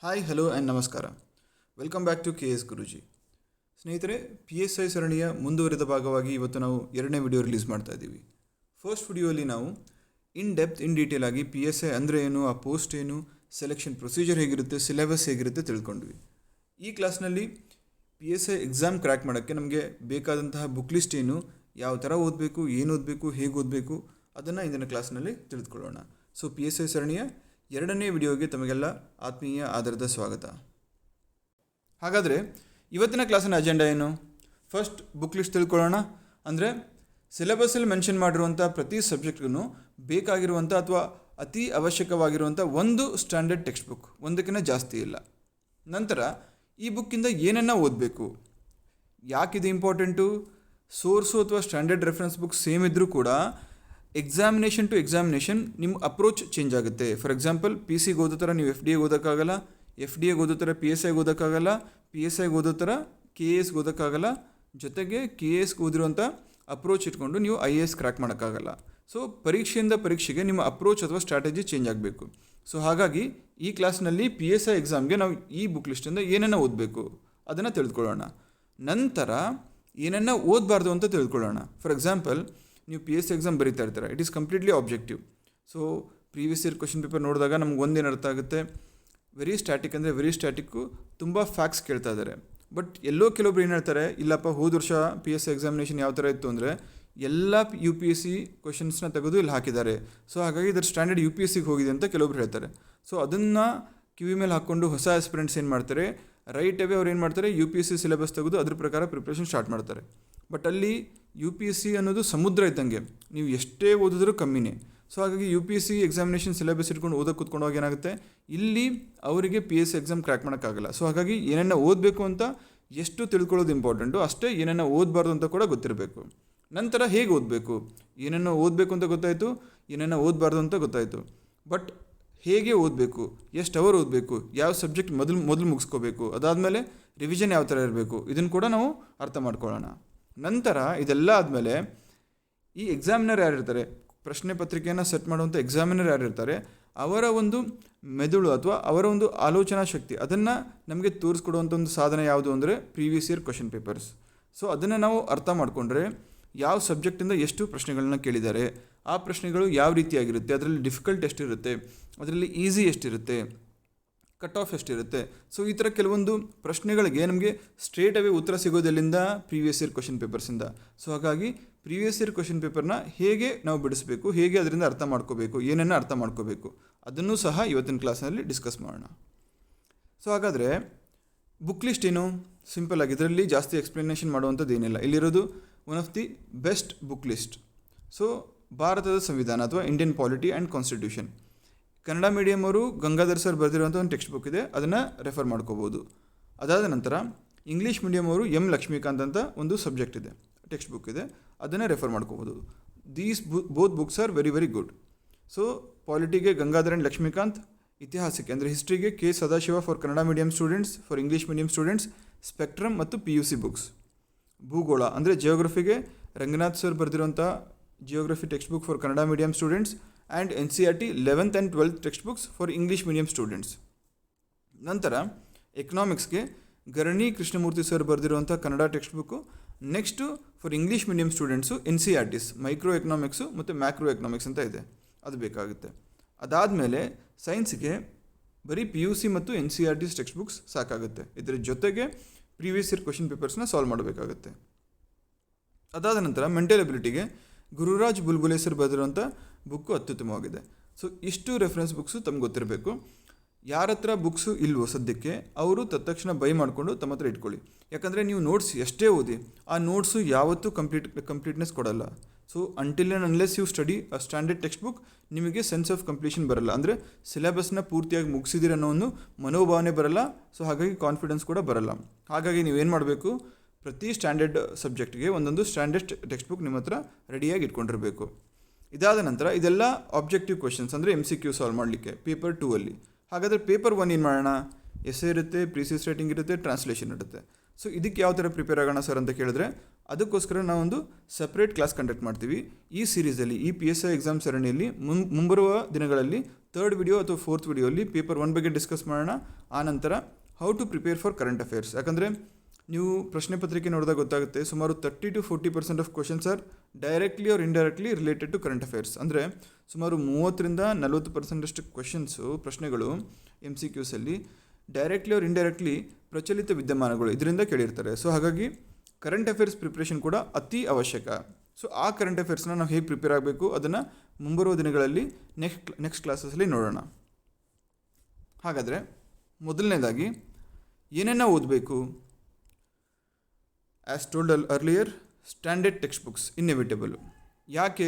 Hi hello and ನಮಸ್ಕಾರ. Welcome back to KS Guruji. ಸ್ನೇಹಿತರೆ, PSI ಸರಣಿಯ ಮುಂದುವರಿದ ಭಾಗವಾಗಿ ಇವತ್ತು ನಾವು ಎರಡನೇ ವಿಡಿಯೋ ರಿಲೀಸ್ ಮಾಡ್ತಾ ಇದ್ದೀವಿ. ಫಸ್ಟ್ ವಿಡಿಯೋಲಿ ನಾವು ಇನ್ ಡೀಟೇಲ್ ಆಗಿ PSI ಅಂದರೆ ಏನು, ಆ ಪೋಸ್ಟ್ ಏನು, ಸೆಲೆಕ್ಷನ್ ಪ್ರೊಸೀಜರ್ ಹೇಗಿರುತ್ತೆ, ಸಿಲೆಬಸ್ ಹೇಗಿರುತ್ತೆ ತಿಳ್ಕೊಂಡ್ವಿ. ಈ ಕ್ಲಾಸ್ನಲ್ಲಿ PSI ಎಕ್ಸಾಮ್ ಕ್ರ್ಯಾಕ್ ಮಾಡೋಕ್ಕೆ ನಮಗೆ ಬೇಕಾದಂತಹ ಬುಕ್ ಲಿಸ್ಟ್ ಏನು, ಯಾವ ಥರ ಓದಬೇಕು, ಏನು ಓದಬೇಕು, ಹೇಗೆ ಓದಬೇಕು ಅದನ್ನು ಇಂದಿನ ಕ್ಲಾಸ್ನಲ್ಲಿ ತಿಳಿದುಕೊಳ್ಳೋಣ. ಸೊ PSI ಸರಣಿಯ ಎರಡನೇ ವಿಡಿಯೋಗೆ ತಮಗೆಲ್ಲ ಆತ್ಮೀಯ ಆಧಾರದ ಸ್ವಾಗತ. ಹಾಗಾದರೆ ಇವತ್ತಿನ ಕ್ಲಾಸಿನ ಅಜೆಂಡಾ ಏನು? ಫಸ್ಟ್ ಬುಕ್ ಲಿಸ್ಟ್ ತಿಳ್ಕೊಳ್ಳೋಣ. ಅಂದರೆ ಸಿಲೆಬಸ್ಸಲ್ಲಿ ಮೆನ್ಷನ್ ಮಾಡಿರುವಂಥ ಪ್ರತಿ ಸಬ್ಜೆಕ್ಟ್ಗೂ ಬೇಕಾಗಿರುವಂಥ ಅಥವಾ ಅತಿ ಅವಶ್ಯಕವಾಗಿರುವಂಥ ಒಂದು ಸ್ಟ್ಯಾಂಡರ್ಡ್ ಟೆಕ್ಸ್ಟ್ ಬುಕ್, ಒಂದಕ್ಕಿಂತ ಜಾಸ್ತಿ ಇಲ್ಲ. ನಂತರ ಈ ಬುಕ್ಕಿಂದ ಏನನ್ನು ಓದಬೇಕು, ಯಾಕಿದು ಇಂಪಾರ್ಟೆಂಟು, ಸೋರ್ಸು ಅಥವಾ ಸ್ಟ್ಯಾಂಡರ್ಡ್ ರೆಫರೆನ್ಸ್ ಬುಕ್ ಸೇಮ್ ಇದ್ದರೂ ಕೂಡ ಎಕ್ಸಾಮಿನೇಷನ್ ಟು ಎಕ್ಸಾಮಿನೇಷನ್ ನಿಮ್ಮ ಅಪ್ರೋಚ್ ಚೇಂಜ್ ಆಗುತ್ತೆ. ಫಾರ್ ಎಕ್ಸಾಂಪಲ್ PCಗೆ ಓದೋ ಥರ ನೀವು FDAಗೆ ಓದೋಕ್ಕಾಗಲ್ಲ, FDAಗೆ ಓದೋ ಥರ PSIಗೆ ಓದೋಕ್ಕಾಗಲ್ಲ, PSIಗೆ ಓದೋ ಥರ KSಗೆ ಓದೋಕ್ಕಾಗಲ್ಲ. ಜೊತೆಗೆ KSಗೆ ಓದಿರುವಂಥ ಅಪ್ರೋಚ್ ಇಟ್ಕೊಂಡು ನೀವು IAS ಕ್ರ್ಯಾಕ್ ಮಾಡೋಕ್ಕಾಗಲ್ಲ. ಸೊ ಪರೀಕ್ಷೆಯಿಂದ ಪರೀಕ್ಷೆಗೆ ನಿಮ್ಮ ಅಪ್ರೋಚ್ ಅಥವಾ ಸ್ಟ್ರಾಟಜಿ ಚೇಂಜ್ ಆಗಬೇಕು. ಸೊ ಹಾಗಾಗಿ ಈ ಕ್ಲಾಸ್ನಲ್ಲಿ PSI ಎಕ್ಸಾಮ್ಗೆ ನಾವು ಈ ಬುಕ್ ಲಿಸ್ಟಿಂದ ಏನನ್ನು ಓದಬೇಕು ಅದನ್ನು ತಿಳ್ಕೊಳ್ಳೋಣ. ನಂತರ ಏನನ್ನು ಓದಬಾರ್ದು ಅಂತ ತಿಳ್ಕೊಳ್ಳೋಣ. ಫಾರ್ ಎಕ್ಸಾಂಪಲ್ ನೀವು PSI ಎಕ್ಸಾಮ್ ಬರೀತಾ ಇರ್ತೀರ, it is completely objective. So previous year question paper ನೋಡಿದಾಗ ನಮ್ಗೆ ಒಂದೇನು ಅರ್ಥ ಆಗುತ್ತೆ, ವೆರಿ ಸ್ಟ್ಯಾಟಿಕ್ ಅಂದರೆ ವೆರಿ ಸ್ಟ್ಯಾಟಿಕ್ಕು, ತುಂಬ ಫ್ಯಾಕ್ಟ್ಸ್ ಕೇಳ್ತಾ ಇದ್ದಾರೆ. ಬಟ್ ಎಲ್ಲೋ ಕೆಲವೊಬ್ರು ಏನು ಹೇಳ್ತಾರೆ, ಇಲ್ಲಪ್ಪ ಹೋದ ವರ್ಷ PSI ಎಕ್ಸಾಮಿನೇಷನ್ ಯಾವ ಥರ ಇತ್ತು ಅಂದರೆ ಎಲ್ಲ UPSC ಕ್ವಶನ್ಸ್ನ ತೆಗೆದು ಇಲ್ಲಿ ಹಾಕಿದ್ದಾರೆ. ಸೊ ಹಾಗಾಗಿ ಇದರ ಸ್ಟ್ಯಾಂಡರ್ಡ್ UPSCಗೆ ಹೋಗಿದೆ ಅಂತ ಕೆಲವೊಬ್ರು ಹೇಳ್ತಾರೆ. ಸೊ ಅದನ್ನು ಕಿವಿ ಮೇಲೆ ಹಾಕ್ಕೊಂಡು ಹೊಸ ಆಸ್ಪಿರೆಂಟ್ಸ್ ಏನು ಮಾಡ್ತಾರೆ, ರೈಟ್ ಅವೇ ಅವ್ರು ಏನು ಮಾಡ್ತಾರೆ, UPSC ಸಿಲೆಬಸ್ ತೆಗೆದು ಅದ್ರ ಪ್ರಕಾರ ಪ್ರಿಪ್ರೇಷನ್ ಸ್ಟಾರ್ಟ್ ಮಾಡ್ತಾರೆ. ಬಟ್ ಅಲ್ಲಿ UPSC ಅನ್ನೋದು ಸಮುದ್ರ ಇದ್ದಂಗೆ, ನೀವು ಎಷ್ಟೇ ಓದಿದ್ರೂ ಕಮ್ಮಿನೇ. ಸೊ ಹಾಗಾಗಿ UPSC ಎಕ್ಸಾಮಿನೇಷನ್ ಸಿಲೆಬಸ್ ಇಟ್ಕೊಂಡು ಓದೋಕೆ ಕೂತ್ಕೊಂಡಾಗ ಏನಾಗುತ್ತೆ, ಇಲ್ಲಿ ಅವರಿಗೆ PSI ಎಕ್ಸಾಮ್ ಕ್ರ್ಯಾಕ್ ಮಾಡೋಕ್ಕಾಗಲ್ಲ. ಸೊ ಹಾಗಾಗಿ ಏನನ್ನ ಓದಬೇಕು ಅಂತ ಎಷ್ಟು ತಿಳ್ಕೊಳ್ಳೋದು ಇಂಪಾರ್ಟೆಂಟು, ಅಷ್ಟೇ ಏನನ್ನ ಓದಬಾರ್ದು ಅಂತ ಕೂಡ ಗೊತ್ತಿರಬೇಕು. ನಂತರ ಹೇಗೆ ಓದಬೇಕು, ಏನನ್ನು ಓದಬೇಕು ಅಂತ ಗೊತ್ತಾಯಿತು, ಏನನ್ನು ಓದಬಾರ್ದು ಅಂತ ಗೊತ್ತಾಯಿತು. ಬಟ್ ಹೇಗೆ ಓದಬೇಕು, ಎಷ್ಟು ಅವರ್ ಓದಬೇಕು, ಯಾವ ಸಬ್ಜೆಕ್ಟ್ ಮೊದಲು ಮುಗಿಸ್ಕೋಬೇಕು, ಅದಾದಮೇಲೆ ರಿವಿಷನ್ ಯಾವ ಥರ ಇರಬೇಕು, ಇದನ್ನು ಕೂಡ ನಾವು ಅರ್ಥ ಮಾಡ್ಕೊಳ್ಳೋಣ. ನಂತರ ಇದೆಲ್ಲ ಆದಮೇಲೆ ಈ ಎಕ್ಸಾಮಿನರ್ ಯಾರಿರ್ತಾರೆ, ಪ್ರಶ್ನೆ ಪತ್ರಿಕೆಯನ್ನು ಸೆಟ್ ಮಾಡುವಂಥ ಎಕ್ಸಾಮಿನರ್ ಯಾರಿರ್ತಾರೆ, ಅವರ ಒಂದು ಮೆದುಳು ಅಥವಾ ಅವರ ಒಂದು ಆಲೋಚನಾ ಶಕ್ತಿ, ಅದನ್ನು ನಮಗೆ ತೋರಿಸ್ಕೊಡುವಂಥ ಒಂದು ಸಾಧನ ಯಾವುದು ಅಂದರೆ previous year question papers. So ಅದನ್ನು ನಾವು ಅರ್ಥ ಮಾಡಿಕೊಂಡ್ರೆ ಯಾವ ಸಬ್ಜೆಕ್ಟಿಂದ ಎಷ್ಟು ಪ್ರಶ್ನೆಗಳನ್ನ ಕೇಳಿದ್ದಾರೆ, ಆ ಪ್ರಶ್ನೆಗಳು ಯಾವ ರೀತಿಯಾಗಿರುತ್ತೆ, ಅದರಲ್ಲಿ ಡಿಫಿಕಲ್ಟ್ ಎಷ್ಟಿರುತ್ತೆ, ಅದರಲ್ಲಿ ಈಸಿ ಎಷ್ಟಿರುತ್ತೆ, ಕಟ್ ಆಫ್ ಎಷ್ಟಿರುತ್ತೆ. ಸೊ ಈ ಥರ ಕೆಲವೊಂದು ಪ್ರಶ್ನೆಗಳಿಗೆ ನಮಗೆ ಸ್ಟ್ರೇಟ್ ಅವೇ ಉತ್ತರ ಸಿಗೋದೆಲ್ಲಿಂದ, ಪ್ರೀವಿಯಸ್ ಇಯರ್ ಕ್ವಶನ್ ಪೇಪರ್ಸಿಂದ. ಸೊ ಹಾಗಾಗಿ ಪ್ರೀವಿಯಸ್ ಇಯರ್ ಕ್ವಶನ್ ಪೇಪರ್ನ ಹೇಗೆ ನಾವು ಬಿಡಿಸ್ಬೇಕು, ಹೇಗೆ ಅದರಿಂದ ಅರ್ಥ ಮಾಡ್ಕೋಬೇಕು, ಏನನ್ನು ಅರ್ಥ ಮಾಡ್ಕೋಬೇಕು, ಅದನ್ನು ಸಹ ಇವತ್ತಿನ ಕ್ಲಾಸ್ನಲ್ಲಿ ಡಿಸ್ಕಸ್ ಮಾಡೋಣ. ಸೊ ಹಾಗಾದರೆ ಬುಕ್ ಲಿಸ್ಟ್ ಏನು, ಸಿಂಪಲ್ ಆಗಿ ಇದರಲ್ಲಿ ಜಾಸ್ತಿ ಎಕ್ಸ್ಪ್ಲನೇಷನ್ ಮಾಡುವಂಥದ್ದು ಏನಿಲ್ಲ. ಇಲ್ಲಿರೋದು one of the best book list. So ಭಾರತದ ಸಂವಿಧಾನ ಅಥವಾ Indian polity and constitution, Kannada medium ಅವರು ಗಂಗಾಧರ್ ಸರ್ ಬರೆದಿರುವಂಥ ಒಂದು ಟೆಕ್ಸ್ಟ್ ಬುಕ್ ಇದೆ, ಅದನ್ನು ರೆಫರ್ ಮಾಡ್ಕೋಬೋದು. ಅದಾದ ನಂತರ ಇಂಗ್ಲೀಷ್ ಮೀಡಿಯಮ್ ಅವರು M ಲಕ್ಷ್ಮೀಕಾಂತ್ ಅಂತ ಒಂದು ಸಬ್ಜೆಕ್ಟ್ ಇದೆ, ಟೆಕ್ಸ್ಟ್ ಬುಕ್ ಇದೆ, ಅದನ್ನೇ ರೆಫರ್ ಮಾಡ್ಕೋಬೋದು. These both books are very very good. So ಪಾಲಿಟಿಗೆ ಗಂಗಾಧರ್ ಆ್ಯಂಡ್ ಲಕ್ಷ್ಮೀಕಾಂತ್, ಇತಿಹಾಸಕ್ಕೆ ಅಂದರೆ ಹಿಸ್ಟ್ರಿಗೆ K Sadashiva for Kannada medium students, for English medium students spectrum ಮತ್ತು PUC ಬುಕ್ಸ್. ಭೂಗೋಳ ಅಂದರೆ ಜಿಯೋಗ್ರಫಿಗೆ ರಂಗನಾಥ್ ಸರ್ ಬರೆದಿರುವಂಥ geography text book for Kannada medium students and NCERT 11th and 12th text books for English medium students. ನಂತರ ಎಕನಾಮಿಕ್ಸ್ಗೆ ಗರಣಿ ಕೃಷ್ಣಮೂರ್ತಿ ಸರ್ ಬರೆದಿರುವಂಥ Kannada text book. Next for English medium students NCERTs micro economics ಮತ್ತು macro economics ಅಂತ ಇದೆ, ಅದು ಬೇಕಾಗುತ್ತೆ. ಅದಾದಮೇಲೆ ಸೈನ್ಸ್ಗೆ ಬರೀ PUC ಮತ್ತು NCERTs ಟೆಕ್ಸ್ಟ್ ಬುಕ್ಸ್ ಸಾಕಾಗುತ್ತೆ. ಇದರ ಜೊತೆಗೆ ಪ್ರೀವಿಯಸ್ ಇಯರ್ ಕ್ವಶನ್ ಪೇಪರ್ಸ್ನ ಸಾಲ್ವ್ ಮಾಡಬೇಕಾಗುತ್ತೆ. ಅದಾದ ನಂತರ ಮೆಂಟಲ್ ಎಬಿಲಿಟಿಗೆ ಗುರುರಾಜ್ ಬುಲ್ಬುಲೆ ಸರ್ ಬರೆದಿರುವಂಥ ಬುಕ್ಕು ಅತ್ಯುತ್ತಮವಾಗಿದೆ. ಸೊ ಇಷ್ಟು ರೆಫರೆನ್ಸ್ ಬುಕ್ಸು ತಮ್ಗೆ ಗೊತ್ತಿರಬೇಕು. ಯಾರ ಹತ್ರ ಬುಕ್ಸು ಇಲ್ವೋ ಸದ್ಯಕ್ಕೆ ಅವರು ತಕ್ಷಣ ಬೈ ಮಾಡಿಕೊಂಡು ತಮ್ಮ ಹತ್ರ ಇಟ್ಕೊಳ್ಳಿ. ಯಾಕಂದರೆ ನೀವು ನೋಟ್ಸ್ ಎಷ್ಟೇ ಓದಿ ಆ ನೋಟ್ಸು ಯಾವತ್ತೂ ಕಂಪ್ಲೀಟ್ನೆಸ್ ಕೊಡಲ್ಲ. So until and unless you study a standard textbook ನಿಮಗೆ ಸೆನ್ಸ್ ಆಫ್ ಕಂಪ್ಲೀಷನ್ ಬರಲ್ಲ, ಅಂದರೆ ಸಿಲೆಬಸ್ನ ಪೂರ್ತಿಯಾಗಿ ಮುಗಿಸಿದಿರ ಅನ್ನೋ ಒಂದು ಮನೋಭಾವನೆ ಬರಲ್ಲ. ಸೊ ಹಾಗಾಗಿ ಕಾನ್ಫಿಡೆನ್ಸ್ ಕೂಡ ಬರಲ್ಲ. ಹಾಗಾಗಿ ನೀವೇನು ಮಾಡಬೇಕು, ಪ್ರತಿ ಸ್ಟ್ಯಾಂಡರ್ಡ್ ಸಬ್ಜೆಕ್ಟ್ಗೆ ಒಂದೊಂದು ಸ್ಟ್ಯಾಂಡರ್ಡ್ ಟೆಕ್ಸ್ಟ್ ಬುಕ್ ನಿಮ್ಮ ಹತ್ರ ರೆಡಿಯಾಗಿ ಇಟ್ಕೊಂಡಿರಬೇಕು. ಇದಾದ ನಂತರ ಇದೆಲ್ಲ ಆಬ್ಜೆಕ್ಟಿವ್ ಕ್ವೆಶನ್ಸ್ ಅಂದರೆ MCQ ಸಾಲ್ವ್ ಮಾಡಲಿಕ್ಕೆ ಪೇಪರ್ 2 ಅಲ್ಲಿ. ಹಾಗಾದರೆ ಪೇಪರ್ 1 ಏನು ಮಾಡೋಣ, ಎಸ್ಸೆ ಇರುತ್ತೆ, ಪ್ರೀಸಿಯಸ್ ರೈಟಿಂಗ್ ಇರುತ್ತೆ, ಟ್ರಾನ್ಸ್ಲೇಷನ್ ಇರುತ್ತೆ. ಸೊ ಇದಕ್ಕೆ ಯಾವ ಥರ ಪ್ರಿಪೇರ್ ಆಗೋಣ ಸರ್ ಅಂತ ಕೇಳಿದ್ರೆ ಅದಕ್ಕೋಸ್ಕರ ನಾವೊಂದು ಸಪ್ರೇಟ್ ಕ್ಲಾಸ್ ಕಂಡಕ್ಟ್ ಮಾಡ್ತೀವಿ. ಈ ಸೀರೀಸಲ್ಲಿ, ಈ PSI ಎಕ್ಸಾಮ್ ಸರಣಿಯಲ್ಲಿ ಮುಂಬರುವ ದಿನಗಳಲ್ಲಿ 3rd ವಿಡಿಯೋ ಅಥವಾ 4th ವಿಡಿಯೋಲ್ಲಿ ಪೇಪರ್ 1 ಬಗ್ಗೆ ಡಿಸ್ಕಸ್ ಮಾಡೋಣ. ಆನಂತರ how to prepare for current affairs. ಯಾಕಂದರೆ ನೀವು ಪ್ರಶ್ನೆ ಪತ್ರಿಕೆ ನೋಡಿದಾಗ ಗೊತ್ತಾಗುತ್ತೆ, ಸುಮಾರು 30 to 40% of questions are directly or indirectly related to current affairs. ಅಂದರೆ ಸುಮಾರು 30ರಿಂದ 40% ಕ್ವಶನ್ಸು, ಪ್ರಶ್ನೆಗಳು MCQಸಲ್ಲಿ ಡೈರೆಕ್ಟ್ಲಿ ಆರ್ ಇಂಡೈರೆಕ್ಟ್ಲಿ ಪ್ರಚಲಿತ ವಿದ್ಯಮಾನಗಳು ಇದರಿಂದ ಕೇಳಿರ್ತಾರೆ. ಸೊ ಹಾಗಾಗಿ ಕರೆಂಟ್ ಅಫೇರ್ಸ್ ಪ್ರಿಪ್ರೇಷನ್ ಕೂಡ ಅತಿ ಅವಶ್ಯಕ. ಸೊ ಆ ಕರೆಂಟ್ ಅಫೇರ್ಸ್ನ ನಾವು ಹೇಗೆ ಪ್ರಿಪೇರ್ ಆಗಬೇಕು ಅದನ್ನು ಮುಂಬರುವ ದಿನಗಳಲ್ಲಿ ನೆಕ್ಸ್ಟ್ ಕ್ಲಾಸಸ್ಸಲ್ಲಿ ನೋಡೋಣ. ಹಾಗಾದರೆ ಮೊದಲನೇದಾಗಿ ಏನೇನ ಓದಬೇಕು? As told earlier, standard text books inevitable. ಯಾಕೆ?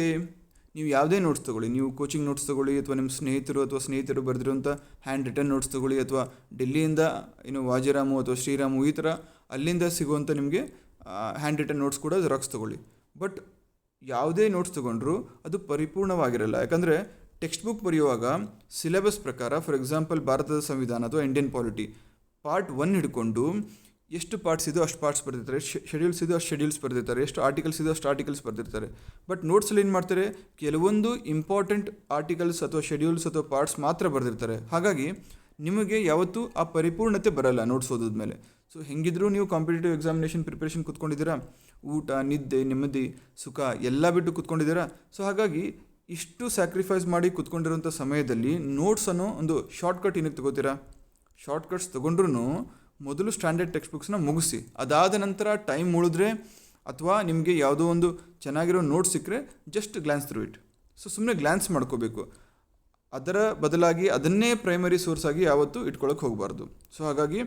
ನೀವು ಯಾವುದೇ ನೋಟ್ಸ್ ತೊಗೊಳ್ಳಿ, ನೀವು ಕೋಚಿಂಗ್ ನೋಟ್ಸ್ ತೊಗೊಳ್ಳಿ, ಅಥವಾ ನಿಮ್ಮ ಸ್ನೇಹಿತರು ಬರೆದಿರುವಂಥ ಹ್ಯಾಂಡ್ ರಿಟನ್ ನೋಟ್ಸ್ ತೊಗೊಳ್ಳಿ, ಅಥವಾ ಡೆಲ್ಲಿಯಿಂದ ವಾಜಿರಾಮು ಅಥವಾ ಶ್ರೀರಾಮು ಈ ಥರ ಅಲ್ಲಿಂದ ಸಿಗುವಂಥ ನಿಮಗೆ ಹ್ಯಾಂಡ್ ರಿಟನ್ ನೋಟ್ಸ್ ಕೂಡ ಜೆರಾಕ್ಸ್ ತೊಗೊಳ್ಳಿ. ಬಟ್ ಯಾವುದೇ ನೋಟ್ಸ್ ತೊಗೊಂಡ್ರೂ ಅದು ಪರಿಪೂರ್ಣವಾಗಿರಲ್ಲ. ಯಾಕಂದರೆ ಟೆಕ್ಸ್ಟ್ ಬುಕ್ ಬರೆಯುವಾಗ ಸಿಲೆಬಸ್ ಪ್ರಕಾರ, ಫಾರ್ ಎಕ್ಸಾಂಪಲ್ ಭಾರತದ ಸಂವಿಧಾನ ಅಥವಾ ಇಂಡಿಯನ್ ಪಾಲಿಟಿ ಪಾರ್ಟ್ 1 ಹಿಡ್ಕೊಂಡು ಎಷ್ಟು ಪಾರ್ಟ್ಸ್ ಇದೋ ಅಷ್ಟು ಪಾರ್ಟ್ಸ್ ಬರೆದಿರ್ತಾರೆ, ಶೆಡ್ಯೂಲ್ಸ್ ಇದೋ ಅಷ್ಟು ಶೆಡ್ಯೂಲ್ಸ್ ಬರೆದಿರ್ತಾರೆ, ಎಷ್ಟು ಆರ್ಟಿಕಲ್ಸ್ ಇದೋ ಅಷ್ಟು ಆರ್ಟಿಕಲ್ಸ್ ಬರೆದಿರ್ತಾರೆ. ಬಟ್ ನೋಟ್ಸಲ್ಲಿ ಏನು ಮಾಡ್ತಾರೆ, ಕೆಲವೊಂದು ಇಂಪಾರ್ಟೆಂಟ್ ಆರ್ಟಿಕಲ್ಸ್ ಅಥವಾ ಶೆಡ್ಯೂಲ್ಸ್ ಅಥವಾ ಪಾರ್ಟ್ಸ್ ಮಾತ್ರ ಬರೆದಿರ್ತಾರೆ. ಹಾಗಾಗಿ ನಿಮಗೆ ಯಾವತ್ತೂ ಆ ಪರಿಪೂರ್ಣತೆ ಬರಲ್ಲ ನೋಟ್ಸ್ ಓದಿದ್ಮೇಲೆ. ಸೊ ಹೆಂಗಿದ್ರೂ ನೀವು ಕಾಂಪಿಟೇಟಿವ್ ಎಕ್ಸಾಮಿನೇಷನ್ ಪ್ರಿಪ್ರೇಷನ್ ಕೂತ್ಕೊಂಡಿದ್ದೀರಾ, ಊಟ, ನಿದ್ದೆ, ನೆಮ್ಮದಿ, ಸುಖ ಎಲ್ಲ ಬಿಟ್ಟು ಕೂತ್ಕೊಂಡಿದ್ದೀರಾ. ಸೊ ಹಾಗಾಗಿ ಇಷ್ಟು ಸ್ಯಾಕ್ರಿಫೈಸ್ ಮಾಡಿ ಕೂತ್ಕೊಂಡಿರೋಂಥ ಸಮಯದಲ್ಲಿ ನೋಟ್ಸನ್ನು ಒಂದು ಶಾರ್ಟ್ಕಟ್ ಏನಕ್ಕೆ ತಗೋತೀರಾ? ಶಾರ್ಟ್ಕಟ್ಸ್ ತೊಗೊಂಡ್ರೂ ಮೊದಲು ಸ್ಟ್ಯಾಂಡರ್ಡ್ ಟೆಕ್ಸ್ಟ್ ಬುಕ್ಸ್ನ ಮುಗಿಸಿ, ಅದಾದ ನಂತರ ಟೈಮ್ ಉಳಿದ್ರೆ ಅಥವಾ ನಿಮಗೆ ಯಾವುದೋ ಒಂದು ಚೆನ್ನಾಗಿರೋ ನೋಟ್ಸ್ ಸಿಕ್ಕರೆ just glance through it. So ಸುಮ್ಮನೆ ಗ್ಲಾನ್ಸ್ ಮಾಡ್ಕೋಬೇಕು, ಅದರ ಬದಲಾಗಿ ಅದನ್ನೇ ಪ್ರೈಮರಿ ಸೋರ್ಸ್ ಆಗಿ ಯಾವತ್ತೂ ಇಟ್ಕೊಳ್ಳೋಕೆ ಹೋಗಬಾರ್ದು. ಸೊ ಹಾಗಾಗಿ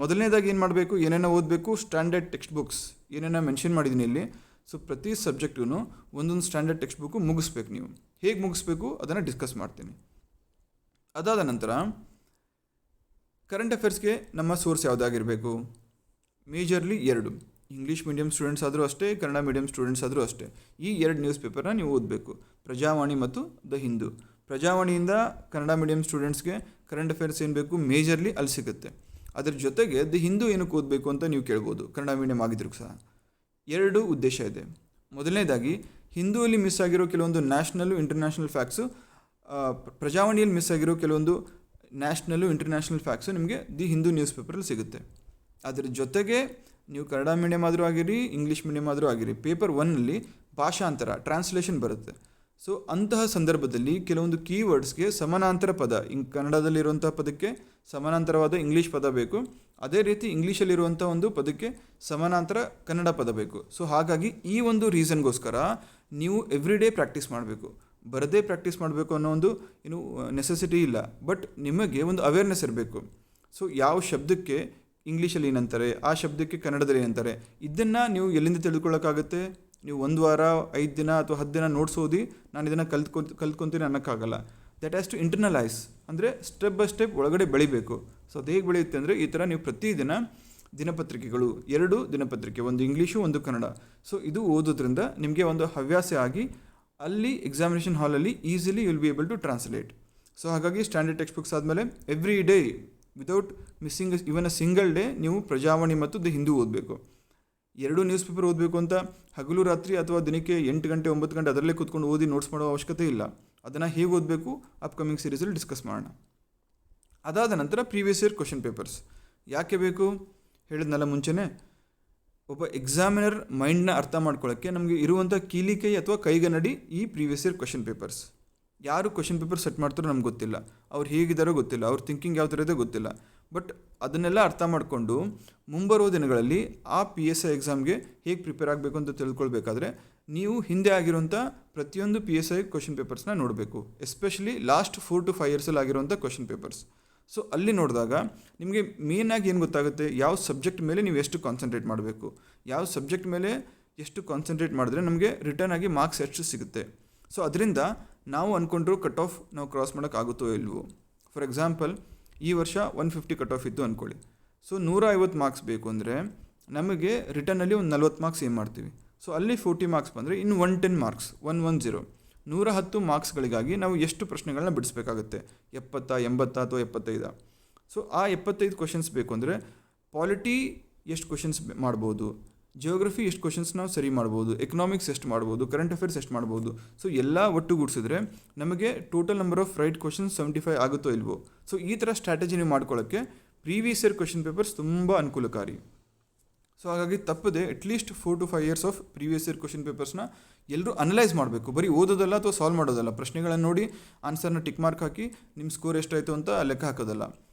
ಮೊದಲನೇದಾಗಿ ಏನು ಮಾಡಬೇಕು, ಏನೇನೋ ಓದಬೇಕು, ಸ್ಟ್ಯಾಂಡರ್ಡ್ ಟೆಕ್ಸ್ಟ್ ಬುಕ್ಸ್ ಏನೇನೋ ಮೆನ್ಷನ್ ಮಾಡಿದ್ದೀನಿ ಇಲ್ಲಿ. ಸೊ ಪ್ರತಿ ಸಬ್ಜೆಕ್ಟೂ ಒಂದೊಂದು ಸ್ಟ್ಯಾಂಡರ್ಡ್ ಟೆಕ್ಸ್ಟ್ ಬುಕ್ಕು ಮುಗಿಸ್ಬೇಕು. ನೀವು ಹೇಗೆ ಮುಗಿಸ್ಬೇಕು ಅದನ್ನು ಡಿಸ್ಕಸ್ ಮಾಡ್ತೀನಿ. ಅದಾದ ನಂತರ ಕರೆಂಟ್ ಅಫೇರ್ಸ್ಗೆ ನಮ್ಮ ಸೋರ್ಸ್ ಯಾವುದಾಗಿರಬೇಕು? ಮೇಜರ್ಲಿ 2, ಇಂಗ್ಲೀಷ್ ಮೀಡಿಯಮ್ ಸ್ಟೂಡೆಂಟ್ಸ್ ಆದರೂ ಅಷ್ಟೇ, ಕನ್ನಡ ಮೀಡಿಯಮ್ ಸ್ಟೂಡೆಂಟ್ಸ್ ಆದರೂ ಅಷ್ಟೇ. ಈ 2 ನ್ಯೂಸ್ ಪೇಪರ್ನ ನೀವು ಓದಬೇಕು, ಪ್ರಜಾವಾಣಿ ಮತ್ತು ದ ಹಿಂದೂ. ಪ್ರಜಾವಾಣಿಯಿಂದ ಕನ್ನಡ ಮೀಡಿಯಮ್ ಸ್ಟೂಡೆಂಟ್ಸ್ಗೆ ಕರೆಂಟ್ ಅಫೇರ್ಸ್ ಏನು ಬೇಕು ಮೇಜರ್ಲಿ ಅಲ್ಲಿ ಸಿಗುತ್ತೆ. ಅದ್ರ ಜೊತೆಗೆ ದಿ ಹಿಂದೂ ಏನಕ್ಕೆ ಓದಬೇಕು ಅಂತ ನೀವು ಕೇಳ್ಬೋದು, ಕನ್ನಡ ಮೀಡಿಯಮ್ ಆಗಿದ್ರು ಸಹ. 2 ಉದ್ದೇಶ ಇದೆ. ಮೊದಲನೇದಾಗಿ ಹಿಂದೂಯಲ್ಲಿ ಮಿಸ್ ಆಗಿರೋ ಕೆಲವೊಂದು ನ್ಯಾಷನಲ್ಲು ಇಂಟರ್ನ್ಯಾಷನಲ್ ಫ್ಯಾಕ್ಟ್ಸು, ಪ್ರಜಾವಾಣಿಯಲ್ಲಿ ಮಿಸ್ ಆಗಿರೋ ಕೆಲವೊಂದು ನ್ಯಾಷನಲ್ಲು ಇಂಟರ್ನ್ಯಾಷನಲ್ ಫ್ಯಾಕ್ಟ್ಸು ನಿಮಗೆ ದಿ ಹಿಂದೂ ನ್ಯೂಸ್ ಪೇಪರಲ್ಲಿ ಸಿಗುತ್ತೆ. ಅದರ ಜೊತೆಗೆ ನೀವು ಕನ್ನಡ ಮೀಡಿಯಮ್ ಆದರೂ ಆಗಿರಿ, ಇಂಗ್ಲೀಷ್ ಮೀಡಿಯಮ್ ಆದರೂ ಆಗಿರಿ, ಪೇಪರ್ 1ನಲ್ಲಿ ಭಾಷಾಂತರ ಟ್ರಾನ್ಸ್ಲೇಷನ್ ಬರುತ್ತೆ. ಸೊ ಅಂತಹ ಸಂದರ್ಭದಲ್ಲಿ ಕೆಲವೊಂದು ಕೀವರ್ಡ್ಸ್ಗೆ ಸಮಾನಾಂತರ ಪದ, ಕನ್ನಡದಲ್ಲಿರುವಂಥ ಪದಕ್ಕೆ ಸಮಾನಾಂತರವಾದ ಇಂಗ್ಲೀಷ್ ಪದ ಬೇಕು, ಅದೇ ರೀತಿ ಇಂಗ್ಲೀಷಲ್ಲಿರುವಂಥ ಒಂದು ಪದಕ್ಕೆ ಸಮಾನಾಂತರ ಕನ್ನಡ ಪದ ಬೇಕು. ಸೊ ಹಾಗಾಗಿ ಈ ಒಂದು ರೀಸನ್ಗೋಸ್ಕರ ನೀವು ಎವ್ರಿಡೇ ಪ್ರಾಕ್ಟೀಸ್ ಮಾಡಬೇಕು. ಬರದೇ ಪ್ರಾಕ್ಟೀಸ್ ಮಾಡಬೇಕು ಅನ್ನೋ ಒಂದು ನೆಸೆಸಿಟಿ ಇಲ್ಲ, ಬಟ್ ನಿಮಗೆ ಒಂದು ಅವೇರ್ನೆಸ್ ಇರಬೇಕು. ಸೊ ಯಾವ ಶಬ್ದಕ್ಕೆ ಇಂಗ್ಲೀಷಲ್ಲಿ ಏನಂತಾರೆ, ಆ ಶಬ್ದಕ್ಕೆ ಕನ್ನಡದಲ್ಲಿ ಏನಂತಾರೆ, ಇದನ್ನು ನೀವು ಎಲ್ಲಿಂದ ತಿಳ್ಕೊಳ್ಳೋಕ್ಕಾಗುತ್ತೆ? ನೀವು 1 ವಾರ, 5 ದಿನ ಅಥವಾ 10 ದಿನ ನೋಟ್ಸ್ ಓದಿ ನಾನು ಇದನ್ನು ಕಲ್ತ್ಕೊತೀನಿ ಅನ್ನೋಕ್ಕಾಗಲ್ಲ. ದಟ್ ಹ್ಯಾಸ್ ಟು ಇಂಟರ್ನಲೈಸ್, ಅಂದರೆ ಸ್ಟೆಪ್ ಬೈ ಸ್ಟೆಪ್ ಒಳಗಡೆ ಬೆಳಿಬೇಕು. ಸೊ ಅದು ಹೇಗೆ ಬೆಳೆಯುತ್ತೆ ಅಂದರೆ ಈ ಥರ ನೀವು ಪ್ರತಿದಿನ ದಿನಪತ್ರಿಕೆಗಳು, 2 ದಿನಪತ್ರಿಕೆ, ಒಂದು ಇಂಗ್ಲೀಷು ಒಂದು ಕನ್ನಡ, ಸೊ ಇದು ಓದೋದ್ರಿಂದ ನಿಮಗೆ ಒಂದು ಹವ್ಯಾಸ ಆಗಿ ಅಲ್ಲಿ ಎಕ್ಸಾಮಿನೇಷನ್ ಹಾಲಲ್ಲಿ easily will be able to translate. So ಹಾಗಾಗಿ ಸ್ಟ್ಯಾಂಡರ್ಡ್ ಟೆಕ್ಸ್ಟ್ ಬುಕ್ಸ್ ಆದಮೇಲೆ every day without missing even a single day ನೀವು ಪ್ರಜಾವಾಣಿ ಮತ್ತು ದಿ ಹಿಂದೂ ಓದಬೇಕು. 2 ನ್ಯೂಸ್ ಪೇಪರ್ ಓದಬೇಕು ಅಂತ ಹಗಲು ರಾತ್ರಿ ಅಥವಾ ದಿನಕ್ಕೆ 8 ಗಂಟೆ 9 ಗಂಟೆ ಅದರಲ್ಲೇ ಕೂತ್ಕೊಂಡು ಓದಿ ನೋಟ್ಸ್ ಮಾಡೋ ಅವಶ್ಯಕತೆ ಇಲ್ಲ. ಅದನ್ನು ಹೇಗೆ ಓದಬೇಕು ಅಪ್ಕಮಿಂಗ್ ಸೀರೀಸಲ್ಲಿ ಡಿಸ್ಕಸ್ ಮಾಡೋಣ. ಅದಾದ ನಂತರ ಪ್ರೀವಿಯಸ್ ಇಯರ್ ಕ್ವಶನ್ ಪೇಪರ್ಸ್ ಯಾಕೆ ಬೇಕು ಹೇಳಿದ್ನಲ್ಲ ಮುಂಚೆನೇ, ಒಬ್ಬ ಎಕ್ಸಾಮಿನರ್ ಮೈಂಡ್ನ ಅರ್ಥ ಮಾಡ್ಕೊಳ್ಳೋಕ್ಕೆ ನಮಗೆ ಇರುವಂಥ ಕೀಲಿಕೈ ಅಥವಾ ಕೈಗನ್ನಡಿ ಈ ಪ್ರೀವಿಯಸ್ ಇಯರ್ ಕ್ವಶನ್ ಪೇಪರ್ಸ್. ಯಾರು ಕ್ವಶನ್ ಪೇಪರ್ ಸೆಟ್ ಮಾಡ್ತಾರೋ ನಮ್ಗೆ ಗೊತ್ತಿಲ್ಲ, ಅವ್ರು ಹೇಗಿದ್ದಾರೋ ಗೊತ್ತಿಲ್ಲ, ಅವ್ರ ಥಿಂಕಿಂಗ್ ಯಾವ ಥರ ಇದೆ ಗೊತ್ತಿಲ್ಲ. ಬಟ್ ಅದನ್ನೆಲ್ಲ ಅರ್ಥ ಮಾಡಿಕೊಂಡು ಮುಂಬರುವ ದಿನಗಳಲ್ಲಿ ಆ PSI ಎಕ್ಸಾಮ್ಗೆ ಹೇಗೆ ಪ್ರಿಪೇರ್ ಆಗಬೇಕು ಅಂತ ತಿಳ್ಕೊಳ್ಬೇಕಾದ್ರೆ ನೀವು ಹಿಂದೆ ಆಗಿರುವಂಥ ಪ್ರತಿಯೊಂದು PSI ಕ್ವಶನ್ ಪೇಪರ್ಸ್ನ ನೋಡಬೇಕು. ಎಸ್ಪೆಷಲಿ ಲಾಸ್ಟ್ 4 to 5 ಇಯರ್ಸಲ್ಲಿ ಆಗಿರುವಂಥ ಕ್ವಶನ್ ಪೇಪರ್ಸ್. ಸೊ ಅಲ್ಲಿ ನೋಡಿದಾಗ ನಿಮಗೆ ಮೇನಾಗಿ ಏನು ಗೊತ್ತಾಗುತ್ತೆ, ಯಾವ ಸಬ್ಜೆಕ್ಟ್ ಮೇಲೆ ನೀವು ಎಷ್ಟು ಕಾನ್ಸಂಟ್ರೇಟ್ ಮಾಡಬೇಕು, ಯಾವ ಸಬ್ಜೆಕ್ಟ್ ಮೇಲೆ ಎಷ್ಟು ಕಾನ್ಸಂಟ್ರೇಟ್ ಮಾಡಿದ್ರೆ ನಮಗೆ ರಿಟರ್ನ್ ಆಗಿ ಮಾರ್ಕ್ಸ್ ಎಷ್ಟು ಸಿಗುತ್ತೆ. ಸೊ ಅದರಿಂದ ನಾವು ಅಂದ್ಕೊಂಡ್ರು ಕಟ್ ಆಫ್ ನಾವು ಕ್ರಾಸ್ ಮಾಡೋಕ್ಕಾಗುತ್ತೋ ಇಲ್ವೋ. ಫಾರ್ ಎಕ್ಸಾಂಪಲ್ ಈ ವರ್ಷ 150 ಕಟ್ ಆಫ್ ಇತ್ತು ಅಂದ್ಕೊಳ್ಳಿ. ಸೊ 150 ಮಾರ್ಕ್ಸ್ ಬೇಕು ಅಂದರೆ ನಮಗೆ ರಿಟರ್ನಲ್ಲಿ ಒಂದು 40 ಮಾರ್ಕ್ಸ್ ಏನು ಮಾಡ್ತೀವಿ. ಸೊ ಅಲ್ಲಿ 40 ಮಾರ್ಕ್ಸ್ ಬಂದರೆ ಇನ್ನು 110 ಮಾರ್ಕ್ಸ್ 110 110 ಮಾರ್ಕ್ಸ್ಗಳಿಗಾಗಿ ನಾವು ಎಷ್ಟು ಪ್ರಶ್ನೆಗಳನ್ನ ಬಿಡಿಸ್ಬೇಕಾಗುತ್ತೆ, 70, 80 ಅಥವಾ 75. ಸೊ ಆ 75 ಕ್ವಶನ್ಸ್ ಬೇಕು ಅಂದರೆ ಪಾಲಿಟಿ ಎಷ್ಟು ಕ್ವಶನ್ಸ್ ಮಾಡ್ಬೋದು, ಜಿಯೋಗ್ರಫಿ ಎಷ್ಟು ಕ್ವಶನ್ಸ್ ನಾವು ಸರಿ ಮಾಡ್ಬೋದು, ಎಕನಾಮಿಕ್ಸ್ ಎಷ್ಟು ಮಾಡ್ಬೋದು, ಕರೆಂಟ್ ಅಫೇರ್ಸ್ ಎಷ್ಟು ಮಾಡ್ಬೋದು. ಸೊ ಎಲ್ಲ ಒಟ್ಟುಗೂಡಿಸಿದ್ರೆ ನಮಗೆ total number of right questions 75 ಆಗುತ್ತೋ ಇಲ್ವೋ. ಸೊ ಈ ಥರ ಸ್ಟ್ರಾಟಜಿ ನೀವು ಮಾಡ್ಕೊಳ್ಳೋಕ್ಕೆ ಪ್ರೀವಿಯಸ್ ಇಯರ್ ಕ್ವಶನ್ ಪೇಪರ್ಸ್ ತುಂಬ ಅನುಕೂಲಕಾರಿ. ಸೊ ಹಾಗಾಗಿ ತಪ್ಪದೆ at least 4 to 5 years of previous year question ಪೇಪರ್ಸ್ನ ಎಲ್ಲರೂ ಅನಲೈಸ್ ಮಾಡಬೇಕು. ಬರೀ ಓದೋದಲ್ಲ ಅಥವಾ ಸಾಲ್ವ್ ಮಾಡೋದಲ್ಲ, ಪ್ರಶ್ನೆಗಳನ್ನು ನೋಡಿ ಆನ್ಸರ್ನ ಟಿಕ್ ಮಾರ್ಕ್ ಹಾಕಿ ನಿಮ್ಮ ಸ್ಕೋರ್ ಎಷ್ಟಾಯಿತು ಅಂತ ಲೆಕ್ಕ ಹಾಕೋದಲ್ಲ.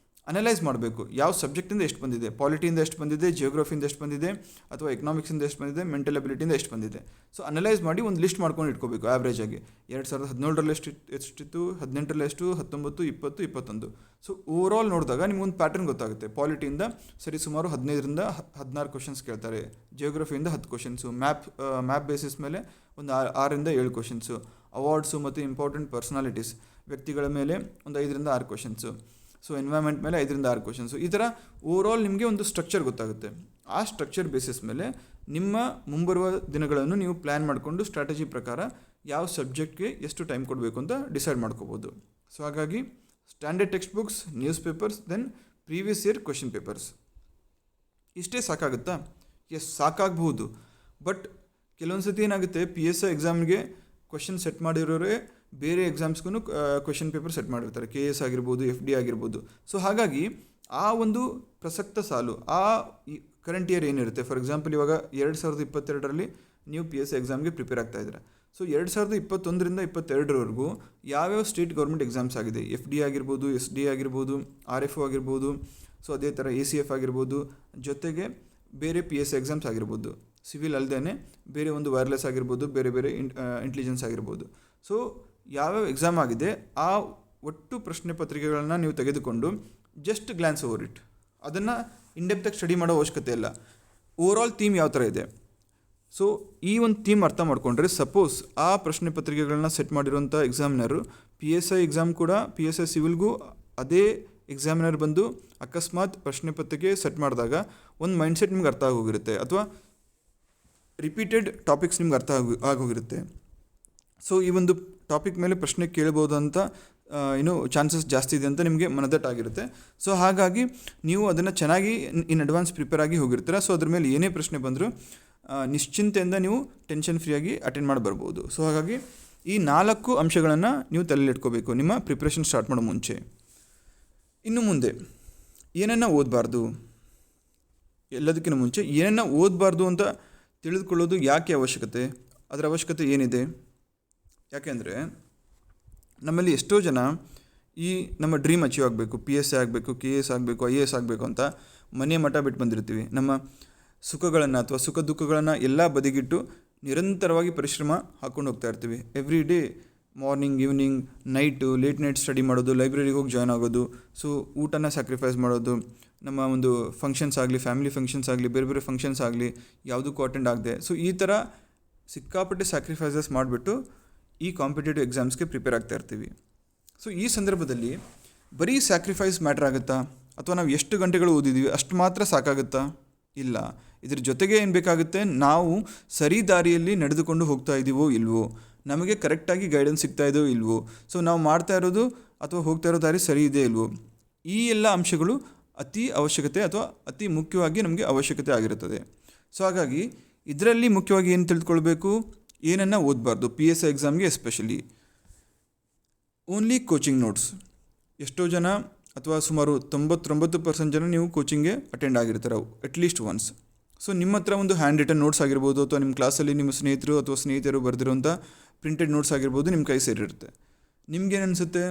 ಅನಲೈಸ್ ಮಾಡಬೇಕು, ಯಾವ ಸಬ್ಜೆಕ್ಟಿಂದ ಎಷ್ಟು ಬಂದಿದೆ, ಪಾಲಿಟಿಯಿಂದ ಎಷ್ಟು ಬಂದಿದೆ, ಜಿಯೋಗ್ರಫಿಯಿಂದ ಎಷ್ಟು ಬಂದಿದೆ, ಅಥವಾ ಎಕನಾಮಿಕ್ಸಿಂದ ಎಷ್ಟು ಬಂದಿದೆ, ಮೆಂಟಲ್ ಅಬಿಲಿಟಿಯಿಂದ ಎಷ್ಟು ಬಂದಿದೆ. ಸೊ ಅನಲೈಸ್ ಮಾಡಿ ಒಂದು ಲಿಸ್ಟ್ ಮಾಡ್ಕೊಂಡು ಇಟ್ಕೋಬೇಕು. ಆ್ಯಾವ್ರೇಜ್ ಆಗಿ 2017ರಲ್ಲಿ ಎಷ್ಟಿತ್ತು, 18ರಲ್ಲಿ ಎಷ್ಟು, 19, 20, 21. ಸೊ ಓವರಾಲ್ ನೋಡಿದಾಗ ನಿಮ್ಗೊಂದು ಪ್ಯಾಟರ್ನ್ ಗೊತ್ತಾಗುತ್ತೆ. ಪಾಲಿಟಿಯಿಂದ ಸರಿ ಸುಮಾರು 15ರಿಂದ 16 ಕ್ವಶನ್ಸ್ ಕೇಳ್ತಾರೆ, ಜಿಯೋಗ್ರಫಿಯಿಂದ 10 ಕ್ವಶನ್ಸು, ಮ್ಯಾಪ್ ಬೇಸಿಸ್ ಮೇಲೆ ಒಂದು 6ರಿಂದ 7 ಕ್ವಶನ್ಸು, ಅವಾರ್ಡ್ಸು ಮತ್ತು ಇಂಪಾರ್ಟೆಂಟ್ ಪರ್ಸನಾಲಿಟೀಸ್ ವ್ಯಕ್ತಿಗಳ ಮೇಲೆ ಒಂದು 5ರಿಂದ 6 ಕ್ವಶನ್ಸು, ಸೊ ಎನ್ವೈರ್ಮೆಂಟ್ ಮೇಲೆ 5ರಿಂದ 6 ಕ್ವಶನ್ಸು. ಈ ಥರ ಓವರಾಲ್ ನಿಮಗೆ ಒಂದು ಸ್ಟ್ರಕ್ಚರ್ ಗೊತ್ತಾಗುತ್ತೆ. ಆ ಸ್ಟ್ರಕ್ಚರ್ ಬೇಸಿಸ್ ಮೇಲೆ ನಿಮ್ಮ ಮುಂಬರುವ ದಿನಗಳನ್ನು ನೀವು ಪ್ಲ್ಯಾನ್ ಮಾಡಿಕೊಂಡು ಸ್ಟ್ರಾಟಜಿ ಪ್ರಕಾರ ಯಾವ ಸಬ್ಜೆಕ್ಟ್ಗೆ ಎಷ್ಟು ಟೈಮ್ ಕೊಡಬೇಕು ಅಂತ ಡಿಸೈಡ್ ಮಾಡ್ಕೋಬೋದು. ಸೊ ಹಾಗಾಗಿ standard textbooks, newspapers, then previous year question papers, ಇಷ್ಟೇ ಸಾಕಾಗುತ್ತಾ? ಎಸ್, ಸಾಕಾಗಬಹುದು. ಬಟ್ ಕೆಲವೊಂದು ಸತಿ ಏನಾಗುತ್ತೆ, PSI ಎಕ್ಸಾಮ್ಗೆ ಕ್ವಶನ್ ಸೆಟ್ ಮಾಡಿರೋರೇ ಬೇರೆ ಎಕ್ಸಾಮ್ಸ್ಗೂ ಕ್ವಶನ್ ಪೇಪರ್ ಸೆಟ್ ಮಾಡಿರ್ತಾರೆ, KS ಆಗಿರ್ಬೋದು, FD ಆಗಿರ್ಬೋದು. ಸೊ ಹಾಗಾಗಿ ಆ ಒಂದು ಪ್ರಸಕ್ತ ಸಾಲು, ಆ ಕರೆಂಟ್ ಇಯರ್ ಏನಿರುತ್ತೆ, ಫಾರ್ ಎಕ್ಸಾಂಪಲ್ ಇವಾಗ 2022ರಲ್ಲಿ ನೀವು PSI ಎಕ್ಸಾಮ್ಗೆ ಪ್ರಿಪೇರ್ ಆಗ್ತಾ ಇದ್ದೀರಾ. ಸೊ 2021ರಿಂದ 22ರವರೆಗೂ ಯಾವ್ಯಾವ ಸ್ಟೇಟ್ ಗೌರ್ಮೆಂಟ್ ಎಕ್ಸಾಮ್ಸ್ ಆಗಿದೆ, FD ಆಗಿರ್ಬೋದು, SD ಆಗಿರ್ಬೋದು, RFO ಆಗಿರ್ಬೋದು, ಸೊ ಅದೇ ಥರ ACF ಆಗಿರ್ಬೋದು, ಜೊತೆಗೆ ಬೇರೆ PSI ಎಕ್ಸಾಮ್ಸ್ ಆಗಿರ್ಬೋದು, ಸಿವಿಲ್ ಅಲ್ಲದೇ ಬೇರೆ ಒಂದು ವೈರ್ಲೆಸ್ ಆಗಿರ್ಬೋದು, ಬೇರೆ ಬೇರೆ ಇಂಟೆಲಿಜೆನ್ಸ್ ಆಗಿರ್ಬೋದು. ಸೊ ಯಾವ್ಯಾವ ಎಕ್ಸಾಮ್ ಆಗಿದೆ ಆ ಒಟ್ಟು ಪ್ರಶ್ನೆ ಪತ್ರಿಕೆಗಳನ್ನು ನೀವು ತೆಗೆದುಕೊಂಡು ಜಸ್ಟ್ ಗ್ಲಾನ್ಸ್ ಓವರ್ ಇಟ್, ಅದನ್ನು ಇನ್ಡೆಪ್ತಾಗಿ ಸ್ಟಡಿ ಮಾಡೋ ಅವಶ್ಯಕತೆ ಇಲ್ಲ. ಓವರಾಲ್ ಥೀಮ್ ಯಾವ ಥರ ಇದೆ, ಸೊ ಈ ಒಂದು ಥೀಮ್ ಅರ್ಥ ಮಾಡಿಕೊಂಡ್ರೆ, ಸಪೋಸ್ ಆ ಪ್ರಶ್ನೆ ಪತ್ರಿಕೆಗಳನ್ನ ಸೆಟ್ ಮಾಡಿರೋಂಥ ಎಕ್ಸಾಮಿನರು PSI ಎಕ್ಸಾಮ್ ಕೂಡ, PSI ಸಿವಿಲ್ಗೂ ಅದೇ ಎಕ್ಸಾಮಿನರ್ ಬಂದು ಅಕಸ್ಮಾತ್ ಪ್ರಶ್ನೆ ಪತ್ರಿಕೆ ಸೆಟ್ ಮಾಡಿದಾಗ ಒಂದು ಮೈಂಡ್ಸೆಟ್ ನಿಮ್ಗೆ ಅರ್ಥ ಆಗೋಗಿರುತ್ತೆ, ಅಥವಾ ರಿಪೀಟೆಡ್ ಟಾಪಿಕ್ಸ್ ನಿಮ್ಗೆ ಅರ್ಥ ಆಗೋಗಿರುತ್ತೆ. ಸೊ ಈ ಒಂದು ಟಾಪಿಕ್ ಮೇಲೆ ಪ್ರಶ್ನೆ ಕೇಳ್ಬೋದು ಅಂತ ಚಾನ್ಸಸ್ ಜಾಸ್ತಿ ಇದೆ ಅಂತ ನಿಮಗೆ ಮನದಟ್ಟಾಗಿರುತ್ತೆ. ಸೊ ಹಾಗಾಗಿ ನೀವು ಅದನ್ನು ಚೆನ್ನಾಗಿ ಇನ್ ಅಡ್ವಾನ್ಸ್ ಪ್ರಿಪೇರ್ ಆಗಿ ಹೋಗಿರ್ತೀರ. ಸೊ ಅದ್ರ ಮೇಲೆ ಏನೇ ಪ್ರಶ್ನೆ ಬಂದರೂ ನಿಶ್ಚಿಂತೆಯಿಂದ ನೀವು ಟೆನ್ಷನ್ ಫ್ರೀಯಾಗಿ ಅಟೆಂಡ್ ಮಾಡಿ ಬರ್ಬೋದು. ಸೊ ಹಾಗಾಗಿ ಈ 4 ಅಂಶಗಳನ್ನು ನೀವು ತಲೆಯಲ್ಲಿಟ್ಕೋಬೇಕು ನಿಮ್ಮ ಪ್ರಿಪ್ರೇಷನ್ ಸ್ಟಾರ್ಟ್ ಮಾಡೋ ಮುಂಚೆ. ಇನ್ನು ಮುಂದೆ ಏನನ್ನು ಓದಬಾರ್ದು, ಎಲ್ಲದಕ್ಕಿಂತ ಮುಂಚೆ ಏನನ್ನು ಓದಬಾರ್ದು ಅಂತ ತಿಳಿದುಕೊಳ್ಳೋದು ಯಾಕೆ ಅವಶ್ಯಕತೆ, ಅದರ ಅವಶ್ಯಕತೆ ಏನಿದೆ? ಯಾಕೆಂದರೆ ನಮ್ಮಲ್ಲಿ ಎಷ್ಟೋ ಜನ ಈ ನಮ್ಮ ಡ್ರೀಮ್ ಅಚೀವ್ ಆಗಬೇಕು, PSI ಆಗಬೇಕು, KS ಆಗಬೇಕು, IAS ಆಗಬೇಕು ಅಂತ ಮನೆ ಮಠ ಬಿಟ್ಟು ಬಂದಿರ್ತೀವಿ. ನಮ್ಮ ಸುಖಗಳನ್ನು ಅಥವಾ ಸುಖ ದುಃಖಗಳನ್ನು ಎಲ್ಲ ಬದಿಗಿಟ್ಟು ನಿರಂತರವಾಗಿ ಪರಿಶ್ರಮ ಹಾಕ್ಕೊಂಡು ಹೋಗ್ತಾ ಇರ್ತೀವಿ. Every day morning, evening, night, late night study ಮಾಡೋದು, ಲೈಬ್ರರಿಗೆ ಹೋಗಿ ಜಾಯ್ನ್ ಆಗೋದು, ಸೊ ಊಟನ ಸ್ಯಾಕ್ರಿಫೈಸ್ ಮಾಡೋದು, ನಮ್ಮ ಒಂದು ಫಂಕ್ಷನ್ಸ್ ಆಗಲಿ, ಫ್ಯಾಮಿಲಿ ಫಂಕ್ಷನ್ಸ್ ಆಗಲಿ, ಬೇರೆ ಬೇರೆ ಫಂಕ್ಷನ್ಸ್ ಆಗಲಿ ಯಾವುದಕ್ಕೂ ಅಟೆಂಡ್ ಆಗದೆ, ಸೊ ಈ ಥರ ಸಿಕ್ಕಾಪಟ್ಟೆ ಸ್ಯಾಕ್ರಿಫೈಸಸ್ ಮಾಡಿಬಿಟ್ಟು ಈ ಕಾಂಪಿಟೇಟಿವ್ ಎಕ್ಸಾಮ್ಸ್ಗೆ ಪ್ರಿಪೇರ್ ಆಗ್ತಾ ಇರ್ತೀವಿ. ಸೊ ಈ ಸಂದರ್ಭದಲ್ಲಿ ಬರೀ ಸ್ಯಾಕ್ರಿಫೈಸ್ ಮ್ಯಾಟ್ರ್ ಆಗುತ್ತಾ, ಅಥವಾ ನಾವು ಎಷ್ಟು ಗಂಟೆಗಳು ಓದಿದ್ದೀವಿ ಅಷ್ಟು ಮಾತ್ರ ಸಾಕಾಗುತ್ತಾ? ಇಲ್ಲ. ಇದ್ರ ಜೊತೆಗೆ ಏನು ಬೇಕಾಗುತ್ತೆ, ನಾವು ಸರಿ ದಾರಿಯಲ್ಲಿ ನಡೆದುಕೊಂಡು ಹೋಗ್ತಾ ಇದ್ದೀವೋ ಇಲ್ವೋ, ನಮಗೆ ಕರೆಕ್ಟಾಗಿ ಗೈಡೆನ್ಸ್ ಸಿಗ್ತಾ ಇದೆಯೋ ಇಲ್ವೋ, ಸೊ ನಾವು ಮಾಡ್ತಾ ಇರೋದು ಅಥವಾ ಹೋಗ್ತಾ ಇರೋ ದಾರಿ ಸರಿ ಇದೆ ಇಲ್ವೋ, ಈ ಎಲ್ಲ ಅಂಶಗಳು ಅತಿ ಅವಶ್ಯಕತೆ ಅಥವಾ ಅತಿ ಮುಖ್ಯವಾಗಿ ನಮಗೆ ಅವಶ್ಯಕತೆ ಆಗಿರುತ್ತದೆ. ಸೊ ಹಾಗಾಗಿ ಇದರಲ್ಲಿ ಮುಖ್ಯವಾಗಿ ಏನು ತಿಳಿದುಕೊಳ್ಬೇಕು, ಏನನ್ನು ಓದಬಾರ್ದು PSI ಎಕ್ಸಾಮ್ಗೆ ಎಸ್ಪೆಷಲಿ. Only coaching notes. ಎಷ್ಟೋ ಜನ ಅಥವಾ ಸುಮಾರು 99% ಜನ ನೀವು ಕೋಚಿಂಗ್ಗೆ ಅಟೆಂಡ್ ಆಗಿರ್ತಾರೆ ಅಟ್ಲೀಸ್ಟ್ ಒನ್ಸ್. ಸೊ ನಿಮ್ಮ ಹತ್ರ ಒಂದು ಹ್ಯಾಂಡ್ ರಿಟನ್ ನೋಟ್ಸ್ ಆಗಿರ್ಬೋದು, ಅಥವಾ ನಿಮ್ಮ ಕ್ಲಾಸಲ್ಲಿ ನಿಮ್ಮ ಸ್ನೇಹಿತರು ಅಥವಾ ಸ್ನೇಹಿತರು ಬರೆದಿರೋಂಥ ಪ್ರಿಂಟೆಡ್ ನೋಟ್ಸ್ ಆಗಿರ್ಬೋದು ನಿಮ್ಮ ಕೈ ಸೇರಿರುತ್ತೆ. ನಿಮ್ಗೇನು ಅನಿಸುತ್ತೆ,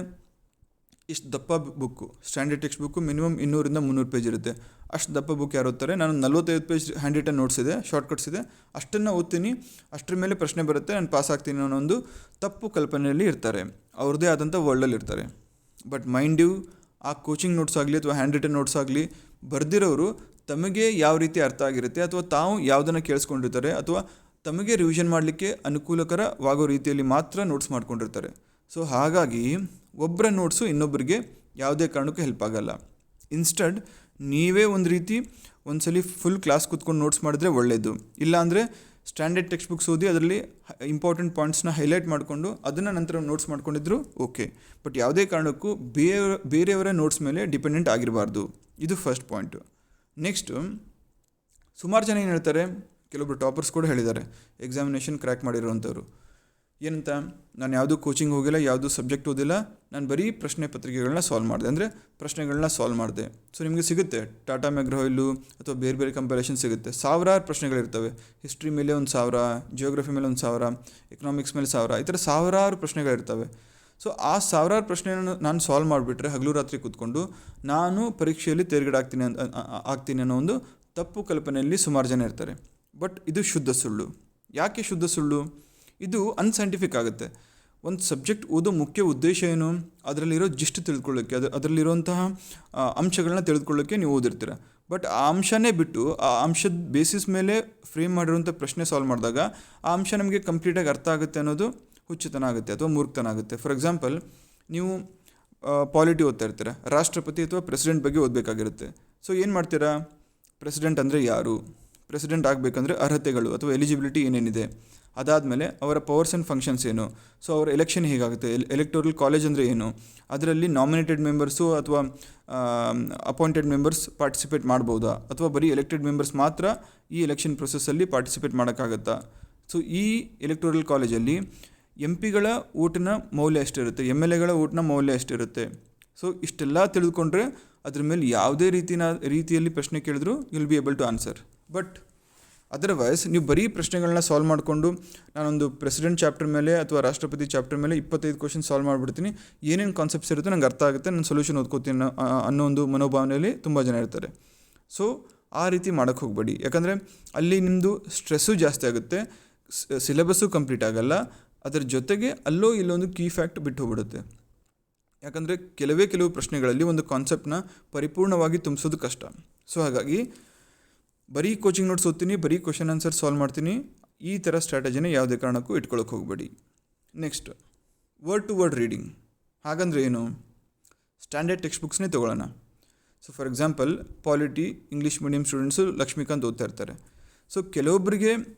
ಇಷ್ಟು ದಪ್ಪ book, standard text book minimum 200ರಿಂದ 300 ಪೇಜ್ ಇರುತ್ತೆ. ಅಷ್ಟು ದಪ್ಪ ಬುಕ್ ಯಾರು ಓದ್ತಾರೆ? ನಾನು 45 ಪೇಜ್ ಹ್ಯಾಂಡ್ ರಿಟನ್ ನೋಟ್ಸ್ ಇದೆ, ಶಾರ್ಟ್ಕಟ್ಸ್ ಇದೆ, ಅಷ್ಟನ್ನು ಓದ್ತೀನಿ, ಅಷ್ಟರ ಮೇಲೆ ಪ್ರಶ್ನೆ ಬರುತ್ತೆ, ನಾನು ಪಾಸ್ ಆಗ್ತೀನಿ ಅನ್ನೋ ಒಂದು ತಪ್ಪು ಕಲ್ಪನೆಯಲ್ಲಿ ಇರ್ತಾರೆ, ಅವ್ರದ್ದೇ ಆದಂಥ ವರ್ಲ್ಡಲ್ಲಿ ಇರ್ತಾರೆ. ಬಟ್ ಮೈಂಡ್ ಯು, ಆ ಕೋಚಿಂಗ್ ನೋಟ್ಸ್ ಆಗಲಿ ಅಥವಾ ಹ್ಯಾಂಡ್ ರಿಟನ್ ನೋಟ್ಸ್ ಆಗಲಿ ಬರೆದಿರೋರು ತಮಗೆ ಯಾವ ರೀತಿ ಅರ್ಥ ಆಗಿರುತ್ತೆ, ಅಥವಾ ತಾವು ಯಾವುದನ್ನು ಕೇಳಿಸ್ಕೊಂಡಿರ್ತಾರೆ, ಅಥವಾ ತಮಗೆ ರಿವಿಷನ್ ಮಾಡಲಿಕ್ಕೆ ಅನುಕೂಲಕರವಾಗೋ ರೀತಿಯಲ್ಲಿ ಮಾತ್ರ ನೋಟ್ಸ್ ಮಾಡ್ಕೊಂಡಿರ್ತಾರೆ. ಸೊ ಹಾಗಾಗಿ ಒಬ್ಬರ ನೋಟ್ಸು ಇನ್ನೊಬ್ಬರಿಗೆ ಯಾವುದೇ ಕಾರಣಕ್ಕೂ ಹೆಲ್ಪ್ ಆಗೋಲ್ಲ. ಇನ್ಸ್ಟೆಡ್ ನೀವೇ ಒಂದು ರೀತಿ ಒಂದ್ಸಲಿ ಫುಲ್ ಕ್ಲಾಸ್ ಕೂತ್ಕೊಂಡು ನೋಟ್ಸ್ ಮಾಡಿದ್ರೆ ಒಳ್ಳೆಯದು. ಇಲ್ಲಾಂದರೆ ಸ್ಟ್ಯಾಂಡರ್ಡ್ ಟೆಕ್ಸ್ಟ್ ಬುಕ್ಸ್ ಓದಿ ಅದರಲ್ಲಿ ಇಂಪಾರ್ಟೆಂಟ್ ಪಾಯಿಂಟ್ಸ್ನ ಹೈಲೈಟ್ ಮಾಡಿಕೊಂಡು ಅದನ್ನು ನಂತರ ನೋಟ್ಸ್ ಮಾಡ್ಕೊಂಡಿದ್ರು ಓಕೆ. ಬಟ್ ಯಾವುದೇ ಕಾರಣಕ್ಕೂ ಬೇರೆಯವರ ನೋಟ್ಸ್ ಮೇಲೆ ಡಿಪೆಂಡೆಂಟ್ ಆಗಿರಬಾರ್ದು. ಇದು ಫಸ್ಟ್ ಪಾಯಿಂಟು. ನೆಕ್ಸ್ಟು, ಸುಮಾರು ಜನ ಏನು ಹೇಳ್ತಾರೆ, ಕೆಲವೊಬ್ರು ಟಾಪರ್ಸ್ ಕೂಡ ಹೇಳಿದ್ದಾರೆ ಎಕ್ಸಾಮಿನೇಷನ್ ಕ್ರ್ಯಾಕ್ ಮಾಡಿರುವಂಥವ್ರು. ಏನಂತ, ನಾನು ಯಾವುದೂ ಕೋಚಿಂಗ್ ಹೋಗಿಲ್ಲ, ಯಾವುದೂ ಸಬ್ಜೆಕ್ಟ್ ಓದಿಲ್ಲ, ನಾನು ಬರೀ ಪ್ರಶ್ನೆ ಪತ್ರಿಕೆಗಳನ್ನ ಸಾಲ್ವ್ ಮಾಡಿದೆ, ಅಂದರೆ ಪ್ರಶ್ನೆಗಳನ್ನ ಸಾಲ್ವ್ ಮಾಡಿದೆ. ಸೊ ನಿಮಗೆ ಸಿಗುತ್ತೆ ಟಾಟಾ ಮೆಗ್ರಹಿಲು ಅಥವಾ ಬೇರೆ ಬೇರೆ ಕಂಪ್ಯಾರಿಸನ್ ಸಿಗುತ್ತೆ. ಸಾವಿರಾರು ಪ್ರಶ್ನೆಗಳಿರ್ತವೆ. ಹಿಸ್ಟ್ರಿ ಮೇಲೆ 1000, ಜಿಯೋಗ್ರಫಿ ಮೇಲೆ 1000, ಎಕನಾಮಿಕ್ಸ್ ಮೇಲೆ 1000, ಈ ಥರ ಸಾವಿರಾರು ಪ್ರಶ್ನೆಗಳಿರ್ತವೆ. ಸೊ ಆ ಸಾವಿರಾರು ಪ್ರಶ್ನೆಯನ್ನು ನಾನು ಸಾಲ್ವ್ ಮಾಡಿಬಿಟ್ರೆ ಹಗಲು ರಾತ್ರಿ ಕೂತ್ಕೊಂಡು ನಾನು ಪರೀಕ್ಷೆಯಲ್ಲಿ ತೇರ್ಗಡೆ ಆಗ್ತೀನಿ ಅನ್ನೋ ಒಂದು ತಪ್ಪು ಕಲ್ಪನೆಯಲ್ಲಿ ಸುಮಾರು ಜನ ಇರ್ತಾರೆ. ಬಟ್ ಇದು ಶುದ್ಧ ಸುಳ್ಳು. ಯಾಕೆ ಶುದ್ಧ ಸುಳ್ಳು? ಇದು ಅನ್ಸೈಂಟಿಫಿಕ್ ಆಗುತ್ತೆ. ಒಂದು ಸಬ್ಜೆಕ್ಟ್ ಓದೋ ಮುಖ್ಯ ಉದ್ದೇಶ ಏನು? ಅದರಲ್ಲಿರೋ ಜಿಸ್ಟ್ ತಿಳ್ಕೊಳ್ಳೋಕ್ಕೆ, ಅದರಲ್ಲಿರುವಂತಹ ಅಂಶಗಳನ್ನ ತಿಳಿದುಕೊಳ್ಳೋಕ್ಕೆ ನೀವು ಓದಿರ್ತೀರ. ಬಟ್ ಆ ಅಂಶನೇ ಬಿಟ್ಟು ಆ ಅಂಶದ ಬೇಸಿಸ್ ಮೇಲೆ ಫ್ರೇಮ್ ಮಾಡಿರುವಂಥ ಪ್ರಶ್ನೆ ಸಾಲ್ವ್ ಮಾಡಿದಾಗ ಆ ಅಂಶ ನಮಗೆ ಕಂಪ್ಲೀಟಾಗಿ ಅರ್ಥ ಆಗುತ್ತೆ ಅನ್ನೋದು ಹುಚ್ಚುತನ ಆಗುತ್ತೆ ಅಥವಾ ಮೂರ್ಖತನ ಆಗುತ್ತೆ. ಫಾರ್ ಎಕ್ಸಾಂಪಲ್, ನೀವು ಪಾಲಿಟಿ ಓದ್ತಾ ಇರ್ತೀರ, ರಾಷ್ಟ್ರಪತಿ ಅಥವಾ ಪ್ರೆಸಿಡೆಂಟ್ ಬಗ್ಗೆ ಓದಬೇಕಾಗಿರುತ್ತೆ. ಸೊ ಏನು ಮಾಡ್ತೀರಾ? ಪ್ರೆಸಿಡೆಂಟ್ ಅಂದರೆ ಯಾರು, ಪ್ರೆಸಿಡೆಂಟ್ ಆಗಬೇಕಂದ್ರೆ ಅರ್ಹತೆಗಳು ಅಥವಾ ಎಲಿಜಿಬಿಲಿಟಿ ಏನೇನಿದೆ, ಅದಾದಮೇಲೆ ಅವರ ಪವರ್ಸ್ ಆ್ಯಂಡ್ ಫಂಕ್ಷನ್ಸ್ ಏನು, ಸೊ ಅವರ ಎಲೆಕ್ಷನ್ ಹೇಗಾಗುತ್ತೆ, ಎಲೆಕ್ಟೋರಲ್ ಕಾಲೇಜ್ ಅಂದರೆ ಏನು, ಅದರಲ್ಲಿ ನಾಮಿನೇಟೆಡ್ ಮೆಂಬರ್ಸು ಅಥವಾ ಅಪಾಯಿಂಟೆಡ್ ಮೆಂಬರ್ಸ್ ಪಾರ್ಟಿಸಿಪೇಟ್ ಮಾಡ್ಬೋದಾ, ಅಥವಾ ಬರೀ ಎಲೆಕ್ಟೆಡ್ ಮೆಂಬರ್ಸ್ ಮಾತ್ರ ಈ ಎಲೆಕ್ಷನ್ ಪ್ರೊಸೆಸ್ಸಲ್ಲಿ ಪಾರ್ಟಿಸಿಪೇಟ್ ಮಾಡೋಕ್ಕಾಗತ್ತಾ. ಸೊ ಈ ಎಲೆಕ್ಟೋರಲ್ ಕಾಲೇಜಲ್ಲಿ MP ಗಳ ಓಟಿನ ಮೌಲ್ಯ ಎಷ್ಟಿರುತ್ತೆ, MLAಗಳ ಓಟಿನ ಮೌಲ್ಯ ಎಷ್ಟಿರುತ್ತೆ. ಸೊ ಇಷ್ಟೆಲ್ಲ ತಿಳಿದುಕೊಂಡ್ರೆ ಅದ್ರ ಮೇಲೆ ಯಾವುದೇ ರೀತಿಯಲ್ಲಿ ಪ್ರಶ್ನೆ ಕೇಳಿದ್ರು will be able to answer. But otherwise ನೀವು ಬರೀ ಪ್ರಶ್ನೆಗಳನ್ನ ಸಾಲ್ವ್ ಮಾಡಿಕೊಂಡು ನಾನೊಂದು ಪ್ರೆಸಿಡೆಂಟ್ ಚಾಪ್ಟರ್ ಮೇಲೆ ಅಥವಾ ರಾಷ್ಟ್ರಪತಿ ಚಾಪ್ಟರ್ ಮೇಲೆ 25 ಕ್ವಶನ್ ಸಾಲ್ವ್ ಮಾಡಿಬಿಡ್ತೀನಿ, ಏನೇನು ಕಾನ್ಸೆಪ್ಟ್ಸ್ ಇರುತ್ತೆ ನಂಗೆ ಅರ್ಥ ಆಗುತ್ತೆ, ನಾನು ಸೊಲ್ಯೂಷನ್ ಓದ್ಕೋತೀನಿ ಅನ್ನೋ ಒಂದು ಮನೋಭಾವನೆಯಲ್ಲಿ ತುಂಬ ಜನ ಇರ್ತಾರೆ. ಸೊ ಆ ರೀತಿ ಮಾಡೋಕ್ಕೆ ಹೋಗಬೇಡಿ. ಯಾಕಂದರೆ ಅಲ್ಲಿ ನಿಮ್ಮದು ಸ್ಟ್ರೆಸ್ಸು ಜಾಸ್ತಿ ಆಗುತ್ತೆ, ಸಿಲೆಬಸ್ಸು ಕಂಪ್ಲೀಟ್ ಆಗಲ್ಲ, ಅದರ ಜೊತೆಗೆ ಅಲ್ಲೋ ಇಲ್ಲೊಂದು ಕೀ ಫ್ಯಾಕ್ಟ್ ಬಿಟ್ಟು ಹೋಗ್ಬಿಡುತ್ತೆ. ಯಾಕಂದರೆ ಕೆಲವು ಪ್ರಶ್ನೆಗಳಲ್ಲಿ ಒಂದು ಕಾನ್ಸೆಪ್ಟನ್ನ ಪರಿಪೂರ್ಣವಾಗಿ ತುಂಬಿಸೋದು ಕಷ್ಟ. ಸೊ ಹಾಗಾಗಿ ಬರೀ ಕೋಚಿಂಗ್ ನೋಟ್ಸ್ ಓದ್ತೀನಿ, ಬರೀ ಕ್ವಶನ್ ಆನ್ಸರ್ ಸಾಲ್ವ್ ಮಾಡ್ತೀನಿ, ಈ ಥರ ಸ್ಟ್ರಾಟಜಿನ ಯಾವುದೇ ಕಾರಣಕ್ಕೂ ಇಟ್ಕೊಳ್ಳೋಕೆ ಹೋಗಬೇಡಿ. Next, word to word reading. ಹಾಗಂದರೆ ಏನು? ಸ್ಟ್ಯಾಂಡರ್ಡ್ ಟೆಕ್ಸ್ಟ್ ಬುಕ್ಸ್ನೇ ತೊಗೊಳ್ಳೋಣ. So for example, polity English medium students Lakshmikant ಓದ್ತಾ ಇರ್ತಾರೆ. ಸೊ ಕೆಲವೊಬ್ಬರಿಗೆ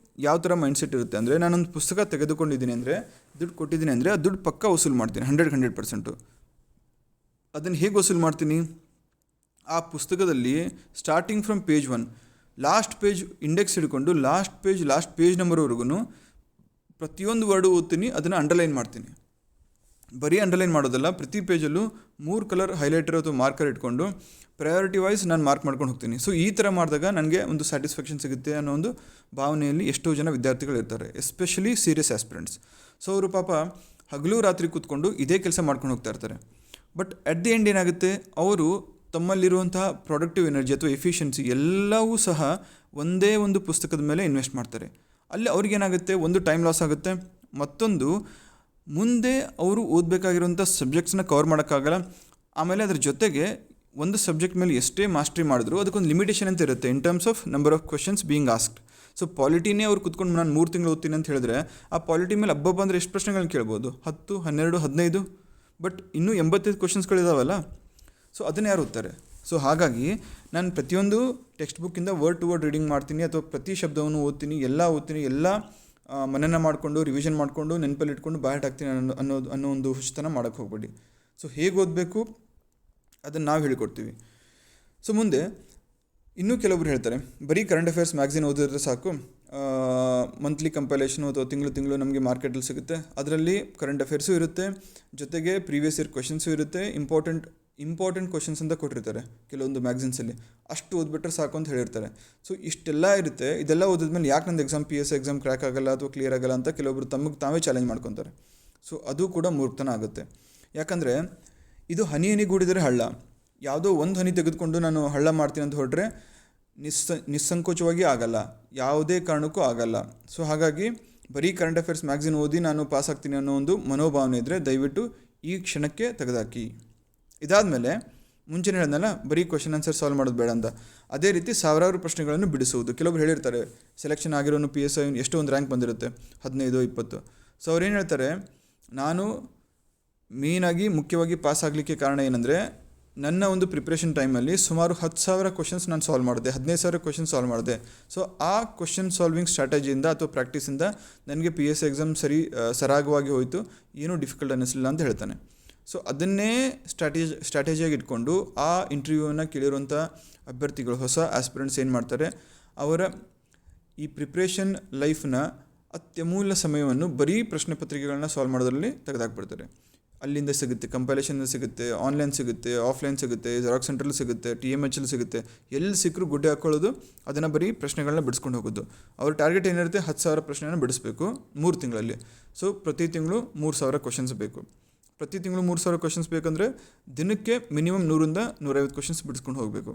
ಯಾವ ಥರ ಮೈಂಡ್ಸೆಟ್ ಇರುತ್ತೆ ಅಂದರೆ, ನಾನೊಂದು ಪುಸ್ತಕ ತೆಗೆದುಕೊಂಡಿದ್ದೀನಿ ಅಂದರೆ, ದುಡ್ಡು ಕೊಟ್ಟಿದ್ದೀನಿ ಅಂದರೆ ಆ ದುಡ್ಡು ಪಕ್ಕ ವಸೂಲು ಮಾಡ್ತೀನಿ 100%. ಅದನ್ನು ಹೇಗೆ ವಸೂಲು ಮಾಡ್ತೀನಿ? ಆ ಪುಸ್ತಕದಲ್ಲಿ starting from page 1 last page index ಹಿಡ್ಕೊಂಡು ಲಾಸ್ಟ್ ಪೇಜ್ ನಂಬರ್ವರೆಗೂ ಪ್ರತಿಯೊಂದು ವರ್ಡು ಓದ್ತೀನಿ, ಅದನ್ನು ಅಂಡರ್ಲೈನ್ ಮಾಡ್ತೀನಿ. ಬರೀ ಅಂಡರ್ಲೈನ್ ಮಾಡೋದಲ್ಲ, ಪ್ರತಿ ಪೇಜಲ್ಲೂ 3 ಕಲರ್ ಹೈಲೈಟರ್ ಅಥವಾ ಮಾರ್ಕರ್ ಇಟ್ಕೊಂಡು ಪ್ರಯಾರಿಟಿ ವೈಸ್ ನಾನು ಮಾರ್ಕ್ ಮಾಡ್ಕೊಂಡು ಹೋಗ್ತೀನಿ. ಸೊ ಈ ಥರ ಮಾಡಿದಾಗ ನನಗೆ ಒಂದು ಸ್ಯಾಟಿಸ್ಫ್ಯಾಕ್ಷನ್ ಸಿಗುತ್ತೆ ಅನ್ನೋ ಒಂದು ಭಾವನೆಯಲ್ಲಿ ಎಷ್ಟೋ ಜನ ವಿದ್ಯಾರ್ಥಿಗಳು ಇರ್ತಾರೆ, ಎಸ್ಪೆಷಲಿ ಸೀರಿಯಸ್ ಆಸ್ಪಿರೆಂಟ್ಸ್. ಸೊ ಅವರು ಪಾಪ ಹಗಲು ರಾತ್ರಿ ಕೂತ್ಕೊಂಡು ಇದೇ ಕೆಲಸ ಮಾಡ್ಕೊಂಡು ಹೋಗ್ತಾ ಇರ್ತಾರೆ. ಬಟ್ ಅಟ್ ದಿ ಎಂಡ್ ಏನಾಗುತ್ತೆ, ಅವರು ತಮ್ಮಲ್ಲಿರುವಂತಹ ಪ್ರೊಡಕ್ಟಿವ್ ಎನರ್ಜಿ ಅಥವಾ ಎಫಿಷಿಯನ್ಸಿ ಎಲ್ಲವೂ ಸಹ ಒಂದೇ ಒಂದು ಪುಸ್ತಕದ ಮೇಲೆ ಇನ್ವೆಸ್ಟ್ ಮಾಡ್ತಾರೆ. ಅಲ್ಲಿ ಅವ್ರಿಗೇನಾಗುತ್ತೆ, ಒಂದು ಟೈಮ್ ಲಾಸ್ ಆಗುತ್ತೆ, ಮತ್ತೊಂದು ಮುಂದೆ ಅವರು ಓದಬೇಕಾಗಿರುವಂಥ ಸಬ್ಜೆಕ್ಟ್ಸ್ನ ಕವರ್ ಮಾಡೋಕ್ಕಾಗಲ್ಲ. ಆಮೇಲೆ ಅದ್ರ ಜೊತೆಗೆ ಒಂದು ಸಬ್ಜೆಕ್ಟ್ ಮೇಲೆ ಎಷ್ಟೇ ಮಾಸ್ಟ್ರಿ ಮಾಡಿದ್ರು ಅದಕ್ಕೊಂದು ಲಿಮಿಟೇಷನ್ ಅಂತ ಇರುತ್ತೆ in terms of number of questions being asked. So ಪಾಲಿಟಿನೇ ಅವ್ರು ಕುತ್ಕೊಂಡು ನಾನು 3 ತಿಂಗಳು ಓದ್ತೀನಿ ಅಂತ ಹೇಳಿದ್ರೆ ಆ ಪಾಲಿಟಿ ಮೇಲೆ ಹಬ್ಬ ಅಂದರೆ ಎಷ್ಟು ಪ್ರಶ್ನೆಗಳನ್ನ ಕೇಳ್ಬೋದು? 10, 12, 15. ಬಟ್ ಇನ್ನೂ 85 ಕ್ವಶನ್ಸ್ಗಳಿದಾವಲ್ಲ. ಸೊ ಅದನ್ನು ಯಾರು ಓದ್ತಾರೆ? ಸೊ ಹಾಗಾಗಿ ನಾನು ಪ್ರತಿಯೊಂದು ಟೆಕ್ಸ್ಟ್ ಬುಕ್ಕಿಂದ ವರ್ಡ್ ಟು ವರ್ಡ್ ರೀಡಿಂಗ್ ಮಾಡ್ತೀನಿ, ಅಥವಾ ಪ್ರತಿ ಶಬ್ದವನ್ನು ಓದ್ತೀನಿ, ಎಲ್ಲ ಮನನ ಮಾಡಿಕೊಂಡು ರಿವಿಷನ್ ಮಾಡಿಕೊಂಡು ನೆನಪಲ್ಲಿ ಇಟ್ಕೊಂಡು ಬಾಯ್ಟ್ ಹಾಕ್ತೀನಿ ಅನ್ನೋ ಒಂದು ಹುಚ್ಚುತನ ಮಾಡೋಕ್ಕೆ ಹೋಗಬೇಡಿ. ಸೊ ಹೇಗೆ ಓದಬೇಕು ಅದನ್ನು ನಾವು ಹೇಳಿಕೊಡ್ತೀವಿ. ಸೊ ಮುಂದೆ ಇನ್ನೂ ಕೆಲವರು ಹೇಳ್ತಾರೆ, ಬರೀ ಕರೆಂಟ್ ಅಫೇರ್ಸ್ ಮ್ಯಾಗ್ಝಿನ್ ಓದಿದ್ರೆ ಸಾಕು, ಮಂತ್ಲಿ ಕಂಪೈಲೇಷನು ಅಥವಾ ತಿಂಗಳು ನಮಗೆ ಮಾರ್ಕೆಟಲ್ಲಿ ಸಿಗುತ್ತೆ, ಅದರಲ್ಲಿ ಕರೆಂಟ್ ಅಫೇರ್ಸು ಇರುತ್ತೆ, ಜೊತೆಗೆ ಪ್ರೀವಿಯಸ್ ಇಯರ್ ಕ್ವಶನ್ಸು ಇರುತ್ತೆ, ಇಂಪಾರ್ಟೆಂಟ್ ಕ್ವಶನ್ಸ್ ಅಂತ ಕೊಟ್ಟಿರ್ತಾರೆ ಕೆಲವೊಂದು ಮ್ಯಾಗ್ಝಿನ್ಸಲ್ಲಿ, ಅಷ್ಟು ಓದ್ಬಿಟ್ರೆ ಸಾಕು ಅಂತ ಹೇಳಿರ್ತಾರೆ. ಸೊ ಇಷ್ಟೆಲ್ಲ ಇರುತ್ತೆ. ಇದೆಲ್ಲ ಓದಿದ್ಮೇಲೆ ಯಾಕೆ ನಂದು PSI ಎಕ್ಸಾಮ್ ಕ್ರ್ಯಾಕ್ ಆಗಲ್ಲ ಅಥವಾ ಕ್ಲಿಯರ್ ಆಗಲ್ಲ ಅಂತ ಕೆಲವೊಬ್ರು ತಮಗೆ ತಾವೇ ಚಾಲೆಂಜ್ ಮಾಡ್ಕೊತಾರೆ. ಸೊ ಅದು ಕೂಡ ಮೂರ್ಖತನ ಆಗುತ್ತೆ. ಯಾಕಂದರೆ ಇದು ಹನಿಗೂಡಿದರೆ ಹಳ್ಳ. ಯಾವುದೋ ಒಂದು ಹನಿ ತೆಗೆದುಕೊಂಡು ನಾನು ಹಳ್ಳ ಮಾಡ್ತೀನಿ ಅಂತ ಹೊರಟ್ರೆ ನಿಸ್ಸಂಕೋಚವಾಗಿ ಆಗಲ್ಲ, ಯಾವುದೇ ಕಾರಣಕ್ಕೂ ಆಗಲ್ಲ. ಸೊ ಹಾಗಾಗಿ ಬರೀ ಕರೆಂಟ್ ಅಫೇರ್ಸ್ ಮ್ಯಾಗ್ಝಿನ್ ಓದಿ ನಾನು ಪಾಸ್ ಆಗ್ತೀನಿ ಅನ್ನೋ ಒಂದು ಮನೋಭಾವನೆ ಇದ್ದರೆ ದಯವಿಟ್ಟು ಈ ಕ್ಷಣಕ್ಕೆ ತೆಗೆದಾಕಿ. ಇದಾದಮೇಲೆ ಮುಂಚೆನೇ ಹೇಳಿದ್ನಲ್ಲ, ಬರೀ ಕ್ವಶನ್ ಆನ್ಸರ್ ಸಾಲ್ವ್ ಮಾಡೋದು ಬೇಡ ಅಂತ. ಅದೇ ರೀತಿ ಸಾವಿರಾರು ಪ್ರಶ್ನೆಗಳನ್ನು ಬಿಡಿಸುವುದು. ಕೆಲವರು ಹೇಳಿರ್ತಾರೆ, ಸೆಲೆಕ್ಷನ್ ಆಗಿರೋನು PSI ಎಷ್ಟೋ ಒಂದು ರ್ಯಾಂಕ್ ಬಂದಿರುತ್ತೆ 15, 20. ಸೊ ಅವ್ರೇನು ಹೇಳ್ತಾರೆ, ನಾನು ಮುಖ್ಯವಾಗಿ ಪಾಸ್ ಆಗಲಿಕ್ಕೆ ಕಾರಣ ಏನಂದರೆ ನನ್ನ ಒಂದು ಪ್ರಿಪ್ರೇಷನ್ ಟೈಮಲ್ಲಿ ಸುಮಾರು 10,000 ಕ್ವಶನ್ಸ್ ನಾನು ಸಾಲ್ವ್ ಮಾಡಿದೆ, 15,000 ಕ್ವಶನ್ ಸಾಲ್ವ್ ಮಾಡಿದೆ. ಸೊ ಆ ಕ್ವಶನ್ ಸಾಲ್ವಿಂಗ್ ಸ್ಟ್ರಾಟಜಿಯಿಂದ ಅಥವಾ ಪ್ರಾಕ್ಟೀಸಿಂದ ನನಗೆ PSI ಎಕ್ಸಾಮ್ ಸರಾಗವಾಗಿ ಹೋಯಿತು, ಏನೂ ಡಿಫಿಕಲ್ಟ್ ಅನ್ನಿಸಲಿಲ್ಲ ಅಂತ ಹೇಳ್ತಾನೆ. ಸೊ ಅದನ್ನೇ ಸ್ಟ್ರಾಟಜಿಯಾಗಿ ಇಟ್ಕೊಂಡು ಆ ಇಂಟರ್ವ್ಯೂವನ್ನು ಕೇಳಿರುವಂಥ ಅಭ್ಯರ್ಥಿಗಳು, ಹೊಸ ಆಸ್ಪಿರೆಂಟ್ಸ್ ಏನು ಮಾಡ್ತಾರೆ, ಅವರ ಈ ಪ್ರಿಪ್ರೇಷನ್ ಲೈಫ್ನ ಅತ್ಯಮೂಲ್ಯ ಸಮಯವನ್ನು ಬರೀ ಪ್ರಶ್ನೆ ಪತ್ರಿಕೆಗಳನ್ನ ಸಾಲ್ವ್ ಮಾಡೋದ್ರಲ್ಲಿ ತೆಗೆದಾಕ್ಬಿಡ್ತಾರೆ. ಅಲ್ಲಿಂದ ಸಿಗುತ್ತೆ, ಕಂಪೈಲೇಷನ್ ಸಿಗುತ್ತೆ, ಆನ್ಲೈನ್ ಸಿಗುತ್ತೆ, ಆಫ್ಲೈನ್ ಸಿಗುತ್ತೆ, ಜೆರಾಕ್ಸ್ ಸೆಂಟ್ರಲ್ಲಿ ಸಿಗುತ್ತೆ, TMH ಸಿಗುತ್ತೆ, ಎಲ್ಲಿ ಸಿಕ್ಕರೂ ಗುಡ್ಡೆ ಹಾಕ್ಕೊಳ್ಳೋದು, ಅದನ್ನು ಬರೀ ಪ್ರಶ್ನೆಗಳನ್ನ ಬಿಡಿಸ್ಕೊಂಡು ಹೋಗೋದು. ಅವ್ರ ಟಾರ್ಗೆಟ್ ಏನಿರುತ್ತೆ, 10,000 ಪ್ರಶ್ನೆನ ಬಿಡಿಸ್ಬೇಕು 3 ತಿಂಗಳಲ್ಲಿ. ಸೊ ಪ್ರತಿ ತಿಂಗಳು 3,000 ಕ್ವಶನ್ಸ್ ಬೇಕು. ಪ್ರತಿ ತಿಂಗಳು 3,000 ಕ್ವಶನ್ಸ್ ಬೇಕಂದರೆ ದಿನಕ್ಕೆ ಮಿನಿಮಮ್ 100ರಿಂದ 150 ಕ್ವಶನ್ಸ್ ಬಿಡಿಸ್ಕೊಂಡು ಹೋಗಬೇಕು.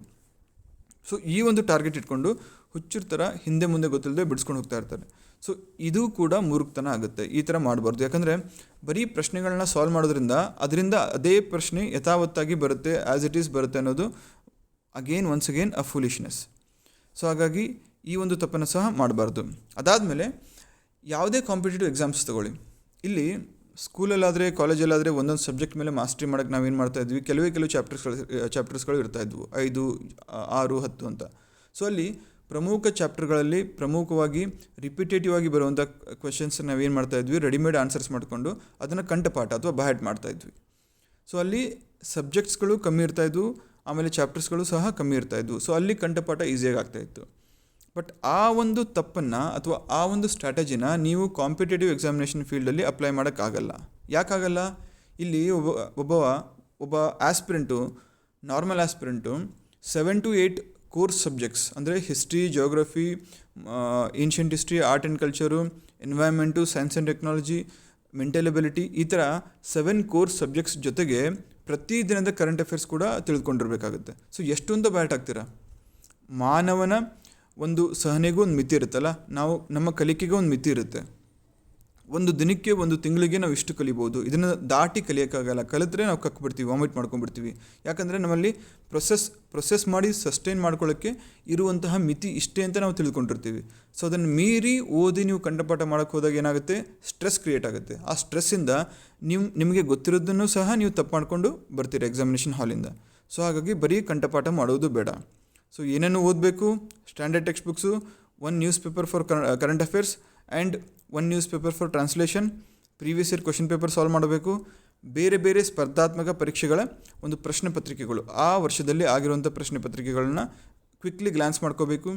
ಸೊ ಈ ಒಂದು ಟಾರ್ಗೆಟ್ ಇಟ್ಕೊಂಡು ಹುಚ್ಚರ ಥರ ಹಿಂದೆ ಮುಂದೆ ಗೊತ್ತಿಲ್ಲದೆ ಬಿಡಿಸ್ಕೊಂಡು ಹೋಗ್ತಾ ಇರ್ತಾರೆ. ಸೊ ಇದು ಕೂಡ ಮೂರ್ಖತನ ಆಗುತ್ತೆ. ಈ ಥರ ಮಾಡಬಾರ್ದು. ಯಾಕಂದರೆ ಬರೀ ಪ್ರಶ್ನೆಗಳನ್ನ ಸಾಲ್ವ್ ಮಾಡೋದ್ರಿಂದ ಅದರಿಂದ ಅದೇ ಪ್ರಶ್ನೆ ಯಥಾವತ್ತಾಗಿ ಬರುತ್ತೆ, ಆ್ಯಸ್ ಇಟ್ ಈಸ್ ಬರುತ್ತೆ ಅನ್ನೋದು ಒನ್ಸ್ ಅಗೇನ್ ಅ ಫೂಲಿಶ್ನೆಸ್. ಸೊ ಹಾಗಾಗಿ ಈ ಒಂದು ತಪ್ಪನ್ನು ಸಹ ಮಾಡಬಾರ್ದು. ಅದಾದಮೇಲೆ ಯಾವುದೇ ಕಾಂಪಿಟೇಟಿವ್ ಎಕ್ಸಾಮ್ಸ್ ತೊಗೊಳ್ಳಿ, ಇಲ್ಲಿ ಸ್ಕೂಲಲ್ಲಾದರೆ ಕಾಲೇಜಲ್ಲಾದರೆ ಒಂದೊಂದು ಸಬ್ಜೆಕ್ಟ್ ಮೇಲೆ ಮಾಸ್ಟ್ರಿ ಮಾಡೋಕ್ಕೆ ನಾವೇನು ಮಾಡ್ತಾಯಿದ್ವಿ, ಕೆಲವು ಚಾಪ್ಟರ್ಸ್ಗಳು ಇರ್ತಾಯಿದ್ವು, 5, 6, 10 ಅಂತ. ಸೊ ಅಲ್ಲಿ ಪ್ರಮುಖ ಚಾಪ್ಟರ್ಗಳಲ್ಲಿ ಪ್ರಮುಖವಾಗಿ ರಿಪಿಟೇಟಿವ್ ಆಗಿ ಬರುವಂಥ ಕ್ವೆಶನ್ಸ್ ನಾವೇನು ಮಾಡ್ತಾಯಿದ್ವಿ, ರೆಡಿಮೇಡ್ ಆನ್ಸರ್ಸ್ ಮಾಡಿಕೊಂಡು ಅದನ್ನು ಕಂಠಪಾಠ ಅಥವಾ ಬಹ್ಯಾಟ್ ಮಾಡ್ತಾಯಿದ್ವಿ. ಸೊ ಅಲ್ಲಿ ಸಬ್ಜೆಕ್ಟ್ಸ್ಗಳು ಕಮ್ಮಿ ಇರ್ತಾಯಿದ್ವು, ಆಮೇಲೆ ಚಾಪ್ಟರ್ಸ್ಗಳು ಸಹ ಕಮ್ಮಿ ಇರ್ತಾಯಿದ್ವು. ಸೊ ಅಲ್ಲಿ ಕಂಠಪಾಠ ಈಸಿಯಾಗಿ ಆಗ್ತಾಯಿತ್ತು. ಬಟ್ ಆ ಒಂದು ತಪ್ಪನ್ನು ಅಥವಾ ಆ ಒಂದು ಸ್ಟ್ರಾಟಜಿನ ನೀವು ಕಾಂಪಿಟೇಟಿವ್ ಎಕ್ಸಾಮಿನೇಷನ್ ಫೀಲ್ಡಲ್ಲಿ ಅಪ್ಲೈ ಮಾಡೋಕ್ಕಾಗಲ್ಲ. ಯಾಕಾಗಲ್ಲ? ಇಲ್ಲಿ ಒಬ್ಬ ಆಸ್ಪಿರೆಂಟು, ನಾರ್ಮಲ್ ಆಸ್ಪಿರೆಂಟು 7 to 8 ಕೋರ್ಸ್ ಸಬ್ಜೆಕ್ಟ್ಸ್ ಅಂದರೆ history, geography, ancient history, art and culture, environment, science and technology, mental ability, ಈ ಥರ 7 ಕೋರ್ಸ್ ಸಬ್ಜೆಕ್ಟ್ಸ್ ಜೊತೆಗೆ ಪ್ರತಿದಿನದ ಕರೆಂಟ್ ಅಫೇರ್ಸ್ ಕೂಡ ತಿಳ್ಕೊಂಡಿರ್ಬೇಕಾಗುತ್ತೆ. ಸೊ ಎಷ್ಟೊಂದು ಬ್ಯಾಟ್ ಆಗ್ತೀರಾ? ಮಾನವನ ಒಂದು ಸಹನೆಗೂ ಒಂದು ಮಿತಿ ಇರುತ್ತಲ್ಲ, ನಮ್ಮ ಕಲಿಕೆಗೂ ಒಂದು ಮಿತಿ ಇರುತ್ತೆ. ಒಂದು ದಿನಕ್ಕೆ, ಒಂದು ತಿಂಗಳಿಗೆ ನಾವು ಇಷ್ಟು ಕಲಿಬೋದು, ಇದನ್ನು ದಾಟಿ ಕಲಿಯೋಕ್ಕಾಗಲ್ಲ. ಕಲಿತ್ರೆ ನಾವು ಕಕ್ಬಿಡ್ತೀವಿ, ವಾಮಿಟ್ ಮಾಡ್ಕೊಂಡ್ಬಿಡ್ತೀವಿ. ಯಾಕಂದರೆ ನಮ್ಮಲ್ಲಿ ಪ್ರೊಸೆಸ್ ಮಾಡಿ ಸಸ್ಟೈನ್ ಮಾಡ್ಕೊಳ್ಳೋಕ್ಕೆ ಇರುವಂತಹ ಮಿತಿ ಇಷ್ಟೇ ಅಂತ ನಾವು ತಿಳ್ಕೊಂಡಿರ್ತೀವಿ. ಸೊ ಅದನ್ನು ಮೀರಿ ಓದಿ ನೀವು ಕಂಠಪಾಠ ಮಾಡೋಕ್ಕೆ ಹೋದಾಗ ಏನಾಗುತ್ತೆ, ಸ್ಟ್ರೆಸ್ ಕ್ರಿಯೇಟ್ ಆಗುತ್ತೆ. ಆ ಸ್ಟ್ರೆಸ್ಸಿಂದ ನಿಮಗೆ ಗೊತ್ತಿರೋದನ್ನು ಸಹ ನೀವು ತಪ್ಪು ಮಾಡ್ಕೊಂಡು ಬರ್ತೀರಿ ಎಕ್ಸಾಮಿನೇಷನ್ ಹಾಲಿಂದ. ಸೊ ಹಾಗಾಗಿ ಬರೀ ಕಂಠಪಾಠ ಮಾಡೋದು ಬೇಡ. ಸೊ ಏನೇನು ಓದಬೇಕು? Standard text books, 1 news paper for current affairs and 1 news paper for translation, previous year question paper solve ಮಾಡಬೇಕು. ಬೇರೆ ಸ್ಪರ್ಧಾತ್ಮಕ ಪರೀಕ್ಷೆಗಳ ಒಂದು ಪ್ರಶ್ನೆ ಪತ್ರಿಕೆಗಳು, ಆ ವರ್ಷದಲ್ಲಿ ಆಗಿರುವಂಥ ಪ್ರಶ್ನೆ ಪತ್ರಿಕೆಗಳನ್ನ ಕ್ವಿಕ್ಲಿ ಗ್ಲಾನ್ಸ್ ಮಾಡ್ಕೋಬೇಕು.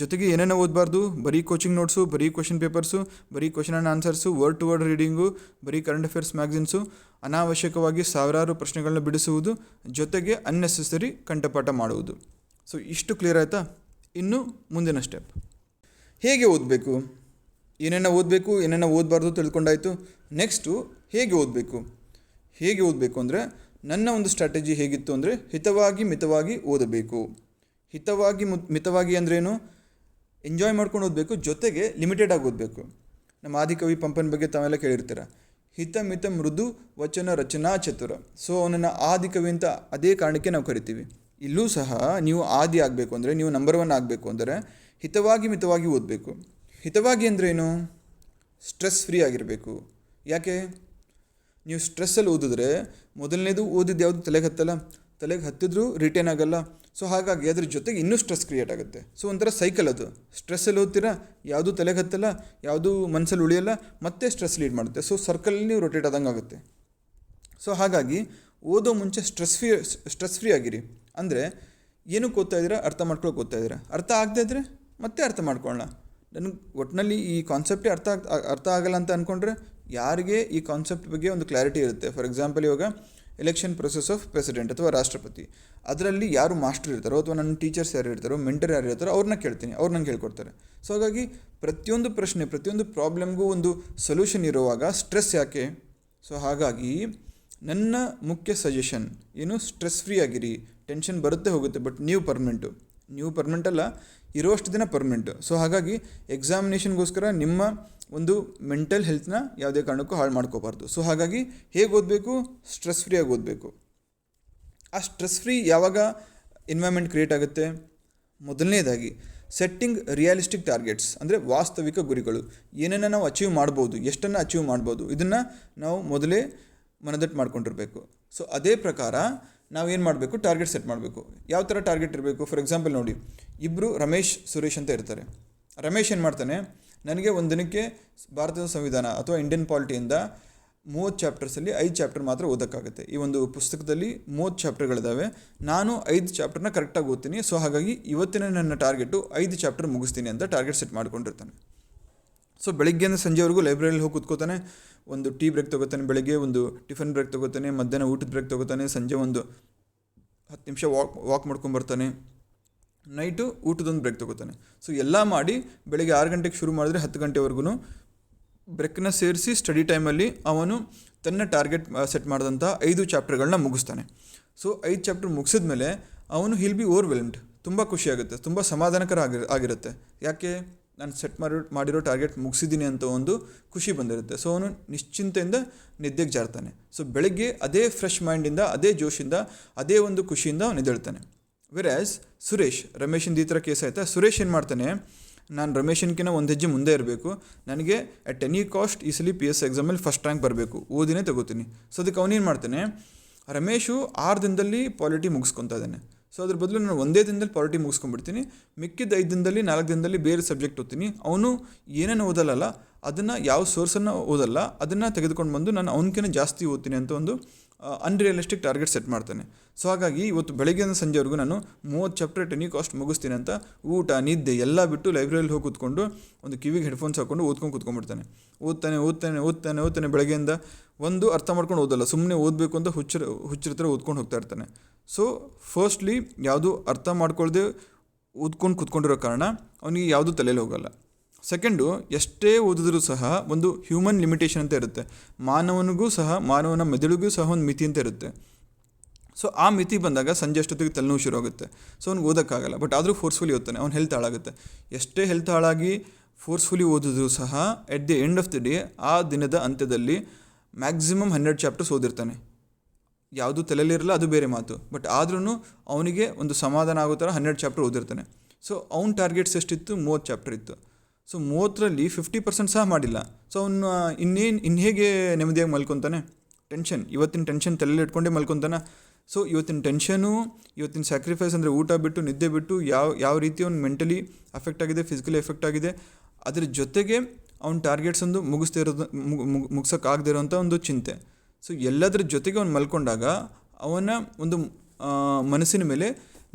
ಜೊತೆಗೆ ಏನೇನೋ ಓದಬಾರ್ದು, ಬರೀ ಕೋಚಿಂಗ್ ನೋಟ್ಸು, ಬರೀ ಕ್ವಶನ್ ಪೇಪರ್ಸು, ಬರೀ question and answers, word to word reading, ಬರೀ ಕರೆಂಟ್ ಅಫೇರ್ಸ್ ಮ್ಯಾಗ್ಝಿನ್ಸು, ಅನಾವಶ್ಯಕವಾಗಿ ಸಾವಿರಾರು ಪ್ರಶ್ನೆಗಳನ್ನ ಬಿಡಿಸುವುದು, ಜೊತೆಗೆ ಅನ್ನೆಸೆಸರಿ ಕಂಠಪಾಠ ಮಾಡುವುದು. ಸೊ ಇಷ್ಟು ಕ್ಲಿಯರ್ ಆಯಿತಾ? ಇನ್ನು ಮುಂದಿನ ಸ್ಟೆಪ್, ಹೇಗೆ ಓದಬೇಕು, ಏನೇನೋ ಓದಬೇಕು, ಏನೇನೋ ಓದಬಾರ್ದು ತಿಳ್ಕೊಂಡಾಯಿತು. ನೆಕ್ಸ್ಟು ಹೇಗೆ ಓದಬೇಕು ಅಂದರೆ ನನ್ನ ಒಂದು ಸ್ಟ್ರಾಟಜಿ ಹೇಗಿತ್ತು ಅಂದರೆ ಮಿತವಾಗಿ ಓದಬೇಕು. ಮಿತವಾಗಿ ಅಂದ್ರೇನು? ಎಂಜಾಯ್ ಮಾಡ್ಕೊಂಡು ಓದಬೇಕು, ಜೊತೆಗೆ ಲಿಮಿಟೆಡಾಗಿ ಓದಬೇಕು. ನಮ್ಮ ಆದಿಕವಿ ಪಂಪನ ಬಗ್ಗೆ ತಾವೆಲ್ಲ ಕೇಳಿರ್ತೀರ, ಹಿತ ಮೃದು ವಚನ ರಚನಾ ಚತುರ. ಸೊ ಅವನನ್ನು ಆದಿಕವಿ ಅಂತ ಅದೇ ಕಾರಣಕ್ಕೆ ನಾವು ಕರಿತೀವಿ. ಇಲ್ಲೂ ಸಹ ನೀವು ಆದಿ ಆಗಬೇಕು ಅಂದರೆ, ನೀವು ನಂಬರ್ 1 ಆಗಬೇಕು ಅಂದರೆ ಮಿತವಾಗಿ ಓದಬೇಕು. ಹಿತವಾಗಿ ಅಂದ್ರೇನು? ಸ್ಟ್ರೆಸ್ ಫ್ರೀ ಆಗಿರಬೇಕು. ಯಾಕೆ? ನೀವು ಸ್ಟ್ರೆಸ್ಸಲ್ಲಿ ಓದಿದ್ರೆ ಮೊದಲನೇದು ಓದಿದ್ದು ಯಾವುದು ತಲೆಗೆ ಹತ್ತಿದ್ರೂ ರಿಟೇನ್ ಆಗಲ್ಲ. ಸೊ ಹಾಗಾಗಿ ಅದ್ರ ಜೊತೆಗೆ ಇನ್ನೂ ಸ್ಟ್ರೆಸ್ ಕ್ರಿಯೇಟ್ ಆಗುತ್ತೆ. ಸೊ ಒಂಥರ ಸೈಕಲ್ ಅದು. ಸ್ಟ್ರೆಸ್ಸಲ್ಲಿ ಓದ್ತೀರಾ, ಯಾವುದು ತಲೆಗೆ ಹತ್ತಲ್ಲ, ಯಾವುದು ಮನಸ್ಸಲ್ಲಿ ಉಳಿಯಲ್ಲ, ಮತ್ತೆ ಸ್ಟ್ರೆಸ್ ಲೀಡ್ ಮಾಡುತ್ತೆ. ಸೊ ಸರ್ಕಲಲ್ಲಿ ನೀವು ರೊಟೇಟ್ ಆದಂಗೆ ಆಗುತ್ತೆ. ಸೊ ಹಾಗಾಗಿ ಓದೋ ಮುಂಚೆ ಸ್ಟ್ರೆಸ್ ಫ್ರೀ ಆಗಿರಿ. ಅಂದರೆ ಏನಕ್ಕೆ ಓದ್ತಾ ಇದ್ದೀರಾ? ಅರ್ಥ ಮಾಡ್ಕೊಳಕ್ಕೆ ಓದ್ತಾ ಇದ್ದೀರಾ. ಅರ್ಥ ಆಗದೇ ಇದ್ದರೆ ಮತ್ತೆ ಅರ್ಥ ಮಾಡ್ಕೊಳ್ಳೋಣ. ನನಗೆ ಒಟ್ಟಿನಲ್ಲಿ ಈ ಕಾನ್ಸೆಪ್ಟೇ ಅರ್ಥ ಆಗಲ್ಲ ಅಂತ ಅಂದ್ಕೊಂಡ್ರೆ, ಯಾರಿಗೆ ಈ ಕಾನ್ಸೆಪ್ಟ್ ಬಗ್ಗೆ ಒಂದು ಕ್ಲಾರಿಟಿ ಇರುತ್ತೆ, ಫಾರ್ ಎಕ್ಸಾಂಪಲ್ ಇವಾಗ ಎಲೆಕ್ಷನ್ ಪ್ರೊಸೆಸ್ ಆಫ್ ಪ್ರೆಸಿಡೆಂಟ್ ಅಥವಾ ರಾಷ್ಟ್ರಪತಿ, ಅದರಲ್ಲಿ ಯಾರು ಮಾಸ್ಟರ್ ಇರ್ತಾರೋ ಅಥವಾ ನನ್ನ ಟೀಚರ್ಸ್ ಯಾರು ಇರ್ತಾರೋ, ಮೆಂಟರ್ ಯಾರು ಇರ್ತಾರೋ ಅವ್ರನ್ನ ಕೇಳ್ತೀನಿ, ಅವ್ರು ನಂಗೆ ಹೇಳ್ಕೊಡ್ತಾರೆ. ಸೊ ಹಾಗಾಗಿ ಪ್ರತಿಯೊಂದು ಪ್ರಶ್ನೆ, ಪ್ರತಿಯೊಂದು ಪ್ರಾಬ್ಲಮ್ಗೂ ಒಂದು ಸೊಲ್ಯೂಷನ್ ಇರುವಾಗ ಸ್ಟ್ರೆಸ್ ಯಾಕೆ? ಸೊ ಹಾಗಾಗಿ ನನ್ನ ಮುಖ್ಯ ಸಜೆಷನ್ ಏನು? ಸ್ಟ್ರೆಸ್ ಫ್ರೀ ಆಗಿರಿ. ಟೆನ್ಷನ್ ಬರುತ್ತೆ ಹೋಗುತ್ತೆ, ಬಟ್ ನೀವು ಪರ್ಮನೆಂಟ್ ಅಲ್ಲ, ಇರೋಷ್ಟು ದಿನ ಪರ್ಮನೆಂಟು. ಸೊ ಹಾಗಾಗಿ ಎಕ್ಸಾಮಿನೇಷನ್ಗೋಸ್ಕರ ನಿಮ್ಮ ಒಂದು ಮೆಂಟಲ್ ಹೆಲ್ತ್ನ ಯಾವುದೇ ಕಾರಣಕ್ಕೂ ಹಾಳು ಮಾಡ್ಕೋಬಾರ್ದು. ಸೊ ಹಾಗಾಗಿ ಹೇಗೆ ಓದಬೇಕು? ಸ್ಟ್ರೆಸ್ ಫ್ರೀಯಾಗಿ ಓದಬೇಕು. ಆ ಸ್ಟ್ರೆಸ್ ಫ್ರೀ ಯಾವಾಗ ಎನ್ವೈರ್ಮೆಂಟ್ ಕ್ರಿಯೇಟ್ ಆಗುತ್ತೆ? ಮೊದಲನೇದಾಗಿ ಸೆಟ್ಟಿಂಗ್ ರಿಯಾಲಿಸ್ಟಿಕ್ ಟಾರ್ಗೆಟ್ಸ್, ಅಂದರೆ ವಾಸ್ತವಿಕ ಗುರಿಗಳು. ಏನನ್ನು ನಾವು ಅಚೀವ್ ಮಾಡ್ಬೋದು, ಎಷ್ಟನ್ನು ಅಚೀವ್ ಮಾಡ್ಬೋದು, ಇದನ್ನು ನಾವು ಮೊದಲೇ ಮನದಟ್ಟು ಮಾಡ್ಕೊಂಡಿರಬೇಕು. ಸೊ ಅದೇ ಪ್ರಕಾರ ನಾವೇನು ಮಾಡಬೇಕು? ಟಾರ್ಗೆಟ್ ಸೆಟ್ ಮಾಡಬೇಕು. ಯಾವ ಥರ ಟಾರ್ಗೆಟ್ ಇರಬೇಕು? ಫಾರ್ ಎಕ್ಸಾಂಪಲ್ ನೋಡಿ, ಇಬ್ಬರು ರಮೇಶ್ ಸುರೇಶ್ ಅಂತ ಇರ್ತಾರೆ. ರಮೇಶ್ ಏನು ಮಾಡ್ತಾನೆ, ನನಗೆ ಒಂದು ದಿನಕ್ಕೆ ಭಾರತದ ಸಂವಿಧಾನ ಅಥವಾ ಇಂಡಿಯನ್ ಪಾಲಿಟಿಯಿಂದ 30 ಚಾಪ್ಟರ್ಸಲ್ಲಿ 5 ಚಾಪ್ಟರ್ ಮಾತ್ರ ಓದೋಕ್ಕಾಗುತ್ತೆ. ಈ ಒಂದು ಪುಸ್ತಕದಲ್ಲಿ 30 ಚಾಪ್ಟರ್ಗಳಿದ್ದಾವೆ. ನಾನು 5 ಚಾಪ್ಟರ್ನ ಕರೆಕ್ಟಾಗಿ ಓದ್ತೀನಿ. ಸೊ ಹಾಗಾಗಿ ಇವತ್ತಿನ ನನ್ನ ಟಾರ್ಗೆಟು 5 ಚಾಪ್ಟರ್ ಮುಗಿಸ್ತೀನಿ ಅಂತ ಟಾರ್ಗೆಟ್ ಸೆಟ್ ಮಾಡ್ಕೊಂಡಿರ್ತಾನೆ. ಸೊ ಬೆಳಿಗ್ಗೆಯಿಂದ ಸಂಜೆವರೆಗೂ ಲೈಬ್ರರಿಯಲ್ಲಿ ಹೋಗಿ ಕೂತ್ಕೋತಾನೆ. ಒಂದು ಟೀ ಬ್ರೇಕ್ ತೊಗೋತಾನೆ, ಬೆಳಗ್ಗೆ ಒಂದು ಟಿಫನ್ ಬ್ರೇಕ್ ತೊಗೋತಾನೆ, ಮಧ್ಯಾಹ್ನ ಊಟದ ಬ್ರೇಕ್ ತೊಗೋತಾನೆ, ಸಂಜೆ ಒಂದು 10 ನಿಮಿಷ ವಾಕ್ ಮಾಡ್ಕೊಂಬರ್ತಾನೆ, ನೈಟು ಊಟದೊಂದು ಬ್ರೇಕ್ ತೊಗೋತಾನೆ. ಸೊ ಎಲ್ಲ ಮಾಡಿ ಬೆಳಗ್ಗೆ 6 ಗಂಟೆಗೆ ಶುರು ಮಾಡಿದ್ರೆ 10 ಗಂಟೆವರೆಗೂ ಬ್ರೇಕ್ನ ಸೇರಿಸಿ ಸ್ಟಡಿ ಟೈಮಲ್ಲಿ ಅವನು ತನ್ನ ಟಾರ್ಗೆಟ್ ಸೆಟ್ ಮಾಡಿದಂಥ 5 ಚಾಪ್ಟರ್ಗಳನ್ನ ಮುಗಿಸ್ತಾನೆ. ಸೊ 5 ಚಾಪ್ಟರ್ ಮುಗಿಸಿದ ಮೇಲೆ ಅವನು ಹಿಲ್ ಬಿ ಓವರ್ವೆಲ್ಮ್ಡ್. ತುಂಬ ಖುಷಿಯಾಗುತ್ತೆ, ತುಂಬ ಸಮಾಧಾನಕರ ಆಗಿರುತ್ತೆ. ಯಾಕೆ? ನಾನು ಸೆಟ್ ಮಾಡಿರೋ ಟಾರ್ಗೆಟ್ ಮುಗಿಸಿದ್ದೀನಿ ಅಂತ ಒಂದು ಖುಷಿ ಬಂದಿರುತ್ತೆ. ಸೊ ಅವನು ನಿಶ್ಚಿಂತೆಯಿಂದ ನಿದ್ದೆಗೆ ಜಾರ್ತಾನೆ. ಸೊ ಬೆಳಗ್ಗೆ ಅದೇ ಫ್ರೆಶ್ ಮೈಂಡಿಂದ, ಅದೇ ಜೋಶಿಂದ, ಅದೇ ಒಂದು ಖುಷಿಯಿಂದ ಅವನು ಎದ್ದೇಳ್ತಾನೆ. ವೆರಾಸ್ ರಮೇಶಿಂದ ಈ ಥರ ಕೇಸ್ ಆಯಿತಾ. ಸುರೇಶ್ ಏನು ಮಾಡ್ತಾನೆ, ನಾನು ರಮೇಶನ್ಕಿಂತ ಒಂದು ಹೆಜ್ಜೆ ಮುಂದೆ ಇರಬೇಕು, ನನಗೆ ಅಟ್ ಎನಿ ಕಾಸ್ಟ್ ಈ ಸಲ PS ಎಕ್ಸಾಮಲ್ಲಿ ಫಸ್ಟ್ ರ್ಯಾಂಕ್ ಬರಬೇಕು, ಓದಿನೇ ತಗೋತೀನಿ. ಸೊ ಅದಕ್ಕೆ ಅವನೇನು ಮಾಡ್ತಾನೆ, ರಮೇಶು 6 ದಿನದಲ್ಲಿ ಪಾಲಿಟಿ ಮುಗಿಸ್ಕೊತಾ ಇದ್ದಾನೆ. ಸೊ ಅದ್ರ ಬದಲು ನಾನು ಒಂದೇ ದಿನದಲ್ಲಿ ಪಾಲಿಟಿ ಮುಗಿಸ್ಕೊಂಡ್ಬಿಡ್ತೀನಿ, ಮಿಕ್ಕಿದ 5 ದಿನದಲ್ಲಿ 4 ದಿನದಲ್ಲಿ ಬೇರೆ ಸಬ್ಜೆಕ್ಟ್ ಓದ್ತೀನಿ. ಅವನು ಏನೇನು ಓದಲ್ಲ, ಅದನ್ನು ಯಾವ ಸೋರ್ಸನ್ನು ಓದಲ್ಲ, ಅದನ್ನು ತೆಗೆದುಕೊಂಡು ಬಂದು ನಾನು ಅವನಕಿಂತ ಜಾಸ್ತಿ ಓದ್ತೀನಿ ಅಂತ ಒಂದು ಅನ್ರಿಯಲಿಸ್ಟಿಕ್ ಟಾರ್ಗೆಟ್ ಸೆಟ್ ಮಾಡ್ತಾನೆ. ಸೊ ಹಾಗಾಗಿ ಇವತ್ತು ಬೆಳಗ್ಗೆಯಿಂದ ಸಂಜೆವರೆಗೂ ನಾನು 30 ಚಾಪ್ಟರ್ ಎಟ್ ಎನಿ ಕಾಸ್ಟ್ ಮುಗಿಸ್ತೀನಿ ಅಂತ ಊಟ ನಿದ್ದೆ ಎಲ್ಲ ಬಿಟ್ಟು ಲೈಬ್ರರಿಯಲ್ಲಿ ಹೋಗಿ ಕೂತ್ಕೊಂಡು ಒಂದು ಕಿವಿಗೆ ಹೆಡ್ಫೋನ್ಸ್ ಹಾಕ್ಕೊಂಡು ಕೂತ್ಕೊಂಡ್ಬಿಡ್ತಾನೆ. ಓದ್ತಾನೆ ಬೆಳಗ್ಗೆಯಿಂದ ಒಂದು ಅರ್ಥ ಮಾಡ್ಕೊಂಡು ಓದಲ್ಲ, ಸುಮ್ಮನೆ ಓದಬೇಕು ಅಂತ ಹುಚ್ಚರ ಥರ ಓದ್ಕೊಂಡು ಹೋಗ್ತಾ ಇರ್ತಾನೆ. ಸೊ ಫಸ್ಟ್ಲಿ ಯಾವುದು ಅರ್ಥ ಮಾಡ್ಕೊಳ್ದೆ ಓದ್ಕೊಂಡು ಕೂತ್ಕೊಂಡಿರೋ ಕಾರಣ ಅವನಿಗೆ ಯಾವುದೂ ತಲೆಯಲ್ಲಿ ಹೋಗಲ್ಲ. ಸೆಕೆಂಡು, ಎಷ್ಟೇ ಓದಿದ್ರೂ ಸಹ ಒಂದು ಹ್ಯೂಮನ್ ಲಿಮಿಟೇಷನ್ ಅಂತ ಇರುತ್ತೆ. ಮಾನವನ ಮೆದುಳಿಗೂ ಸಹ ಒಂದು ಮಿತಿ ಅಂತ ಇರುತ್ತೆ. ಸೊ ಆ ಮಿತಿ ಬಂದಾಗ ಸಂಜೆ ಅಷ್ಟೊತ್ತಿಗೆ ತಲೆನೋವು ಶುರು ಆಗುತ್ತೆ. ಸೊ ಅವ್ನಿಗೆ ಓದೋಕ್ಕಾಗಲ್ಲ. ಬಟ್ ಆದರೂ ಫೋರ್ಸ್ಫುಲಿ ಓದ್ತಾನೆ, ಅವ್ನ ಹೆಲ್ತ್ ಹಾಳಾಗುತ್ತೆ. ಎಷ್ಟೇ ಹೆಲ್ತ್ ಹಾಳಾಗಿ ಫೋರ್ಸ್ಫುಲಿ ಓದಿದ್ರೂ ಸಹ at the end of the day, ಆ ದಿನದ ಅಂತ್ಯದಲ್ಲಿ ಮ್ಯಾಕ್ಸಿಮಮ್ 100 ಚಾಪ್ಟರ್ಸ್ ಓದಿರ್ತಾನೆ. ಯಾವುದು ತಲೆಯಲ್ಲಿರಲ್ಲ, ಅದು ಬೇರೆ ಮಾತು. ಬಟ್ ಆದ್ರೂ ಅವನಿಗೆ ಒಂದು ಸಮಾಧಾನ ಆಗೋ ಥರ 100 ಚಾಪ್ಟರ್ ಓದಿರ್ತಾನೆ. ಸೊ ಅವ್ನ ಟಾರ್ಗೆಟ್ಸ್ ಎಷ್ಟಿತ್ತು? 30 ಚಾಪ್ಟರ್ ಇತ್ತು. ಸೊ 30ರಲ್ಲಿ 50% ಸಹ ಮಾಡಿಲ್ಲ. ಸೊ ಅವನು ಇನ್ನು ಹೇಗೆ ನೆಮ್ಮದಿಯಾಗಿ ಮಲ್ಕೊತಾನೆ? ಇವತ್ತಿನ ಟೆನ್ಷನ್ ತಲೆಯಲ್ಲಿ ಇಟ್ಕೊಂಡೇ ಮಲ್ಕೊತಾನೆ. ಸೊ ಇವತ್ತಿನ ಟೆನ್ಷನು, ಇವತ್ತಿನ ಸ್ಯಾಕ್ರಿಫೈಸ್ ಅಂದರೆ ಊಟ ಬಿಟ್ಟು ನಿದ್ದೆ ಬಿಟ್ಟು ಯಾವ ರೀತಿ ಅವ್ನು ಮೆಂಟಲಿ ಅಫೆಕ್ಟ್ ಆಗಿದೆ, ಫಿಸಿಕಲಿ ಎಫೆಕ್ಟ್ ಆಗಿದೆ, ಅದ್ರ ಜೊತೆಗೆ ಅವ್ನ ಟಾರ್ಗೆಟ್ಸ್ ಒಂದು ಮುಗಿಸೋಕ್ಕಾಗದೇ ಇರೋಂಥ ಒಂದು ಚಿಂತೆ. ಸೊ ಎಲ್ಲದರ ಜೊತೆಗೆ ಅವ್ನು ಮಲ್ಕೊಂಡಾಗ ಅವನ ಒಂದು ಮನಸ್ಸಿನ ಮೇಲೆ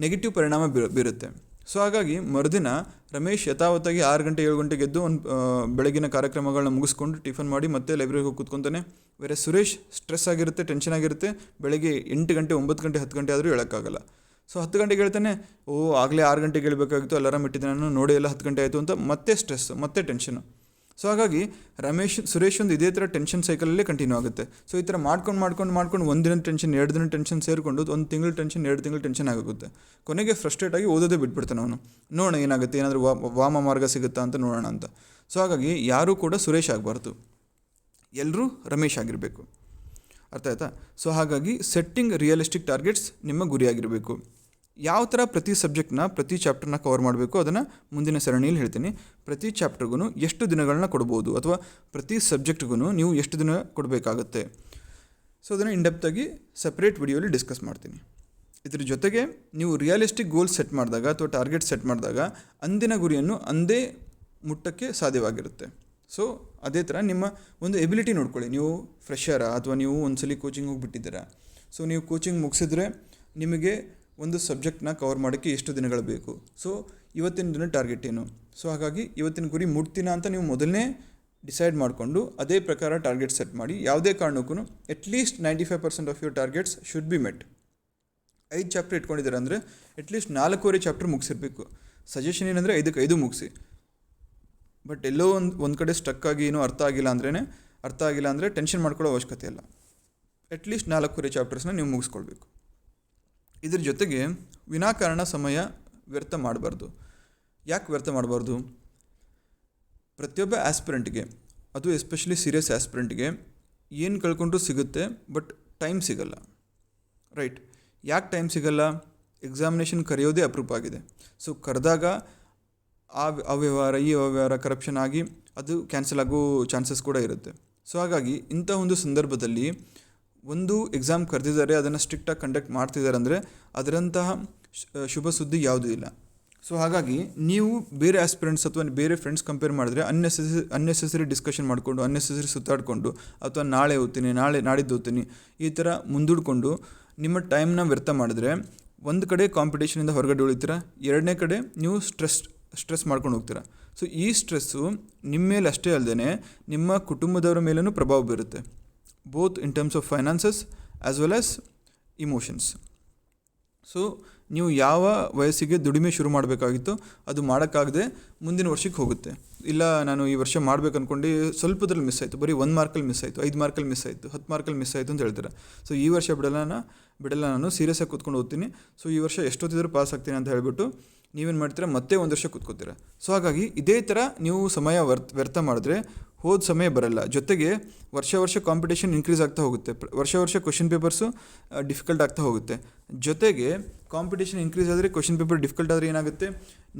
ನೆಗೆಟಿವ್ ಪರಿಣಾಮ ಬೀರುತ್ತೆ. ಸೊ ಹಾಗಾಗಿ ಮರುದಿನ ರಮೇಶ್ ಯಥಾವತ್ತಾಗಿ 6 ಗಂಟೆ 7 ಗಂಟೆಗೆ ಎದ್ದು ಒಂದು ಬೆಳಗಿನ ಕಾರ್ಯಕ್ರಮಗಳನ್ನ ಮುಗಿಸ್ಕೊಂಡು ಟಿಫನ್ ಮಾಡಿ ಮತ್ತೆ ಲೈಬ್ರರಿಗೆ ಹೋಗಿ ಕೂತ್ಕೊತಾನೆ. ಬೇರೆ ಸುರೇಶ್ ಸ್ಟ್ರೆಸ್ ಆಗಿರುತ್ತೆ, ಟೆನ್ಷನ್ ಆಗಿರುತ್ತೆ. ಬೆಳಗ್ಗೆ 8 ಗಂಟೆ 9 ಗಂಟೆ 10 ಗಂಟೆ ಆದರೂ ಹೇಳೋಕ್ಕಾಗಲ್ಲ. ಸೊ 10 ಗಂಟೆಗೆ ಹೇಳ್ತಾನೆ, ಆಗಲೇ 6 ಗಂಟೆಗೆ ಹೇಳಬೇಕಾಗಿತ್ತು, ಅಲಾರಾಮ್ ಇಟ್ಟಿದ್ದೆ ನಾನು, ನೋಡಿ ಎಲ್ಲ 10 ಗಂಟೆ ಆಯಿತು ಅಂತ ಮತ್ತೆ ಸ್ಟ್ರೆಸ್, ಮತ್ತೆ ಟೆನ್ಷನು. ಸೊ ಹಾಗಾಗಿ ಸುರೇಶ್ ಒಂದು ಇದೇ ಥರ ಟೆನ್ಷನ್ ಸೈಕಲಲ್ಲೇ ಕಂಟಿನ್ಯೂ ಆಗುತ್ತೆ. ಸೊ ಈ ಥರ ಮಾಡ್ಕೊಂಡು ಒಂದು ದಿನದ ಟೆನ್ಷನ್ 2 ದಿನದ ಟೆನ್ಷನ್ ಸೇರಿಕೊಂಡು 1 ತಿಂಗಳ ಟೆನ್ಷನ್ 2 ತಿಂಗಳ ಟೆನ್ಷನ್ ಆಗುತ್ತೆ. ಕೊನೆಗೆ ಫ್ರಸ್ಟ್ರೇಟ್ ಆಗಿ ಓದೋದೇ ಬಿಟ್ಬಿಡ್ತಾನೆ ಅವನು. ನೋಡೋಣ ಏನಾಗುತ್ತೆ, ಏನಾದರೂ ವಾಮ ಮಾರ್ಗ ಸಿಗುತ್ತಾ ಅಂತ ನೋಡೋಣ ಅಂತ. ಸೊ ಹಾಗಾಗಿ ಯಾರೂ ಕೂಡ ಸುರೇಶ್ ಆಗಬಾರ್ದು, ಎಲ್ಲರೂ ರಮೇಶ್ ಆಗಿರಬೇಕು. ಅರ್ಥ ಆಯ್ತಾ? ಸೊ ಹಾಗಾಗಿ ಸೆಟ್ಟಿಂಗ್ ರಿಯಲಿಸ್ಟಿಕ್ ಟಾರ್ಗೆಟ್ಸ್ ನಿಮ್ಮ ಗುರಿಯಾಗಿರಬೇಕು. ಯಾವ ಥರ ಪ್ರತಿ ಸಬ್ಜೆಕ್ಟ್ನ ಪ್ರತಿ ಚಾಪ್ಟರ್ನ ಕವರ್ ಮಾಡಬೇಕು ಅದನ್ನು ಮುಂದಿನ ಸರಣಿಯಲ್ಲಿ ಹೇಳ್ತೀನಿ. ಪ್ರತಿ ಚಾಪ್ಟರ್ಗೂ ಎಷ್ಟು ದಿನಗಳನ್ನ ಕೊಡ್ಬೋದು, ಅಥವಾ ಪ್ರತಿ ಸಬ್ಜೆಕ್ಟ್ಗೂ ನೀವು ಎಷ್ಟು ದಿನ ಕೊಡಬೇಕಾಗತ್ತೆ, ಸೊ ಅದನ್ನು ಇಂಡೆಪ್ತಾಗಿ ಸಪ್ರೇಟ್ ವಿಡಿಯೋಲಿ ಡಿಸ್ಕಸ್ ಮಾಡ್ತೀನಿ. ಇದ್ರ ಜೊತೆಗೆ ನೀವು ರಿಯಲಿಸ್ಟಿಕ್ ಗೋಲ್ಸ್ ಸೆಟ್ ಮಾಡಿದಾಗ ಅಥವಾ ಟಾರ್ಗೆಟ್ ಸೆಟ್ ಮಾಡಿದಾಗ ಅಂದಿನ ಗುರಿಯನ್ನು ಅಂದೇ ಮುಟ್ಟಕ್ಕೆ ಸಾಧ್ಯವಾಗಿರುತ್ತೆ. ಸೊ ಅದೇ ಥರ ನಿಮ್ಮ ಒಂದು ಎಬಿಲಿಟಿ ನೋಡ್ಕೊಳ್ಳಿ. ನೀವು ಫ್ರೆಷರಾ ಅಥವಾ ನೀವು ಒಂದ್ಸಲಿ ಕೋಚಿಂಗ್ ಹೋಗಿಬಿಟ್ಟಿದ್ದೀರಾ. ಸೊ ನೀವು ಕೋಚಿಂಗ್ ಮುಗಿಸಿದ್ರೆ ನಿಮಗೆ ಒಂದು ಸಬ್ಜೆಕ್ಟ್ನ ಕವರ್ ಮಾಡೋಕ್ಕೆ ಎಷ್ಟು ದಿನಗಳು ಬೇಕು. ಸೊ ಇವತ್ತಿನ ದಿನ ಟಾರ್ಗೆಟ್ ಏನು? ಸೊ ಹಾಗಾಗಿ ಇವತ್ತಿನ ಗುರಿ ಮುಟ್ತೀನ ಅಂತ ನೀವು ಮೊದಲನೇ ಡಿಸೈಡ್ ಮಾಡಿಕೊಂಡು ಅದೇ ಪ್ರಕಾರ ಟಾರ್ಗೆಟ್ ಸೆಟ್ ಮಾಡಿ. ಯಾವುದೇ ಕಾರಣಕ್ಕೂ at least 95% of your targets should be met. 5 chapter ಇಟ್ಕೊಂಡಿದ್ದಾರೆ ಅಂದರೆ ಅಟ್ಲೀಸ್ಟ್ 4.25 ಚಾಪ್ಟರ್ ಮುಗಿಸಿರ್ಬೇಕು. ಸಜೆಷನ್ ಏನಂದರೆ 5ಕ್ಕೆ 5 ಮುಗಿಸಿ. ಬಟ್ ಎಲ್ಲೋ ಒಂದು ಕಡೆ ಸ್ಟಕ್ ಆಗಿ ಏನೋ ಅರ್ಥ ಆಗಿಲ್ಲ ಅಂದರೆ ಟೆನ್ಷನ್ ಮಾಡ್ಕೊಳ್ಳೋ ಅವಶ್ಯಕತೆ ಇಲ್ಲ. ಅಟ್ಲೀಸ್ಟ್ 4.25 ಚಾಪ್ಟರ್ಸ್ನ ನೀವು ಮುಗಿಸ್ಕೊಳ್ಬೇಕು. ಇದ್ರ ಜೊತೆಗೆ ವಿನಾಕಾರಣ ಸಮಯ ವ್ಯರ್ಥ ಮಾಡಬಾರ್ದು. ಯಾಕೆ ವ್ಯರ್ಥ ಮಾಡಬಾರ್ದು? ಪ್ರತಿಯೊಬ್ಬ ಆಸ್ಪಿರೆಂಟ್ಗೆ, ಅದು ಎಸ್ಪೆಷಲಿ ಸೀರಿಯಸ್ ಆಸ್ಪಿರೆಂಟ್ಗೆ ಏನು ಕಳ್ಕೊಂಡ್ರೂ ಸಿಗುತ್ತೆ, ಬಟ್ ಟೈಮ್ ಸಿಗಲ್ಲ. ರೈಟ್? ಯಾಕೆ ಟೈಮ್ ಸಿಗಲ್ಲ? ಎಕ್ಸಾಮಿನೇಷನ್ ಕರೆಯೋದೇ ಅಪರೂಪ ಆಗಿದೆ. ಸೊ ಕರೆದಾಗ ಈ ಅವ್ಯವಹಾರ ಕರಪ್ಷನ್ ಆಗಿ ಅದು ಕ್ಯಾನ್ಸಲ್ ಆಗೋ ಚಾನ್ಸಸ್ ಕೂಡ ಇರುತ್ತೆ. ಸೊ ಹಾಗಾಗಿ ಇಂಥ ಒಂದು ಸಂದರ್ಭದಲ್ಲಿ ಒಂದು ಎಕ್ಸಾಮ್ ಕರೆದಿದ್ದಾರೆ, ಅದನ್ನು ಸ್ಟ್ರಿಕ್ಟಾಗಿ ಕಂಡಕ್ಟ್ ಮಾಡ್ತಿದ್ದಾರೆ ಅಂದರೆ ಅದರಂತಹ ಶುಭ ಸುದ್ದಿ ಯಾವುದೂ ಇಲ್ಲ. ಸೊ ಹಾಗಾಗಿ ನೀವು ಬೇರೆ ಆಸ್ಪಿರೆಂಟ್ಸ್ ಅಥವಾ ಬೇರೆ ಫ್ರೆಂಡ್ಸ್ ಕಂಪೇರ್ ಮಾಡಿದ್ರೆ ಅನ್ನೆಸೆಸರಿ ಡಿಸ್ಕಷನ್ ಮಾಡಿಕೊಂಡು ಅನ್ನೆಸೆಸರಿ ಸುತ್ತಾಡಿಕೊಂಡು ಅಥವಾ ನಾಳೆ ಓದ್ತೀನಿ ನಾಡಿದ್ದು ಓದ್ತೀನಿ ಈ ಥರ ಮುಂದೂಡಿಕೊಂಡು ನಿಮ್ಮ ಟೈಮ್ನ ವ್ಯರ್ಥ ಮಾಡಿದ್ರೆ ಒಂದು ಕಡೆ ಕಾಂಪಿಟೇಷನಿಂದ ಹೊರಗಡೆ ಉಳಿತೀರ, ಎರಡನೇ ಕಡೆ ನೀವು ಸ್ಟ್ರೆಸ್ ಮಾಡ್ಕೊಂಡು ಹೋಗ್ತೀರ. ಸೊ ಈ ಸ್ಟ್ರೆಸ್ಸು ನಿಮ್ಮ ಮೇಲೆ ಅಷ್ಟೇ ಅಲ್ಲದೆ ನಿಮ್ಮ ಕುಟುಂಬದವರ ಮೇಲೂ ಪ್ರಭಾವ ಬೀರುತ್ತೆ, both in terms of finances as well as emotions. So ನೀವು ಯಾವ ವಯಸ್ಸಿಗೆ ದುಡಿಮೆ ಶುರು ಮಾಡಬೇಕಾಗಿತ್ತು ಅದು ಮಾಡೋಕ್ಕಾಗದೆ ಮುಂದಿನ ವರ್ಷಕ್ಕೆ ಹೋಗುತ್ತೆ. ಇಲ್ಲ ನಾನು ಈ ವರ್ಷ ಮಾಡ್ಬೇಕು ಅಂದ್ಕೊಂಡು ಸ್ವಲ್ಪದ್ರಲ್ಲಿ ಮಿಸ್ ಆಯಿತು, ಬರೀ 1 ಮಾರ್ಕಲ್ಲಿ ಮಿಸ್ ಆಯಿತು, 5 ಮಾರ್ಕಲ್ಲಿ ಮಿಸ್ ಆಯಿತು, 10 ಮಾರ್ಕಲ್ಲಿ ಮಿಸ್ ಆಯಿತು ಅಂತ ಹೇಳ್ತಾರೆ. ಸೊ ಈ ವರ್ಷ ಬಿಡಲ್ಲ ನಾನು ಸೀರಿಯಸ್ಸಾಗಿ ಕೂತ್ಕೊಂಡು ಓದ್ತೀನಿ, ಸೊ ಈ ವರ್ಷ ಎಷ್ಟೊತ್ತಿದ್ರೂ ಪಾಸ್ ಆಗ್ತೀನಿ ಅಂತ ಹೇಳ್ಬಿಟ್ಟು ನೀವೇನು ಮಾಡ್ತೀರಾ, ಮತ್ತೆ 1 ವರ್ಷ ಕೂತ್ಕೋತೀರ. ಸೊ ಹಾಗಾಗಿ ಇದೇ ಥರ ನೀವು ಸಮಯ ವ್ಯರ್ಥ ಮಾಡಿದ್ರೆ ಹೋದ ಸಮಯ ಬರಲ್ಲ. ಜೊತೆಗೆ ವರ್ಷ ಕಾಂಪಿಟೇಷನ್ ಇನ್ಕ್ರೀಸ್ ಆಗ್ತಾ ಹೋಗುತ್ತೆ, ವರ್ಷ ಕ್ವಶನ್ ಪೇಪರ್ಸು ಡಿಫಿಕಲ್ಟ್ ಆಗ್ತಾ ಹೋಗುತ್ತೆ. ಜೊತೆಗೆ ಕಾಂಪಿಟೇಷನ್ ಇನ್ಕ್ರೀಸ್ ಆದರೆ ಕ್ವಶನ್ ಪೇಪರ್ ಡಿಫಿಕಲ್ಟ್ ಆದರೆ ಏನಾಗುತ್ತೆ,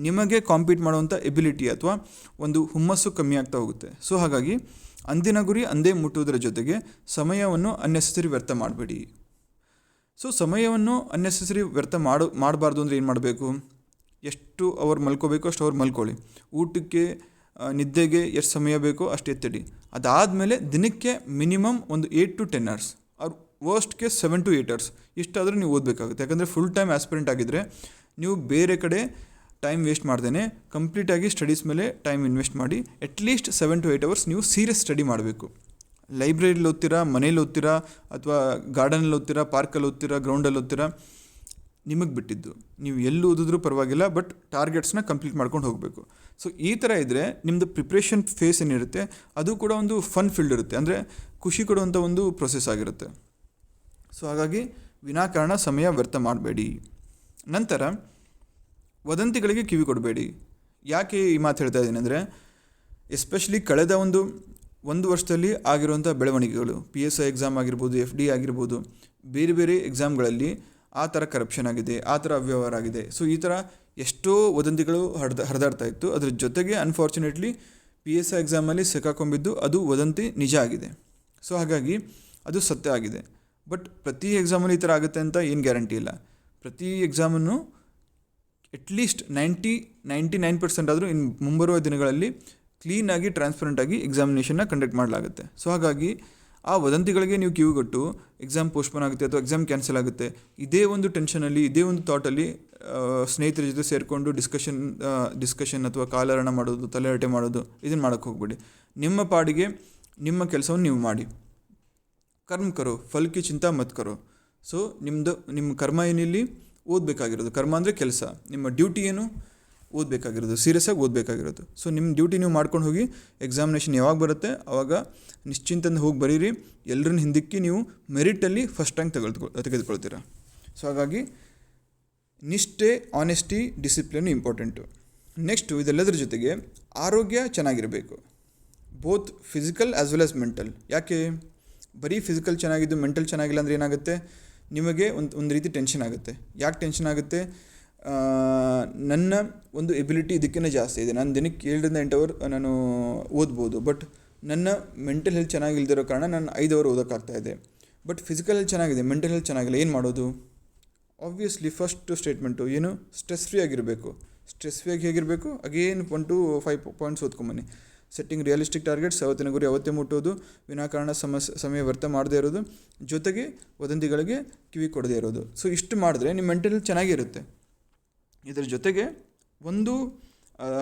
ನಿಮಗೆ ಕಾಂಪೀಟ್ ಮಾಡುವಂಥ ಎಬಿಲಿಟಿ ಅಥವಾ ಒಂದು ಹುಮ್ಮಸ್ಸು ಕಮ್ಮಿ ಆಗ್ತಾ ಹೋಗುತ್ತೆ. ಸೊ ಹಾಗಾಗಿ ಅಂದಿನ ಗುರಿ ಅಂದೇ ಮುಟ್ಟುವುದರ ಜೊತೆಗೆ ಸಮಯವನ್ನು ಅನ್ನೆಸೆಸರಿ ವ್ಯರ್ಥ ಮಾಡಬೇಡಿ. ಸೊ ಸಮಯವನ್ನು ಅನ್ನೆಸೆಸರಿ ವ್ಯರ್ಥ ಮಾಡಬಾರ್ದು ಅಂದರೆ ಏನು ಮಾಡಬೇಕು, ಎಷ್ಟು ಅವರ್ ಮಲ್ಕೋಬೇಕು ಅಷ್ಟು ಅವರ್ ಮಲ್ಕೊಳ್ಳಿ, ಊಟಕ್ಕೆ ನಿದ್ದೆಗೆ ಎಷ್ಟು ಸಮಯ ಬೇಕೋ ಅಷ್ಟು ಎತ್ತಿಡಿ. ಅದಾದಮೇಲೆ ದಿನಕ್ಕೆ ಮಿನಿಮಮ್ ಒಂದು 8 to 10 hours ಅವ್ರ ವರ್ಸ್ಟ್ ಕೇಸ್ 7 to 8 hours ಇಷ್ಟಾದರೂ ನೀವು ಓದಬೇಕಾಗುತ್ತೆ. ಯಾಕಂದರೆ ಫುಲ್ ಟೈಮ್ ಆಸ್ಪಿರೆಂಟ್ ಆಗಿದ್ದರೆ ನೀವು ಬೇರೆ ಕಡೆ ಟೈಮ್ ವೇಸ್ಟ್ ಮಾಡ್ದೇ ಕಂಪ್ಲೀಟಾಗಿ ಸ್ಟಡೀಸ್ ಮೇಲೆ ಟೈಮ್ ಇನ್ವೆಸ್ಟ್ ಮಾಡಿ ಅಟ್ಲೀಸ್ಟ್ 7 to 8 hours ನೀವು ಸೀರಿಯಸ್ ಸ್ಟಡಿ ಮಾಡಬೇಕು. ಲೈಬ್ರರಿಲಿ ಓದ್ತೀರಾ, ಮನೇಲಿ ಓದ್ತೀರಾ, ಅಥವಾ ಗಾರ್ಡನಲ್ಲಿ ಓದ್ತೀರಾ, ಪಾರ್ಕಲ್ಲಿ ಓದ್ತೀರಾ, ಗ್ರೌಂಡಲ್ಲಿ ಓದ್ತೀರಾ, ನಿಮಗೆ ಬಿಟ್ಟಿದ್ದು. ನೀವು ಎಲ್ಲಿ ಓದಿದ್ರೂ ಪರವಾಗಿಲ್ಲ, ಬಟ್ ಟಾರ್ಗೆಟ್ಸ್ನ ಕಂಪ್ಲೀಟ್ ಮಾಡ್ಕೊಂಡು ಹೋಗಬೇಕು. ಸೊ ಈ ಥರ ಇದ್ದರೆ ನಿಮ್ಮದು ಪ್ರಿಪ್ರೇಷನ್ ಫೇಸ್ ಏನಿರುತ್ತೆ ಅದು ಕೂಡ ಒಂದು ಫನ್ ಫೀಲ್ಡ್ ಇರುತ್ತೆ, ಅಂದರೆ ಖುಷಿ ಕೊಡುವಂಥ ಒಂದು ಪ್ರೊಸೆಸ್ ಆಗಿರುತ್ತೆ. ಸೊ ಹಾಗಾಗಿ ವಿನಾಕಾರಣ ಸಮಯ ವ್ಯರ್ಥ ಮಾಡಬೇಡಿ. ನಂತರ ವದಂತಿಗಳಿಗೆ ಕಿವಿ ಕೊಡಬೇಡಿ. ಯಾಕೆ ಈ ಮಾತು ಹೇಳ್ತಾ ಇದ್ದೀನಿ ಅಂದರೆ, ಎಸ್ಪೆಷಲಿ ಕಳೆದ ಒಂದು ವರ್ಷದಲ್ಲಿ ಆಗಿರುವಂಥ ಬೆಳವಣಿಗೆಗಳು, PSI ಎಕ್ಸಾಮ್ ಆಗಿರ್ಬೋದು, FD ಆಗಿರ್ಬೋದು, ಬೇರೆ ಎಕ್ಸಾಮ್ಗಳಲ್ಲಿ ಆ ಥರ ಕರಪ್ಷನ್ ಆಗಿದೆ, ಆ ಥರ ಅವ್ಯವಹಾರ ಆಗಿದೆ. ಸೊ ಈ ಥರ ಎಷ್ಟೋ ವದಂತಿಗಳು ಹರಿದಾಡ್ತಾ ಇತ್ತು. ಅದ್ರ ಜೊತೆಗೆ ಅನ್ಫಾರ್ಚುನೇಟ್ಲಿ PSI ಎಕ್ಸಾಮಲ್ಲಿ ಸಿಕ್ಕಾಕೊಂಬಿದ್ದು ಅದು ವದಂತಿ ನಿಜ ಆಗಿದೆ. ಸೊ ಹಾಗಾಗಿ ಅದು ಸತ್ಯ ಆಗಿದೆ. ಬಟ್ ಪ್ರತಿ ಎಕ್ಸಾಮಲ್ಲಿ ಈ ಥರ ಆಗುತ್ತೆ ಅಂತ ಏನು ಗ್ಯಾರಂಟಿ ಇಲ್ಲ. ಪ್ರತಿ ಎಕ್ಸಾಮನ್ನು ಅಟ್ಲೀಸ್ಟ್ 99% ಆದರೂ ಇನ್ನು ಮುಂಬರುವ ದಿನಗಳಲ್ಲಿ ಕ್ಲೀನಾಗಿ ಟ್ರಾನ್ಸ್ಪರೆಂಟಾಗಿ ಎಕ್ಸಾಮಿನೇಷನ್ನ ಕಂಡಕ್ಟ್ ಮಾಡಲಾಗುತ್ತೆ. ಸೊ ಹಾಗಾಗಿ ಆ ವದಂತಿಗಳಿಗೆ ನೀವು ಕಿವಿಗೊಟ್ಟು ಎಕ್ಸಾಮ್ ಪೋಸ್ಟ್ಪೋನ್ ಆಗುತ್ತೆ ಅಥವಾ ಎಕ್ಸಾಮ್ ಕ್ಯಾನ್ಸಲ್ ಆಗುತ್ತೆ, ಇದೇ ಒಂದು ಟೆನ್ಷನಲ್ಲಿ, ಇದೇ ಒಂದು ಥಾಟಲ್ಲಿ ಸ್ನೇಹಿತರ ಜೊತೆ ಸೇರಿಕೊಂಡು ಡಿಸ್ಕಷನ್ ಅಥವಾ ಕಾಲಹರಣ ಮಾಡೋದು, ತಲೆಹರಟೆ ಮಾಡೋದು, ಇದನ್ನು ಮಾಡೋಕ್ಕೆ ಹೋಗ್ಬೇಡಿ. ನಿಮ್ಮ ಪಾಡಿಗೆ ನಿಮ್ಮ ಕೆಲಸವನ್ನು ನೀವು ಮಾಡಿ. ಕರ್ಮ ಕರೋ ಫಲ್ ಕಿ ಚಿಂತಾ ಮತ್ ಕರೋ. ಸೊ ನಿಮ್ಮ ಕರ್ಮ ಏನಿಲ್ಲಿ ಓದಬೇಕಾಗಿರೋದು, ಕರ್ಮ ಅಂದರೆ ಕೆಲಸ, ನಿಮ್ಮ ಡ್ಯೂಟಿ ಏನು ಓದಬೇಕಾಗಿರೋದು, ಸೀರಿಯಸ್ಸಾಗಿ ಓದಬೇಕಾಗಿರೋದು. ಸೊ ನಿಮ್ಮ ಡ್ಯೂಟಿ ನೀವು ಮಾಡ್ಕೊಂಡು ಹೋಗಿ, ಎಕ್ಸಾಮಿನೇಷನ್ ಯಾವಾಗ ಬರುತ್ತೆ ಆವಾಗ ನಿಶ್ಚಿಂತಂದು ಹೋಗಿ ಬರೀರಿ. ಎಲ್ಲರನ್ನ ಹಿಂದಿಕ್ಕಿ ನೀವು ಮೆರಿಟಲ್ಲಿ ಫಸ್ಟ್ ರ್ಯಾಂಕ್ ತೆಗೆದುಕೊಳ್ತೀರ. ಸೊ ಹಾಗಾಗಿ ನಿಷ್ಠೆ, ಆನೆಸ್ಟಿ, ಡಿಸಿಪ್ಲಿನ್ ಇಂಪಾರ್ಟೆಂಟು. ನೆಕ್ಸ್ಟು ಇದೆಲ್ಲದರ ಜೊತೆಗೆ ಆರೋಗ್ಯ ಚೆನ್ನಾಗಿರಬೇಕು, both physical as well as mental. ಯಾಕೆ ಬರೀ ಫಿಸಿಕಲ್ ಚೆನ್ನಾಗಿದ್ದು ಮೆಂಟಲ್ ಚೆನ್ನಾಗಿಲ್ಲ ಅಂದರೆ ಏನಾಗುತ್ತೆ, ನಿಮಗೆ ಒಂದು ರೀತಿ ಟೆನ್ಷನ್ ಆಗುತ್ತೆ. ಯಾಕೆ ಟೆನ್ಷನ್ ಆಗುತ್ತೆ, ನನ್ನ ಒಂದು ಎಬಿಲಿಟಿ ಇದಕ್ಕೇ ಜಾಸ್ತಿ ಇದೆ, ನಾನು ದಿನಕ್ಕೆ 7 to 8 hours ನಾನು ಓದ್ಬೋದು, ಬಟ್ ನನ್ನ ಮೆಂಟಲ್ ಹೆಲ್ತ್ ಚೆನ್ನಾಗಿಲ್ದಿರೋ ಕಾರಣ ನಾನು 5 hours ಓದೋಕ್ಕಾಗ್ತಾಯಿದೆ. ಬಟ್ ಫಿಸಿಕಲ್ ಹೆಲ್ತ್ ಚೆನ್ನಾಗಿದೆ, ಮೆಂಟಲ್ ಹೆಲ್ತ್ ಚೆನ್ನಾಗಿಲ್ಲ, ಏನು ಮಾಡೋದು? ಆಬ್ವಿಯಸ್ಲಿ ಫಸ್ಟ್ ಸ್ಟೇಟ್ಮೆಂಟು ಏನು, ಸ್ಟ್ರೆಸ್ ಫ್ರೀ ಆಗಿರಬೇಕು. ಸ್ಟ್ರೆಸ್ ಫ್ರೀ ಆಗಿ ಹೇಗಿರಬೇಕು, ಅಗೇನ್ 1 to 5 points ಓದ್ಕೊಂಬನ್ನಿ. ಸೆಟ್ಟಿಂಗ್ ರಿಯಲಿಸ್ಟಿಕ್ ಟಾರ್ಗೆಟ್ಸ್, ಅವತ್ತಿನ ಗುರಿ ಅವತ್ತೇ ಮುಟ್ಟೋದು, ವಿನಾಕಾರಣ ಸಮಯ ವ್ಯರ್ಥ ಮಾಡದೇ ಇರೋದು, ಜೊತೆಗೆ ವದಂತಿಗಳಿಗೆ ಕಿವಿ ಕೊಡದೇ ಇರೋದು. ಸೊ ಇಷ್ಟು ಮಾಡಿದ್ರೆ ನಿಮ್ಮ ಮೆಂಟಲ್ ಹೆಲ್ತ್ ಚೆನ್ನಾಗಿರುತ್ತೆ. ಇದರ ಜೊತೆಗೆ ಒಂದು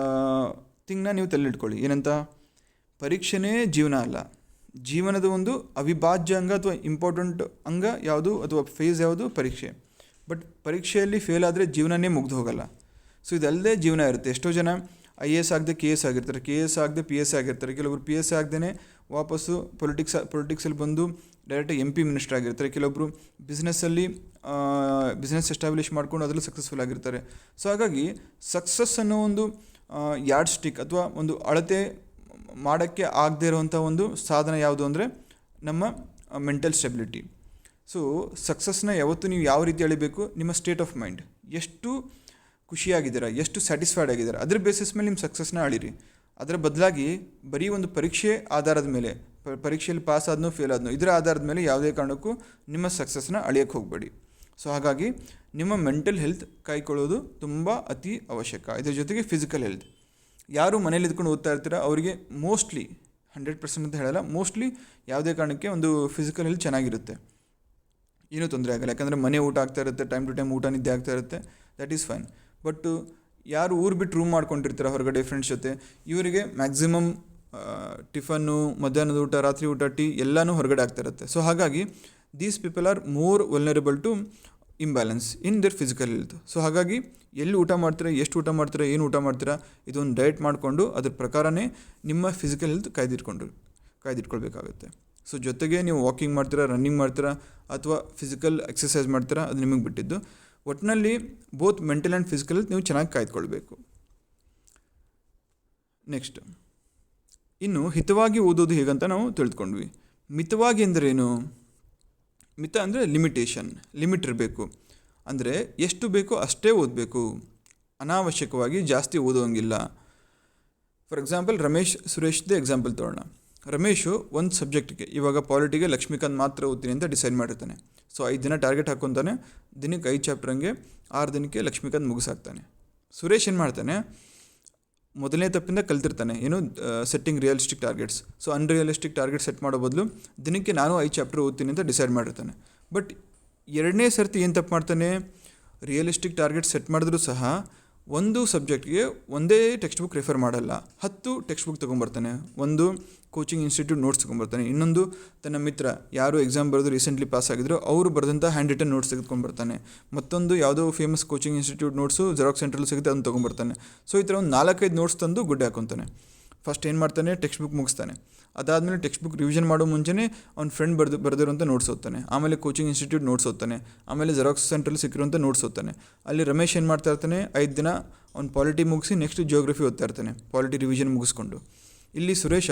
ಥಿಂಗ್ನ ನೀವು ತಲೆಯಿಟ್ಕೊಳ್ಳಿ, ಏನಂತ, ಪರೀಕ್ಷೆನೇ ಜೀವನ ಅಲ್ಲ, ಜೀವನದ ಒಂದು ಅವಿಭಾಜ್ಯ ಅಂಗ ಅಥವಾ ಇಂಪಾರ್ಟೆಂಟ್ ಅಂಗ ಯಾವುದು ಅಥವಾ ಫೇಸ್ ಯಾವುದು, ಪರೀಕ್ಷೆ. ಬಟ್ ಪರೀಕ್ಷೆಯಲ್ಲಿ ಫೇಲ್ ಆದರೆ ಜೀವನನೇ ಮುಗ್ದು ಹೋಗಲ್ಲ. ಸೊ ಇದಲ್ಲದೆ ಜೀವನ ಇರುತ್ತೆ. ಎಷ್ಟೋ ಜನ IAS ಆಗದೆ KS ಆಗಿರ್ತಾರೆ, KS ಆಗದೆ PSI ಆಗಿರ್ತಾರೆ, ಕೆಲವೊಬ್ರು PSI ಆಗದೇ ವಾಪಸ್ಸು ಪೊಲಿಟಿಕ್ಸಲ್ಲಿ ಬಂದು ಡೈರೆಕ್ಟಾಗಿ MP ಮಿನಿಸ್ಟರ್ ಆಗಿರ್ತಾರೆ, ಕೆಲವೊಬ್ಬರು ಬಿಸ್ನೆಸ್ ಎಸ್ಟಾಬ್ಲಿಷ್ ಮಾಡ್ಕೊಂಡು ಅದರಲ್ಲೂ ಸಕ್ಸಸ್ಫುಲ್ ಆಗಿರ್ತಾರೆ. ಸೊ ಹಾಗಾಗಿ ಸಕ್ಸಸ್ ಅನ್ನೋ ಒಂದು ಯಾರ್ಡ್ ಸ್ಟಿಕ್ ಅಥವಾ ಒಂದು ಅಳತೆ ಮಾಡೋಕ್ಕೆ ಆಗದೇ ಇರುವಂಥ ಒಂದು ಸಾಧನ ಯಾವುದು ಅಂದರೆ ನಮ್ಮ ಮೆಂಟಲ್ ಸ್ಟೆಬಿಲಿಟಿ. ಸೊ ಸಕ್ಸಸ್ನ ಯಾವತ್ತೂ ನೀವು ಯಾವ ರೀತಿ ಅಳಿಬೇಕು, ನಿಮ್ಮ ಸ್ಟೇಟ್ ಆಫ್ ಮೈಂಡ್, ಎಷ್ಟು ಖುಷಿಯಾಗಿದ್ದೀರಾ, ಎಷ್ಟು ಸ್ಯಾಟಿಸ್ಫೈಡ್ ಆಗಿದ್ದೀರಾ, ಅದ್ರ ಬೇಸಿಸ್ ಮೇಲೆ ನಿಮ್ಮ ಸಕ್ಸಸ್ನ ಅಳಿರಿ. ಅದರ ಬದಲಾಗಿ ಬರೀ ಒಂದು ಪರೀಕ್ಷೆ ಆಧಾರದ ಮೇಲೆ, ಪರೀಕ್ಷೆಯಲ್ಲಿ ಪಾಸ್ ಆದ್ನೋ ಫೇಲ್ ಆದ್ನೋ, ಇದರ ಆಧಾರದ ಮೇಲೆ ಯಾವುದೇ ಕಾರಣಕ್ಕೂ ನಿಮ್ಮ ಸಕ್ಸಸ್ನ ಅಳಿಯೋಕ್ಕೆ ಹೋಗಬೇಡಿ. ಸೊ ಹಾಗಾಗಿ ನಿಮ್ಮ ಮೆಂಟಲ್ ಹೆಲ್ತ್ ಕಾಯ್ಕೊಳ್ಳೋದು ತುಂಬ ಅತಿ ಅವಶ್ಯಕ. ಇದ್ರ ಜೊತೆಗೆ ಫಿಸಿಕಲ್ ಹೆಲ್ತ್. ಯಾರು ಮನೇಲಿ ಇದ್ಕೊಂಡು ಓದ್ತಾ ಇರ್ತೀರ ಅವರಿಗೆ ಮೋಸ್ಟ್ಲಿ 100% ಅಂತ ಹೇಳಲ್ಲ, ಮೋಸ್ಟ್ಲಿ ಯಾವುದೇ ಕಾರಣಕ್ಕೆ ಒಂದು ಫಿಸಿಕಲ್ ಹೆಲ್ತ್ ಚೆನ್ನಾಗಿರುತ್ತೆ, ಏನೂ ತೊಂದರೆ ಆಗಲ್ಲ. ಯಾಕಂದರೆ ಮನೆ ಊಟ ಆಗ್ತಾ ಇರುತ್ತೆ, ಟೈಮ್ ಟು ಟೈಮ್ ಊಟ ನಿದ್ದೆ ಆಗ್ತಾ ಇರುತ್ತೆ, ದ್ಯಾಟ್ ಈಸ್ ಫೈನ್. ಬಟ್ ಯಾರು ಊರು ಬಿಟ್ಟು ರೂಮ್ ಮಾಡ್ಕೊಂಡಿರ್ತಾರೆ ಹೊರಗಡೆ ಫ್ರೆಂಡ್ಸ್ ಜೊತೆ, ಇವರಿಗೆ ಮ್ಯಾಕ್ಸಿಮಮ್ ಟಿಫನ್ನು, ಮಧ್ಯಾಹ್ನದ ಊಟ, ರಾತ್ರಿ ಊಟ, ಟೀ ಎಲ್ಲನೂ ಹೊರಗಡೆ ಆಗ್ತಾ ಇರುತ್ತೆ. ಸೊ ಹಾಗಾಗಿ these people are more vulnerable to imbalance in their physical health. So ಹಾಗಾಗಿ ಎಲ್ಲಿ ಊಟ ಮಾಡ್ತೀರಾ, ಎಷ್ಟು ಊಟ ಮಾಡ್ತೀರಾ, ಏನು ಊಟ ಮಾಡ್ತೀರಾ, ಇದೊಂದು ಡಯಟ್ ಮಾಡಿಕೊಂಡು ಅದ್ರ ಪ್ರಕಾರನೇ ನಿಮ್ಮ ಫಿಸಿಕಲ್ ಹೆಲ್ತ್ ಕಾಯ್ದಿಟ್ಕೊಳ್ಬೇಕಾಗುತ್ತೆ. ಸೊ ಜೊತೆಗೆ ನೀವು ವಾಕಿಂಗ್ ಮಾಡ್ತೀರಾ, ರನ್ನಿಂಗ್ ಮಾಡ್ತೀರಾ ಅಥವಾ ಫಿಸಿಕಲ್ ಎಕ್ಸಸೈಸ್ ಮಾಡ್ತೀರಾ, ಅದು ನಿಮಗೆ ಬಿಟ್ಟಿದ್ದು. ಒಟ್ಟಿನಲ್ಲಿ both mental and physical health ನೀವು ಚೆನ್ನಾಗಿ ಕಾಯ್ದುಕೊಳ್ಬೇಕು. ನೆಕ್ಸ್ಟ್, ಇನ್ನು ಹಿತವಾಗಿ ಓದೋದು ಹೇಗಂತ ನಾವು ತಿಳ್ಕೊಂಡ್ವಿ. ಮಿತವಾಗಿ ಎಂದರೇನು? ಮಿತ ಅಂದರೆ ಲಿಮಿಟ್ ಇರಬೇಕು. ಅಂದರೆ ಎಷ್ಟು ಬೇಕೋ ಅಷ್ಟೇ ಓದಬೇಕು, ಅನಾವಶ್ಯಕವಾಗಿ ಜಾಸ್ತಿ ಓದೋಂಗಿಲ್ಲ. ಫಾರ್ ಎಕ್ಸಾಂಪಲ್ ರಮೇಶ್ ಸುರೇಶ್ದೇ ಎಕ್ಸಾಂಪಲ್ ತೊಗೊಳ್ಳೋಣ. ರಮೇಶು ಒಂದು ಸಬ್ಜೆಕ್ಟಿಗೆ, ಇವಾಗ ಪಾಲಿಟಿಗೆ ಲಕ್ಷ್ಮೀಕಾಂತ್ ಮಾತ್ರ ಓದ್ತೀನಿ ಅಂತ ಡಿಸೈಡ್ ಮಾಡಿರ್ತಾನೆ. ಸೊ 5 ದಿನ ಟಾರ್ಗೆಟ್ ಹಾಕ್ಕೊತಾನೆ, ದಿನಕ್ಕೆ 5 ಚಾಪ್ಟ್ರಂಗೆ 6 ದಿನಕ್ಕೆ ಲಕ್ಷ್ಮೀಕಾಂತ್ ಮುಗಿಸಾಕ್ತಾನೆ. ಸುರೇಶ್ ಏನು ಮಾಡ್ತಾನೆ, ಮೊದಲನೇ ತಪ್ಪಿಂದ ಕಲ್ತಿರ್ತಾನೆ, ಏನು setting realistic targets. So unrealistic target set ಮಾಡೋ ಬದಲು ದಿನಕ್ಕೆ ನಾನು 5 ಚಾಪ್ಟರ್ ಓದ್ತೀನಿ ಅಂತ ಡಿಸೈಡ್ ಮಾಡಿರ್ತಾನೆ. ಬಟ್ ಎರಡನೇ ಸರ್ತಿ ಏನು ತಪ್ಪು ಮಾಡ್ತಾನೆ, ರಿಯಲಿಸ್ಟಿಕ್ ಟಾರ್ಗೆಟ್ ಸೆಟ್ ಮಾಡಿದ್ರೂ ಸಹ ಒಂದು ಸಬ್ಜೆಕ್ಟ್ಗೆ ಒಂದೇ ಟೆಕ್ಸ್ಟ್ ಬುಕ್ ರೆಫರ್ ಮಾಡಲ್ಲ, 10 ಟೆಕ್ಸ್ಟ್ ಬುಕ್ ತೊಗೊಂಬರ್ತಾನೆ. ಒಂದು ಕೋಚಿಂಗ್ ಇನ್ಸ್ಟಿಟ್ಯೂಟ್ ನೋಟ್ಸ್ ತೊಗೊಂಬರ್ತಾನೆ, ಇನ್ನೊಂದು ತನ್ನ ಮಿತ್ರ ಯಾರು ಎಕ್ಸಾಮ್ ಬರೆದು ರೀಸೆಂಟ್ಲಿ ಪಾಸ್ ಆಗಿದ್ರು ಅವರು ಬರೆದಂಥ ಹ್ಯಾಂಡ್ ರಿಟನ್ ನೋಟ್ಸ್ ತೆಗೆದುಕೊಂಡ್ಬರ್ತಾನೆ. ಮತ್ತೊಂದು ಯಾವುದೋ famous coaching institute notes xerox ಸೆಂಟ್ರಲ್ಲಿ ಸಿಗುತ್ತೆ, ಅದನ್ನು ತೊಗೊಂಬರ್ತಾನೆ. ಸೊ ಈ ಥರ ಒಂದು 4-5 ನೋಟ್ಸ್ ತಂದು ಗುಡ್ಡೆ ಹಾಕೊತಾನೆ. ಫಸ್ಟ್ ಏನು ಮಾಡ್ತಾನೆ, ಟೆಕ್ಸ್ಟ್ ಬುಕ್ ಮುಗಿಸ್ತಾನೆ. ಅದಾದಮೇಲೆ ಟೆಕ್ಸ್ಟ್ ಬುಕ್ ರಿವಿಷನ್ ಮಾಡೋ ಮುಂಚೆನೇ ಅವ್ನ ಫ್ರೆಂಡ್ ಬರೆದಿರೋಂಥ ನೋಟ್ಸ್ ಓದ್ತಾನೆ. ಆಮೇಲೆ ಕೋಚಿಂಗ್ ಇನ್ಸ್ಟಿಟ್ಯೂಟ್ ನೋಟ್ಸ್ ಓದ್ತಾನೆ. ಆಮೇಲೆ ಜೆರಾಕ್ಸ್ ಸೆಂಟ್ರಲ್ಲಿ ಸಿಕ್ಕಿರೋಂಥ ನೋಟ್ಸ್ ಓದ್ತಾನೆ. ಅಲ್ಲಿ ರಮೇಶ್ ಏನು ಮಾಡ್ತಾ ಇರ್ತಾನೆ, 5 ದಿನ ಅವ್ನು ಪಾಲಿಟಿ ಮುಗಿಸಿ ನೆಕ್ಸ್ಟ್ ಜಿಯೋಗ್ರಫಿ ಓದ್ತಾ ಇರ್ತಾನೆ, ಪಾಲಿಟಿ ರಿವಿಷನ್ ಮುಗಿಸ್ಕೊಂಡು. ಇಲ್ಲಿ ಸುರೇಶ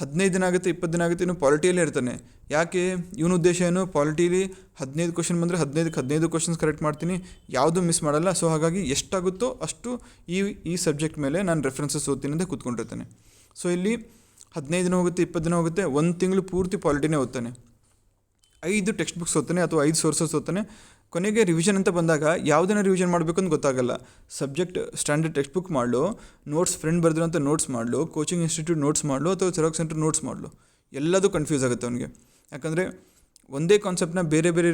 15 ದಿನ ಆಗುತ್ತೆ, 20 ದಿನ ಆಗುತ್ತೆ, ಇನ್ನೂ ಪಾಲಿಟಿಯಲ್ಲೇ ಇರ್ತಾನೆ. ಯಾಕೆ? ಇವನ ಉದ್ದೇಶ ಏನು, ಪಾಲಿಟಿಲಿ 15 ಕ್ವಶನ್ ಬಂದರೆ 15 ಕ್ವಶನ್ಸ್ ಕರೆಕ್ಟ್ ಮಾಡ್ತೀನಿ, ಯಾವುದೂ ಮಿಸ್ ಮಾಡಲ್ಲ. ಸೊ ಹಾಗಾಗಿ ಎಷ್ಟಾಗುತ್ತೋ ಅಷ್ಟು ಈ ಸಬ್ಜೆಕ್ಟ್ ಮೇಲೆ ನಾನು ರೆಫರೆನ್ಸಸ್ ಓದ್ತೀನಿ ಅಂತ ಕೂತ್ಕೊಂಡಿರ್ತಾನೆ. ಸೊ ಇಲ್ಲಿ 15 ದಿನ ಹೋಗುತ್ತೆ, 20 ದಿನ ಹೋಗುತ್ತೆ, 1 ತಿಂಗಳು ಪೂರ್ತಿ ಪಾಲಿಟಿನೇ ಓದ್ತಾನೆ, 5 ಟೆಕ್ಸ್ಟ್ ಬುಕ್ಸ್ ಓದ್ತಾನೆ ಅಥವಾ 5 ಸೋರ್ಸಸ್ ಓದ್ತಾನೆ. ಕೊನೆಗೆ ರಿವಿಷನ್ ಅಂತ ಬಂದಾಗ ಯಾವುದನ್ನು ರಿವಿಷನ್ ಮಾಡಬೇಕು ಅಂತ ಗೊತ್ತಾಗಲ್ಲ. ಸಬ್ಜೆಕ್ಟ್ ಸ್ಟ್ಯಾಂಡರ್ಡ್ ಟೆಕ್ಸ್ಟ್ ಬುಕ್ ಮಾಡಲು, ನೋಟ್ಸ್ ಫ್ರೆಂಡ್ ಬರೆದಿರೋಂಥ ನೋಟ್ಸ್ ಮಾಡಲು, ಕೋಚಿಂಗ್ ಇನ್ಸ್ಟಿಟ್ಯೂಟ್ ನೋಟ್ಸ್ ಮಾಡಲು ಅಥವಾ ಜೆರಾಕ್ಸ್ ಸೆಂಟರ್ ನೋಟ್ಸ್ ಮಾಡಲು, ಎಲ್ಲದೂ ಕನ್ಫ್ಯೂಸ್ ಆಗುತ್ತೆ ಅವನಿಗೆ. ಯಾಕಂದರೆ ಒಂದೇ ಕಾನ್ಸೆಪ್ಟನ್ನ ಬೇರೆ ಬೇರೆ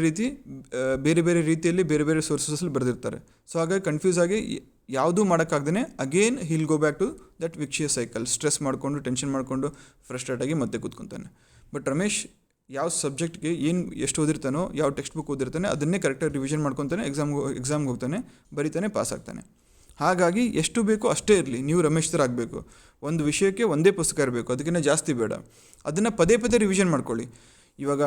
ರೀತಿಯಲ್ಲಿ ಬೇರೆ ಬೇರೆ ಸೋರ್ಸಸಲ್ಲಿ ಬರೆದಿರ್ತಾರೆ. ಸೊ ಹಾಗಾಗಿ ಕನ್ಫ್ಯೂಸ್ ಆಗಿ ಯಾವುದೂ ಮಾಡೋಕ್ಕಾಗ್ದೇ again he'll go back to that vicious cycle. Stress ಮಾಡಿಕೊಂಡು, ಟೆನ್ಷನ್ ಮಾಡಿಕೊಂಡು, ಫ್ರಸ್ಟ್ರೇಟ್ ಆಗಿ ಮತ್ತೆ ಕೂತ್ಕೊತಾನೆ. ಬಟ್ ರಮೇಶ್ ಯಾವ ಸಬ್ಜೆಕ್ಟ್ಗೆ ಎಷ್ಟು ಓದಿರ್ತಾನೋ, ಯಾವ ಟೆಕ್ಸ್ಟ್ ಬುಕ್ ಓದಿರ್ತಾನೆ ಅದನ್ನೇ ಕರೆಕ್ಟಾಗಿ ರಿವಿಷನ್ ಮಾಡ್ಕೊತಾನೆ, ಎಕ್ಸಾಮ್ಗೆ ಹೋಗ್ತಾನೆ, ಬರೀತಾನೆ, ಪಾಸ್ ಆಗ್ತಾನೆ. ಹಾಗಾಗಿ ಎಷ್ಟು ಬೇಕೋ ಅಷ್ಟೇ ಇರಲಿ, ನೀವು ರಮೇಶ್ ಥರ ಆಗಬೇಕು. ಒಂದು ವಿಷಯಕ್ಕೆ ಒಂದೇ ಪುಸ್ತಕ ಇರಬೇಕು, ಅದಕ್ಕಿಂತ ಜಾಸ್ತಿ ಬೇಡ. ಅದನ್ನು ಪದೇ ರಿವಿಷನ್ ಮಾಡ್ಕೊಳ್ಳಿ. ಇವಾಗ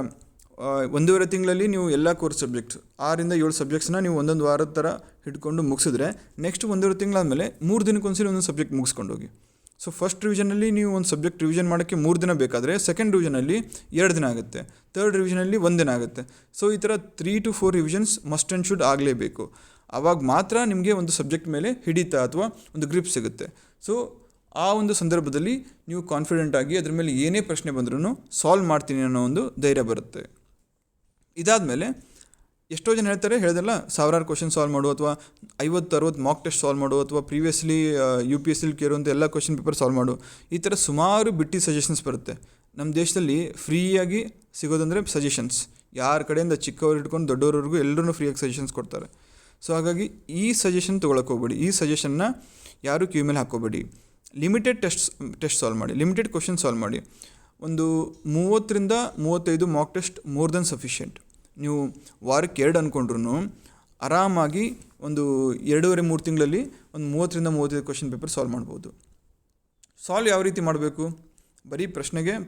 1.5 ತಿಂಗಳಲ್ಲಿ ನೀವು ಎಲ್ಲ ಕೋರ್ಸ್ ಸಬ್ಜೆಕ್ಟ್ಸ್ 6 ಇಂದ 7 ಸಬ್ಜೆಕ್ಟ್ಸ್ನ ನೀವು ಒಂದೊಂದು ವಾರದ ಥರ ಹಿಡ್ಕೊಂಡು ಮುಗಿಸಿದ್ರೆ ನೆಕ್ಸ್ಟ್ 1.5 ತಿಂಗಳಾದಮೇಲೆ 3 ದಿನಕ್ಕೊಂದ್ಸರಿ ಒಂದೊಂದು ಸಬ್ಜೆಕ್ಟ್ ಮುಗಿಸ್ಕೊಂಡೋಗಿ. ಸೊ ಫಸ್ಟ್ ರಿವಿಷನಲ್ಲಿ ನೀವು ಒಂದು ಸಬ್ಜೆಕ್ಟ್ ರಿವಿಷನ್ ಮಾಡೋಕ್ಕೆ 3 ದಿನ ಬೇಕಾದರೆ ಸೆಕೆಂಡ್ ರಿವಿಷನಲ್ಲಿ 2 ದಿನ ಆಗುತ್ತೆ, ಥರ್ಡ್ ರಿವಿಷನಲ್ಲಿ 1 ದಿನ ಆಗುತ್ತೆ. ಸೊ ಈ ಥರ 3 to 4 revisions must and should ಆಗಲೇಬೇಕು. ಆವಾಗ ಮಾತ್ರ ನಿಮಗೆ ಒಂದು ಸಬ್ಜೆಕ್ಟ್ ಮೇಲೆ ಹಿಡಿತ ಅಥವಾ ಒಂದು ಗ್ರಿಪ್ ಸಿಗುತ್ತೆ. ಸೊ ಆ ಒಂದು ಸಂದರ್ಭದಲ್ಲಿ ನೀವು ಕಾನ್ಫಿಡೆಂಟಾಗಿ ಅದ್ರ ಮೇಲೆ ಏನೇ ಪ್ರಶ್ನೆ ಬಂದ್ರೂ ಸಾಲ್ವ್ ಮಾಡ್ತೀನಿ ಅನ್ನೋ ಒಂದು ಧೈರ್ಯ ಬರುತ್ತೆ. ಇದಾದಮೇಲೆ ಎಷ್ಟೋ ಜನ ಹೇಳ್ದಲ್ಲ, 1000 ಕ್ವಶನ್ ಸಾಲ್ವ್ ಮಾಡು ಅಥವಾ 50-60 ಮಾಕ್ ಟೆಸ್ಟ್ ಸಾಲ್ವ್ ಮಾಡು ಅಥವಾ ಪ್ರೀವಿಯಸ್ಲಿ UPSC ಕೇಳುವಂಥ ಎಲ್ಲ ಕ್ವಶನ್ ಪೇಪರ್ ಸಾಲ್ವ್ ಮಾಡು. ಈ ಥರ ಸುಮಾರು ಬಿಟ್ಟಿ ಸಜೆಷನ್ಸ್ ಬರುತ್ತೆ. ನಮ್ಮ ದೇಶದಲ್ಲಿ ಫ್ರೀಯಾಗಿ ಸಿಗೋದಂದರೆ ಸಜೆಷನ್ಸ್. ಯಾರ ಕಡೆಯಿಂದ ಚಿಕ್ಕವ್ರು ಹಿಡ್ಕೊಂಡು ದೊಡ್ಡವ್ರವರೆಗೂ ಎಲ್ಲರೂ ಫ್ರೀಯಾಗಿ ಸಜೆಷನ್ಸ್ ಕೊಡ್ತಾರೆ. ಸೊ ಹಾಗಾಗಿ ಈ ಸಜೆಷನ್ ತೊಗೊಳಕ್ಕೆ ಹೋಗ್ಬೇಡಿ, ಈ ಸಜೆಷನ್ನ ಯಾರೂ ಕ್ಯೂ ಮೇಲೆ ಹಾಕ್ಕೋಬೇಡಿ. ಲಿಮಿಟೆಡ್ ಟೆಸ್ಟ್ ಸಾಲ್ವ್ ಮಾಡಿ, ಲಿಮಿಟೆಡ್ ಕ್ವಶನ್ ಸಾಲ್ವ್ ಮಾಡಿ. ಒಂದು 30-35 mock test more than sufficient. ನೀವು ವಾರಕ್ಕೆ 2 ಅಂದ್ಕೊಂಡ್ರೂ ಆರಾಮಾಗಿ ಒಂದು 2.5-3 ತಿಂಗಳಲ್ಲಿ ಒಂದು 30-35 ಕ್ವಶನ್ ಪೇಪರ್ ಸಾಲ್ವ್ ಮಾಡ್ಬೋದು. ಸಾಲ್ವ್ ಯಾವ ರೀತಿ ಮಾಡಬೇಕು? ಬರೀ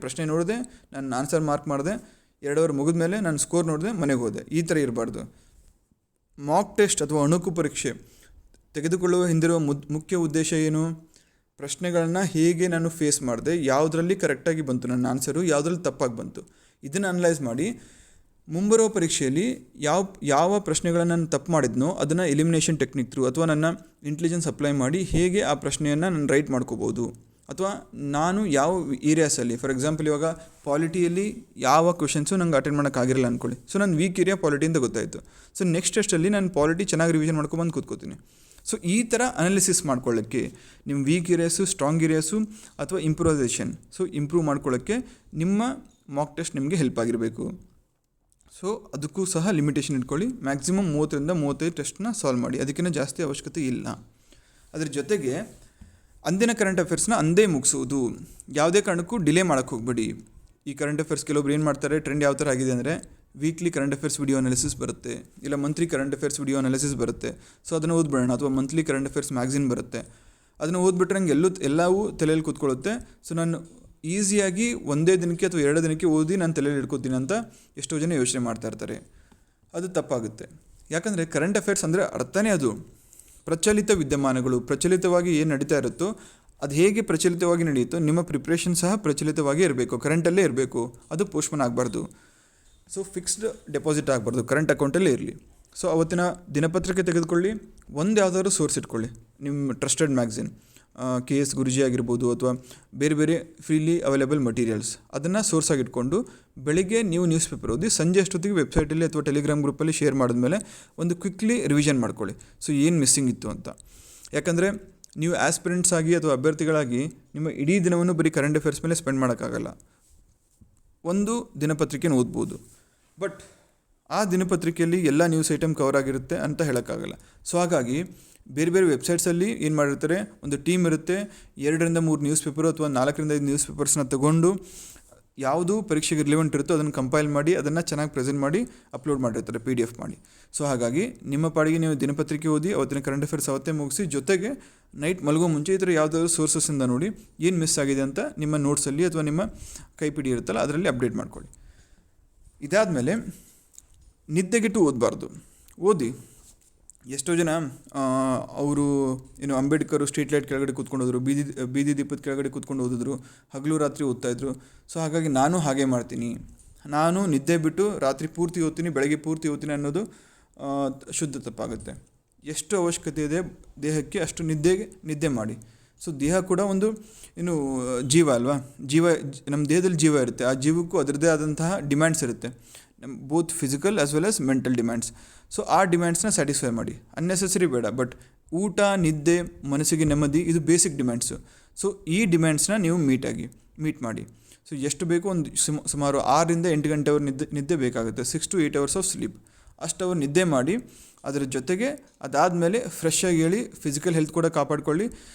ಪ್ರಶ್ನೆ ನೋಡಿದೆ, ನಾನು ಆನ್ಸರ್ ಮಾರ್ಕ್ ಮಾಡಿದೆ, 2 ಅವರ್ ಮುಗಿದ ಮೇಲೆ ನಾನು ಸ್ಕೋರ್ ನೋಡಿದೆ, ಮನೆಗೆ ಹೋದೆ, ಈ ಥರ ಇರಬಾರ್ದು. ಮಾಕ್ ಟೆಸ್ಟ್ ಅಥವಾ ಅಣುಕು ಪರೀಕ್ಷೆ ತೆಗೆದುಕೊಳ್ಳುವ ಹಿಂದಿರುವ ಮುಖ್ಯ ಉದ್ದೇಶ ಏನು? ಪ್ರಶ್ನೆಗಳನ್ನ ಹೇಗೆ ನಾನು ಫೇಸ್ ಮಾಡಿದೆ, ಯಾವುದರಲ್ಲಿ ಕರೆಕ್ಟಾಗಿ ಬಂತು ನನ್ನ ಆನ್ಸರು, ಯಾವುದ್ರಲ್ಲಿ ತಪ್ಪಾಗಿ ಬಂತು, ಇದನ್ನು ಅನಲೈಸ್ ಮಾಡಿ ಮುಂಬರುವ ಪರೀಕ್ಷೆಯಲ್ಲಿ ಯಾವ ಪ್ರಶ್ನೆಗಳನ್ನು ನಾನು ತಪ್ಪು ಮಾಡಿದ್ನೋ ಅದನ್ನು ಎಲಿಮಿನೇಷನ್ ಟೆಕ್ನಿಕ್ ಥ್ರೂ ಅಥವಾ ನನ್ನ ಇಂಟೆಲಿಜೆನ್ಸ್ ಅಪ್ಲೈ ಮಾಡಿ ಹೇಗೆ ಆ ಪ್ರಶ್ನೆಯನ್ನು ನಾನು ರೈಟ್ ಮಾಡ್ಕೋಬೋದು ಅಥವಾ ನಾನು ಯಾವ ಏರಿಯಾಸಲ್ಲಿ, ಫಾರ್ ಎಕ್ಸಾಂಪಲ್ ಇವಾಗ ಪಾಲಿಟಿಯಲ್ಲಿ ಯಾವ ಕ್ವೆಶನ್ಸು ನಂಗೆ ಅಟೆಂಡ್ ಮಾಡೋಕ್ಕಾಗಿರಲ್ಲ ಅಂದ್ಕೊಳ್ಳಿ. ಸೊ ನಾನು ವೀಕ್ ಏರಿಯಾ ಪಾಲಿಟಿ ಅಂತ ಗೊತ್ತಾಯಿತು. ಸೊ ನೆಕ್ಸ್ಟ್ ಟೆಸ್ಟಲ್ಲಿ ನಾನು ಪಾಲಿಟಿ ಚೆನ್ನಾಗಿ ರಿವಿಷನ್ ಮಾಡ್ಕೊಂಬಂದು ಕೂತ್ಕೋತೀನಿ. ಸೊ ಈ ಥರ ಅನಾಲಿಸಿಸ್ ಮಾಡ್ಕೊಳ್ಳೋಕ್ಕೆ ನಿಮ್ಮ ವೀಕ್ ಏರಿಯಾಸು, ಸ್ಟ್ರಾಂಗ್ ಏರಿಯಾಸು ಅಥವಾ ಇಂಪ್ರೂವೈಸೇಷನ್, ಸೊ ಇಂಪ್ರೂವ್ ಮಾಡ್ಕೊಳ್ಳೋಕ್ಕೆ ನಿಮ್ಮ ಮಾಕ್ ಟೆಸ್ಟ್ ನಿಮಗೆ ಹೆಲ್ಪ್ ಆಗಿರಬೇಕು. ಸೊ ಅದಕ್ಕೂ ಸಹ ಲಿಮಿಟೇಷನ್ ಇಟ್ಕೊಳ್ಳಿ. ಮ್ಯಾಕ್ಸಿಮಮ್ 30-35 ಟೆಸ್ಟ್ನ ಸಾಲ್ವ್ ಮಾಡಿ, ಅದಕ್ಕಿಂತ ಜಾಸ್ತಿ ಅವಶ್ಯಕತೆ ಇಲ್ಲ. ಅದ್ರ ಜೊತೆಗೆ ಅಂದಿನ ಕರೆಂಟ್ ಅಫೇರ್ಸ್ನ ಅಂದೇ ಮುಗಿಸೋದು, ಯಾವುದೇ ಕಾರಣಕ್ಕೂ ಡಿಲೇ ಮಾಡೋಕ್ಕೆ ಹೋಗಬೇಡಿ. ಈ ಕರೆಂಟ್ ಅಫೇರ್ಸ್ ಕೆಲವೊಬ್ರು ಏನು ಮಾಡ್ತಾರೆ, ಟ್ರೆಂಡ್ ಯಾವ ಥರ ಆಗಿದೆ ಅಂದರೆ weekly current affairs video analysis ಬರುತ್ತೆ, ಇಲ್ಲ monthly current affairs video analysis ಬರುತ್ತೆ. ಸೊ ಅದನ್ನು ಓದ್ಬಿಡೋಣ, ಅಥವಾ ಮಂತ್ಲಿ ಕರೆಂಟ್ ಅಫೇರ್ಸ್ ಮ್ಯಾಗ್ಝಿನ್ ಬರುತ್ತೆ, ಅದನ್ನು ಓದ್ಬಿಟ್ರೆ ನಂಗೆ ಎಲ್ಲವೂ ತಲೆಯಲ್ಲಿ ಕೂತ್ಕೊಳ್ಳುತ್ತೆ. ಸೊ ನಾನು ಈಸಿಯಾಗಿ ಒಂದೇ ದಿನಕ್ಕೆ ಅಥವಾ 2 ದಿನಕ್ಕೆ ಓದಿ ನಾನು ತಲೆಯಲ್ಲಿ ಇಟ್ಕೋತೀನಿ ಅಂತ ಎಷ್ಟೋ ಜನ ಯೋಚನೆ ಮಾಡ್ತಾ ಇರ್ತಾರೆ. ಅದು ತಪ್ಪಾಗುತ್ತೆ. ಯಾಕಂದರೆ ಕರೆಂಟ್ ಅಫೇರ್ಸ್ ಅಂದರೆ ಅರ್ಥನೇ ಅದು ಪ್ರಚಲಿತ ವಿದ್ಯಮಾನಗಳು, ಪ್ರಚಲಿತವಾಗಿ ಏನು ನಡೀತಾ ಇರುತ್ತೋ ಅದು ಹೇಗೆ ಪ್ರಚಲಿತವಾಗಿ ನಡೆಯುತ್ತೋ ನಿಮ್ಮ ಪ್ರಿಪ್ರೇಷನ್ ಸಹ ಪ್ರಚಲಿತವಾಗಿ ಇರಬೇಕು, ಕರೆಂಟಲ್ಲೇ ಇರಬೇಕು. ಅದು ಪೋಸ್ಟ್ಪೋನ್ ಆಗಬಾರ್ದು. ಸೊ ಫಿಕ್ಸ್ಡ್ ಡೆಪಾಸಿಟ್ ಆಗಬಾರ್ದು, ಕರೆಂಟ್ ಅಕೌಂಟಲ್ಲೇ ಇರಲಿ. ಸೊ ಅವತ್ತಿನ ದಿನಪತ್ರಿಕೆ ತೆಗೆದುಕೊಳ್ಳಿ, ಒಂದು ಯಾವುದಾದ್ರು ಸೋರ್ಸ್ ಇಟ್ಕೊಳ್ಳಿ, ನಿಮ್ಮ ಟ್ರಸ್ಟೆಡ್ ಮ್ಯಾಗ್ಝಿನ್, KS ಗುರೂಜಿ ಆಗಿರ್ಬೋದು, ಅಥವಾ ಬೇರೆ ಬೇರೆ ಫ್ರೀಲಿ ಅವೈಲೇಬಲ್ ಮಟೀರಿಯಲ್ಸ್, ಅದನ್ನು ಸೋರ್ಸಾಗಿ ಇಟ್ಕೊಂಡು ಬೆಳಿಗ್ಗೆ ನೀವು ನ್ಯೂಸ್ ಪೇಪರ್ ಓದಿ ಸಂಜೆ ಅಷ್ಟೊತ್ತಿಗೆ ವೆಬ್ಸೈಟಲ್ಲಿ ಅಥವಾ ಟೆಲಿಗ್ರಾಮ್ ಗ್ರೂಪಲ್ಲಿ ಶೇರ್ ಮಾಡಿದ್ಮೇಲೆ ಒಂದು ಕ್ವಿಕ್ಲಿ ರಿವಿಷನ್ ಮಾಡ್ಕೊಳ್ಳಿ. ಸೊ ಏನು ಮಿಸ್ಸಿಂಗ್ ಇತ್ತು ಅಂತ. ಯಾಕಂದರೆ ನೀವು ಆಸ್ಪಿರೆಂಟ್ಸ್ ಆಗಿ ಅಥವಾ ಅಭ್ಯರ್ಥಿಗಳಾಗಿ ನಿಮ್ಮ ಇಡೀ ದಿನವನ್ನು ಬರೀ ಕರೆಂಟ್ ಅಫೇರ್ಸ್ ಮೇಲೆ ಸ್ಪೆಂಡ್ ಮಾಡೋಕ್ಕಾಗಲ್ಲ. ಒಂದು ದಿನಪತ್ರಿಕೆನ ಓದ್ಬೋದು, ಬಟ್ ಆ ದಿನಪತ್ರಿಕೆಯಲ್ಲಿ ಎಲ್ಲ ನ್ಯೂಸ್ ಐಟಮ್ ಕವರ್ ಆಗಿರುತ್ತೆ ಅಂತ ಹೇಳೋಕ್ಕಾಗಲ್ಲ. ಸೊ ಹಾಗಾಗಿ ಬೇರೆ ಬೇರೆ ವೆಬ್ಸೈಟ್ಸಲ್ಲಿ ಏನು ಮಾಡಿರ್ತಾರೆ, ಒಂದು ಟೀಮ್ ಇರುತ್ತೆ, 2-3 ನ್ಯೂಸ್ ಪೇಪರು ಅಥವಾ 4-5 ನ್ಯೂಸ್ ಪೇಪರ್ಸ್ನ ತೊಗೊಂಡು ಯಾವುದು ಪರೀಕ್ಷೆಗೆ ರಿಲೆವೆಂಟ್ ಇರುತ್ತೋ ಅದನ್ನು ಕಂಪೈಲ್ ಮಾಡಿ ಅದನ್ನು ಚೆನ್ನಾಗಿ ಪ್ರೆಸೆಂಟ್ ಮಾಡಿ ಅಪ್ಲೋಡ್ ಮಾಡಿರ್ತಾರೆ PDF ಮಾಡಿ. ಸೊ ಹಾಗಾಗಿ ನಿಮ್ಮ ಪಾಡಿಗೆ ನೀವು ದಿನಪತ್ರಿಕೆ ಓದಿ ಅವತ್ತಿನ ಕರೆಂಟ್ ಅಫೇರ್ಸ್ ಅವತ್ತೇ ಮುಗಿಸಿ, ಜೊತೆಗೆ ನೈಟ್ ಮಲಗೋ ಮುಂಚೆ ಈ ಥರ ಯಾವುದಾದ್ರು ಸೋರ್ಸಸ್ಸಿಂದ ನೋಡಿ ಏನು ಮಿಸ್ ಆಗಿದೆ ಅಂತ ನಿಮ್ಮ ನೋಟ್ಸಲ್ಲಿ ಅಥವಾ ನಿಮ್ಮ ಕೈಪಿಡಿ ಇರುತ್ತಲ್ಲ ಅದರಲ್ಲಿ ಅಪ್ಡೇಟ್ ಮಾಡ್ಕೊಳ್ಳಿ. ಇದಾದಮೇಲೆ ನಿದ್ದೆಗೆಟ್ಟು ಓದಬಾರ್ದು. ಓದಿ. ಎಷ್ಟೋ ಜನ ಅವರು ಏನು ಅಂಬೇಡ್ಕರು ಸ್ಟ್ರೀಟ್ ಲೈಟ್ ಕೆಳಗಡೆ ಕೂತ್ಕೊಂಡು ಹೋದರು, ಬೀದಿ ದೀಪದ ಕೆಳಗಡೆ ಕೂತ್ಕೊಂಡು ಓದಿದ್ರು, ಹಗಲು ರಾತ್ರಿ ಓದ್ತಾಯಿದ್ರು. ಸೊ ಹಾಗಾಗಿ ನಾನು ಹಾಗೆ ಮಾಡ್ತೀನಿ, ನಾನು ನಿದ್ದೆ ಬಿಟ್ಟು ರಾತ್ರಿ ಪೂರ್ತಿ ಓದ್ತೀನಿ, ಬೆಳಗ್ಗೆ ಪೂರ್ತಿ ಓದ್ತೀನಿ ಅನ್ನೋದು ಶುದ್ಧ ತಪ್ಪಾಗುತ್ತೆ. ಎಷ್ಟು ಅವಶ್ಯಕತೆ ಇದೆ ದೇಹಕ್ಕೆ ಅಷ್ಟು ನಿದ್ದೆ ಮಾಡಿ. ಸೊ ದೇಹ ಕೂಡ ಒಂದು ಏನು ಜೀವ ಅಲ್ವಾ, ನಮ್ಮ ದೇಹದಲ್ಲಿ ಜೀವ ಇರುತ್ತೆ, ಆ ಜೀವಕ್ಕೂ ಅದರದ್ದೇ ಆದಂತಹ ಡಿಮ್ಯಾಂಡ್ಸ್ ಇರುತ್ತೆ, both physical as well as mental demands. So ಆ ಡಿಮ್ಯಾಂಡ್ಸ್ನ ಸ್ಯಾಟಿಸ್ಫೈ ಮಾಡಿ, ಅನ್ನೆಸೆಸರಿ ಬೇಡ, ಬಟ್ ಊಟ, ನಿದ್ದೆ, ಮನಸ್ಸಿಗೆ ನೆಮ್ಮದಿ, ಇದು ಬೇಸಿಕ್ ಡಿಮ್ಯಾಂಡ್ಸು. ಸೊ ಈ ಡಿಮ್ಯಾಂಡ್ಸ್ನ ನೀವು ಮೀಟ್ ಮಾಡಿ. ಸೊ ಎಷ್ಟು ಬೇಕು, ಒಂದು ಸುಮಾರು 6-8 ಗಂಟೆ ನಿದ್ದೆ ಬೇಕಾಗುತ್ತೆ, 6 to 8 hours ಆಫ್ ಸ್ಲೀಪ್. ಅಷ್ಟು ಅವರ್ ನಿದ್ದೆ ಮಾಡಿ. ಅದರ ಜೊತೆಗೆ ಅದಾದಮೇಲೆ ಫ್ರೆಶ್ ಆಗಿ ಹೇಳಿ, ಫಿಸಿಕಲ್ ಹೆಲ್ತ್ ಕೂಡ ಕಾಪಾಡಿಕೊಳ್ಳಿ.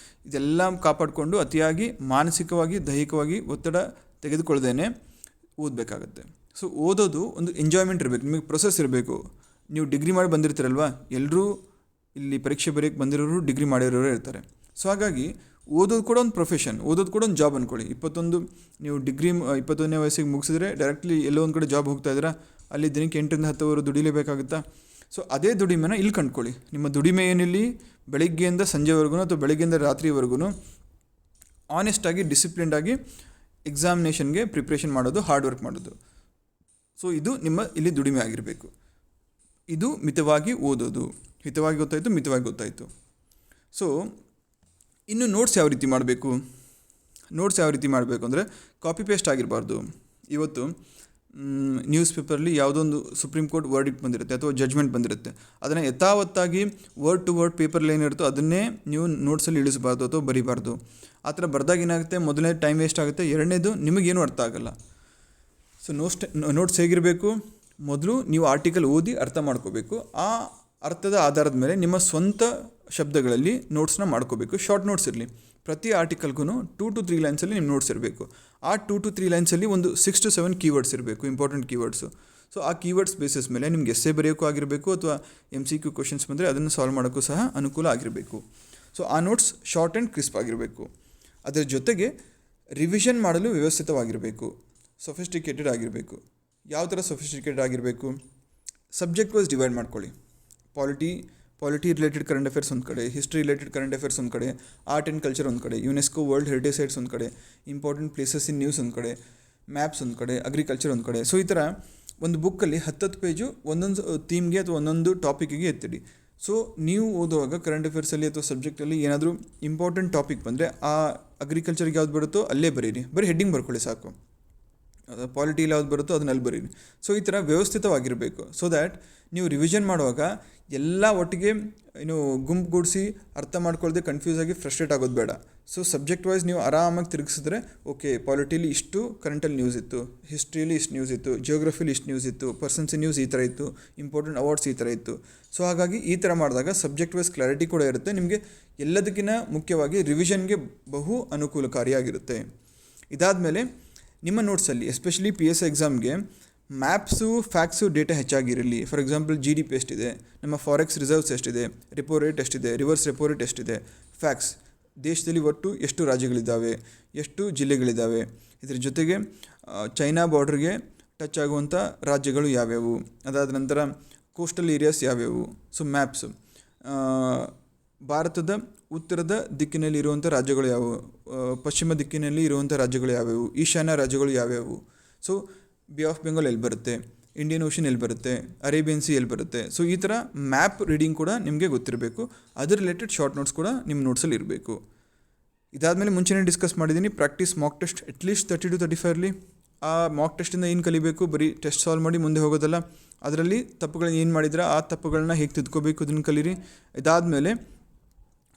ಇದೆಲ್ಲ ಕಾಪಾಡಿಕೊಂಡು ಅತಿಯಾಗಿ ಮಾನಸಿಕವಾಗಿ, ದೈಹಿಕವಾಗಿ ಒತ್ತಡ ತೆಗೆದುಕೊಳ್ಳದೇನೆ ಓದಬೇಕಾಗತ್ತೆ. ಸೊ ಓದೋದು ಒಂದು ಎಂಜಾಯ್ಮೆಂಟ್ ಇರಬೇಕು, ನಿಮಗೆ ಪ್ರೊಸೆಸ್ ಇರಬೇಕು. ನೀವು ಡಿಗ್ರಿ ಮಾಡಿ ಬಂದಿರ್ತೀರಲ್ವ, ಎಲ್ಲರೂ ಇಲ್ಲಿ ಪರೀಕ್ಷೆ ಬರೆಯೋಕ್ಕೆ ಬಂದಿರೋರು ಡಿಗ್ರಿ ಮಾಡಿರೋರು ಇರ್ತಾರೆ. ಸೊ ಹಾಗಾಗಿ ಓದೋದು ಕೂಡ ಒಂದು ಪ್ರೊಫೆಷನ್, ಓದೋದು ಕೂಡ ಒಂದು ಜಾಬ್ ಅಂದ್ಕೊಳ್ಳಿ. ನೀವು ಡಿಗ್ರಿ 21ನೇ ವಯಸ್ಸಿಗೆ ಮುಗಿಸಿದ್ರೆ ಡೈರೆಕ್ಟ್ಲಿ ಎಲ್ಲೋ ಒಂದು ಕಡೆ ಜಾಬ್ ಹೋಗ್ತಾ ಇದ್ದೀರಾ, ಅಲ್ಲಿ ದಿನಕ್ಕೆ 8-10 ಅವರು ದುಡಿಲೇಬೇಕಾಗುತ್ತಾ. ಸೊ ಅದೇ ದುಡಿಮೆನ ಇಲ್ಲಿ ಕಂಡುಕೊಳ್ಳಿ. ನಿಮ್ಮ ದುಡಿಮೆ ಏನಿಲ್ಲಿ ಬೆಳಗ್ಗೆಯಿಂದ ಸಂಜೆವರೆಗೂ ಅಥವಾ ಬೆಳಗ್ಗೆಯಿಂದ ರಾತ್ರಿವರೆಗೂ ಆನೆಸ್ಟಾಗಿ, ಡಿಸಿಪ್ಲಿನ್ಡಾಗಿ ಎಕ್ಸಾಮಿನೇಷನ್ಗೆ ಪ್ರಿಪ್ರೇಷನ್ ಮಾಡೋದು, ಹಾರ್ಡ್ ವರ್ಕ್ ಮಾಡೋದು. ಸೊ ಇದು ನಿಮ್ಮ ಇಲ್ಲಿ ದುಡಿಮೆ ಆಗಿರಬೇಕು. ಇದು ಮಿತವಾಗಿ ಓದೋದು. ಹಿತವಾಗಿ ಗೊತ್ತಾಯಿತು, ಮಿತವಾಗಿ ಗೊತ್ತಾಯಿತು. ಸೊ ಇನ್ನು ನೋಟ್ಸ್ ಯಾವ ರೀತಿ ಮಾಡಬೇಕು ಅಂದರೆ ಕಾಪಿ ಪೇಸ್ಟ್ ಆಗಿರಬಾರ್ದು. ಇವತ್ತು ನ್ಯೂಸ್ ಪೇಪರಲ್ಲಿ ಯಾವುದೋ ಒಂದು ಸುಪ್ರೀಂ ಕೋರ್ಟ್ ವರ್ಡಿಕ್ಟ್ ಬಂದಿರುತ್ತೆ ಅಥವಾ ಜಡ್ಜ್ಮೆಂಟ್ ಬಂದಿರುತ್ತೆ, ಅದನ್ನು ಯಥಾವತ್ತಾಗಿ ವರ್ಡ್ ಟು ವರ್ಡ್ ಪೇಪರಲ್ಲಿ ಏನಿರುತ್ತೋ ಅದನ್ನೇ ನೀವು ನೋಟ್ಸಲ್ಲಿ ಇಳಿಸಬಾರ್ದು ಅಥವಾ ಬರೀಬಾರ್ದು. ಆ ಥರ ಬರ್ದಾಗ ಏನಾಗುತ್ತೆ, ಮೊದಲನೇ ಟೈಮ್ ವೇಸ್ಟ್ ಆಗುತ್ತೆ, ಎರಡನೇದು ನಿಮಗೇನು ಅರ್ಥ ಆಗೋಲ್ಲ. ಸೊ ನೋಟ್ಸ್ ಹೇಗಿರಬೇಕು, ಮೊದಲು ನೀವು ಆರ್ಟಿಕಲ್ ಓದಿ ಅರ್ಥ ಮಾಡ್ಕೋಬೇಕು. ಆ ಅರ್ಥದ ಆಧಾರದ ಮೇಲೆ ನಿಮ್ಮ ಸ್ವಂತ ಶಬ್ದಗಳಲ್ಲಿ ನೋಟ್ಸ್ನ ಮಾಡ್ಕೋಬೇಕು. ಶಾರ್ಟ್ ನೋಟ್ಸ್ ಇರಲಿ, ಪ್ರತಿ ಆರ್ಟಿಕಲ್ಗೂ 2 to 3 ಲೈನ್ಸಲ್ಲಿ ನಿಮ್ಮ ನೋಟ್ಸ್ ಇರಬೇಕು. ಆ 2 to 3 ಲೈನ್ಸಲ್ಲಿ ಒಂದು 6 to 7 ಕೀವರ್ಡ್ಸ್ ಇರಬೇಕು, ಇಂಪಾರ್ಟೆಂಟ್ ಕೀವರ್ಡ್ಸು. ಸೊ ಆ ಕೀವರ್ಡ್ಸ್ ಬೇಸಿಸ್ ಮೇಲೆ ನಿಮ್ಗೆ ಎಸ್ಸೆ ಬರೆಯೋಕ್ಕೂ ಆಗಿರಬೇಕು, ಅಥವಾ MCQ ಕ್ವಶನ್ಸ್ ಬಂದರೆ ಅದನ್ನು ಸಾಲ್ವ್ ಮಾಡೋಕ್ಕೂ ಸಹ ಅನುಕೂಲ ಆಗಿರಬೇಕು. ಸೊ ಆ ನೋಟ್ಸ್ ಶಾರ್ಟ್ ಆ್ಯಂಡ್ ಕ್ರಿಸ್ಪ್ ಆಗಿರಬೇಕು. ಅದರ ಜೊತೆಗೆ ರಿವಿಷನ್ ಮಾಡಲು ವ್ಯವಸ್ಥಿತವಾಗಿರಬೇಕು, ಸೊಫಿಸ್ಟಿಕೇಟೆಡ್ ಆಗಿರಬೇಕು. ಯಾವ ಥರ ಸೊಫಿಸ್ಟಿಕೇಟೆಡ್ ಆಗಿರಬೇಕು, ಸಬ್ಜೆಕ್ಟ್ ವೈಸ್ ಡಿವೈಡ್ ಮಾಡ್ಕೊಳ್ಳಿ. ಪಾಲಿಟಿ ರಿಲೇಟೆಡ್ ಕರೆಂಟ್ ಅಫೇರ್ಸ್ ಒಂದು ಕಡೆ, ಹಿಸ್ಟ್ರಿ ರಿಲೇಟೆಡ್ ಕರೆಂಟ್ ಅಫೇರ್ಸ್ ಒಂದು ಕಡೆ, ಆರ್ಟ್ ಆ್ಯಂಡ್ ಕಲ್ಚರ್ ಒಂದು ಕಡೆ, ಯುನೆಸ್ಕೋ ವರ್ಲ್ಡ್ ಹೆರಿಟೇಜ್ ಸೈಟ್ಸ್ ಒಂದು ಕಡೆ, ಇಂಪಾರ್ಟೆಂಟ್ ಪ್ಲೇಸಸ್ ಇನ್ ನ್ಯೂಸ್ ಒಂದು ಕಡೆ, ಮ್ಯಾಪ್ಸ್ ಒಂದು ಕಡೆ, ಅಗ್ರಿಕಲ್ಚರ್ ಒಂದು ಕಡೆ. ಸೊ ಈ ಥರ ಒಂದು ಬುಕ್ಕಲ್ಲಿ 10 ಪೇಜು ಒಂದೊಂದು ಥೀಮ್ಗೆ ಅಥವಾ ಒಂದೊಂದು ಟಾಪಿಕ್ಕಿಗೆ ಎತ್ತಿಡಿ. ಸೊ ನೀವು ಓದುವಾಗ ಕರೆಂಟ್ ಅಫೇರ್ಸಲ್ಲಿ ಅಥವಾ ಸಬ್ಜೆಕ್ಟಲ್ಲಿ ಏನಾದರೂ ಇಂಪಾರ್ಟೆಂಟ್ ಟಾಪಿಕ್ ಬಂದರೆ ಆ ಅಗ್ರಿಕಲ್ಚರ್ಗೆ ಯಾವ್ದು ಬರುತ್ತೋ ಅಲ್ಲೇ ಬರೀರಿ, ಬರೀ ಹೆಡ್ಡಿಂಗ್ ಬರ್ಕೊಳ್ಳಿ ಸಾಕು. ಪಾಲಿಟಿಲಿ ಯಾವ್ದು ಬರುತ್ತೋ ಅದನ್ನಲ್ಲಿ ಬರೀರಿ. ಸೊ ಈ ಥರ ವ್ಯವಸ್ಥಿತವಾಗಿರಬೇಕು. ಸೊ ದ್ಯಾಟ್ ನೀವು ರಿವಿಷನ್ ಮಾಡುವಾಗ ಎಲ್ಲ ಒಟ್ಟಿಗೆ ಗುಂಪುಗೂಡಿಸಿ ಅರ್ಥ ಮಾಡ್ಕೊಳ್ಳದೆ ಕನ್ಫ್ಯೂಸ್ ಆಗಿ ಫ್ರಸ್ಟ್ರೇಟ್ ಆಗೋದು ಬೇಡ. ಸೊ ಸಬ್ಜೆಕ್ಟ್ ವೈಸ್ ನೀವು ಆರಾಮಾಗಿ ತಿರುಗಿಸಿದ್ರೆ, ಓಕೆ ಪಾಲಿಟಿಲಿ ಇಷ್ಟು ಕರೆಂಟಲ್ಲಿ ನ್ಯೂಸ್ ಇತ್ತು, ಹಿಸ್ಟ್ರಿಯಲ್ಲಿ ಇಷ್ಟು ನ್ಯೂಸ್ ಇತ್ತು, ಜಿಯೋಗ್ರಫಿಲಿ ಇಷ್ಟು ನ್ಯೂಸ್ ಇತ್ತು, ಪರ್ಸನ್ಸ್ ನ್ಯೂಸ್ ಈ ಥರ ಇತ್ತು, ಇಂಪಾರ್ಟೆಂಟ್ ಅವಾರ್ಡ್ಸ್ ಈ ಥರ ಇತ್ತು. ಸೊ ಹಾಗಾಗಿ ಈ ಥರ ಮಾಡಿದಾಗ ಸಬ್ಜೆಕ್ಟ್ ವೈಸ್ ಕ್ಲಾರಿಟಿ ಕೂಡ ಇರುತ್ತೆ. ನಿಮಗೆ ಎಲ್ಲದಕ್ಕಿಂತ ಮುಖ್ಯವಾಗಿ ರಿವಿಷನ್ಗೆ ಬಹು ಅನುಕೂಲಕಾರಿಯಾಗಿರುತ್ತೆ. ಇದಾದಮೇಲೆ ನಿಮ್ಮ ನೋಟ್ಸಲ್ಲಿ ಎಸ್ಪೆಷಲಿ PSI ಎಕ್ಸಾಮ್ಗೆ ಮ್ಯಾಪ್ಸು, ಫ್ಯಾಕ್ಸು, ಡೇಟಾ ಹೆಚ್ಚಾಗಿರಲಿ. ಫಾರ್ ಎಕ್ಸಾಂಪಲ್ GDP ಎಷ್ಟಿದೆ, ನಮ್ಮ ಫಾರೆಕ್ಸ್ ರಿಸರ್ವ್ಸ್ ಎಷ್ಟಿದೆ, ರೆಪೋ ರೇಟ್ ಎಷ್ಟಿದೆ, ರಿವರ್ಸ್ ರೆಪೋ ರೇಟ್ ಎಷ್ಟಿದೆ, ಫ್ಯಾಕ್ಸ್, ದೇಶದಲ್ಲಿ ಒಟ್ಟು ಎಷ್ಟು ರಾಜ್ಯಗಳಿದ್ದಾವೆ, ಎಷ್ಟು ಜಿಲ್ಲೆಗಳಿದ್ದಾವೆ, ಇದರ ಜೊತೆಗೆ ಚೈನಾ ಬಾರ್ಡ್ರಿಗೆ ಟಚ್ ಆಗುವಂಥ ರಾಜ್ಯಗಳು ಯಾವ್ಯಾವು, ಅದಾದ ನಂತರ ಕೋಸ್ಟಲ್ ಏರಿಯಾಸ್ ಯಾವ್ಯಾವು. ಸೊ ಮ್ಯಾಪ್ಸು, ಭಾರತದ ಉತ್ತರದ ದಿಕ್ಕಿನಲ್ಲಿ ಇರುವಂಥ ರಾಜ್ಯಗಳು ಯಾವುವು, ಪಶ್ಚಿಮ ದಿಕ್ಕಿನಲ್ಲಿ ಇರುವಂಥ ರಾಜ್ಯಗಳು ಯಾವ್ಯಾವು, ಈಶಾನ್ಯ ರಾಜ್ಯಗಳು ಯಾವ್ಯಾವು. ಸೊ ಬೇ ಆಫ್ ಬೆಂಗಾಲ್ ಎಲ್ಲಿ ಬರುತ್ತೆ, ಇಂಡಿಯನ್ ಓಷನ್ ಎಲ್ಲಿ ಬರುತ್ತೆ, ಅರೇಬಿಯನ್ ಸಿ ಎಲ್ಲಿ ಬರುತ್ತೆ. ಸೊ ಈ ಥರ ಮ್ಯಾಪ್ ರೀಡಿಂಗ್ ಕೂಡ ನಿಮಗೆ ಗೊತ್ತಿರಬೇಕು. ಅದ್ರ ರಿಲೇಟೆಡ್ ಶಾರ್ಟ್ ನೋಟ್ಸ್ ಕೂಡ ನಿಮ್ಮ ನೋಟ್ಸಲ್ಲಿ ಇರಬೇಕು. ಇದಾದಮೇಲೆ ಮುಂಚೆನೇ ಡಿಸ್ಕಸ್ ಮಾಡಿದ್ದೀನಿ, practice mock test at least 30 to 35 ಇರಲಿ. ಆ ಮಾಕ್ ಟೆಸ್ಟಿಂದ ಏನು ಕಲಿಬೇಕು, ಬರೀ ಟೆಸ್ಟ್ ಸಾಲ್ವ್ ಮಾಡಿ ಮುಂದೆ ಹೋಗೋದಲ್ಲ, ಅದರಲ್ಲಿ ತಪ್ಪುಗಳನ್ನ ಏನು ಮಾಡಿದ್ರೆ ಆ ತಪ್ಪುಗಳನ್ನ ಹೇಗೆ ತಿದ್ಕೋಬೇಕು ಅದನ್ನು ಕಲೀರಿ. ಇದಾದಮೇಲೆ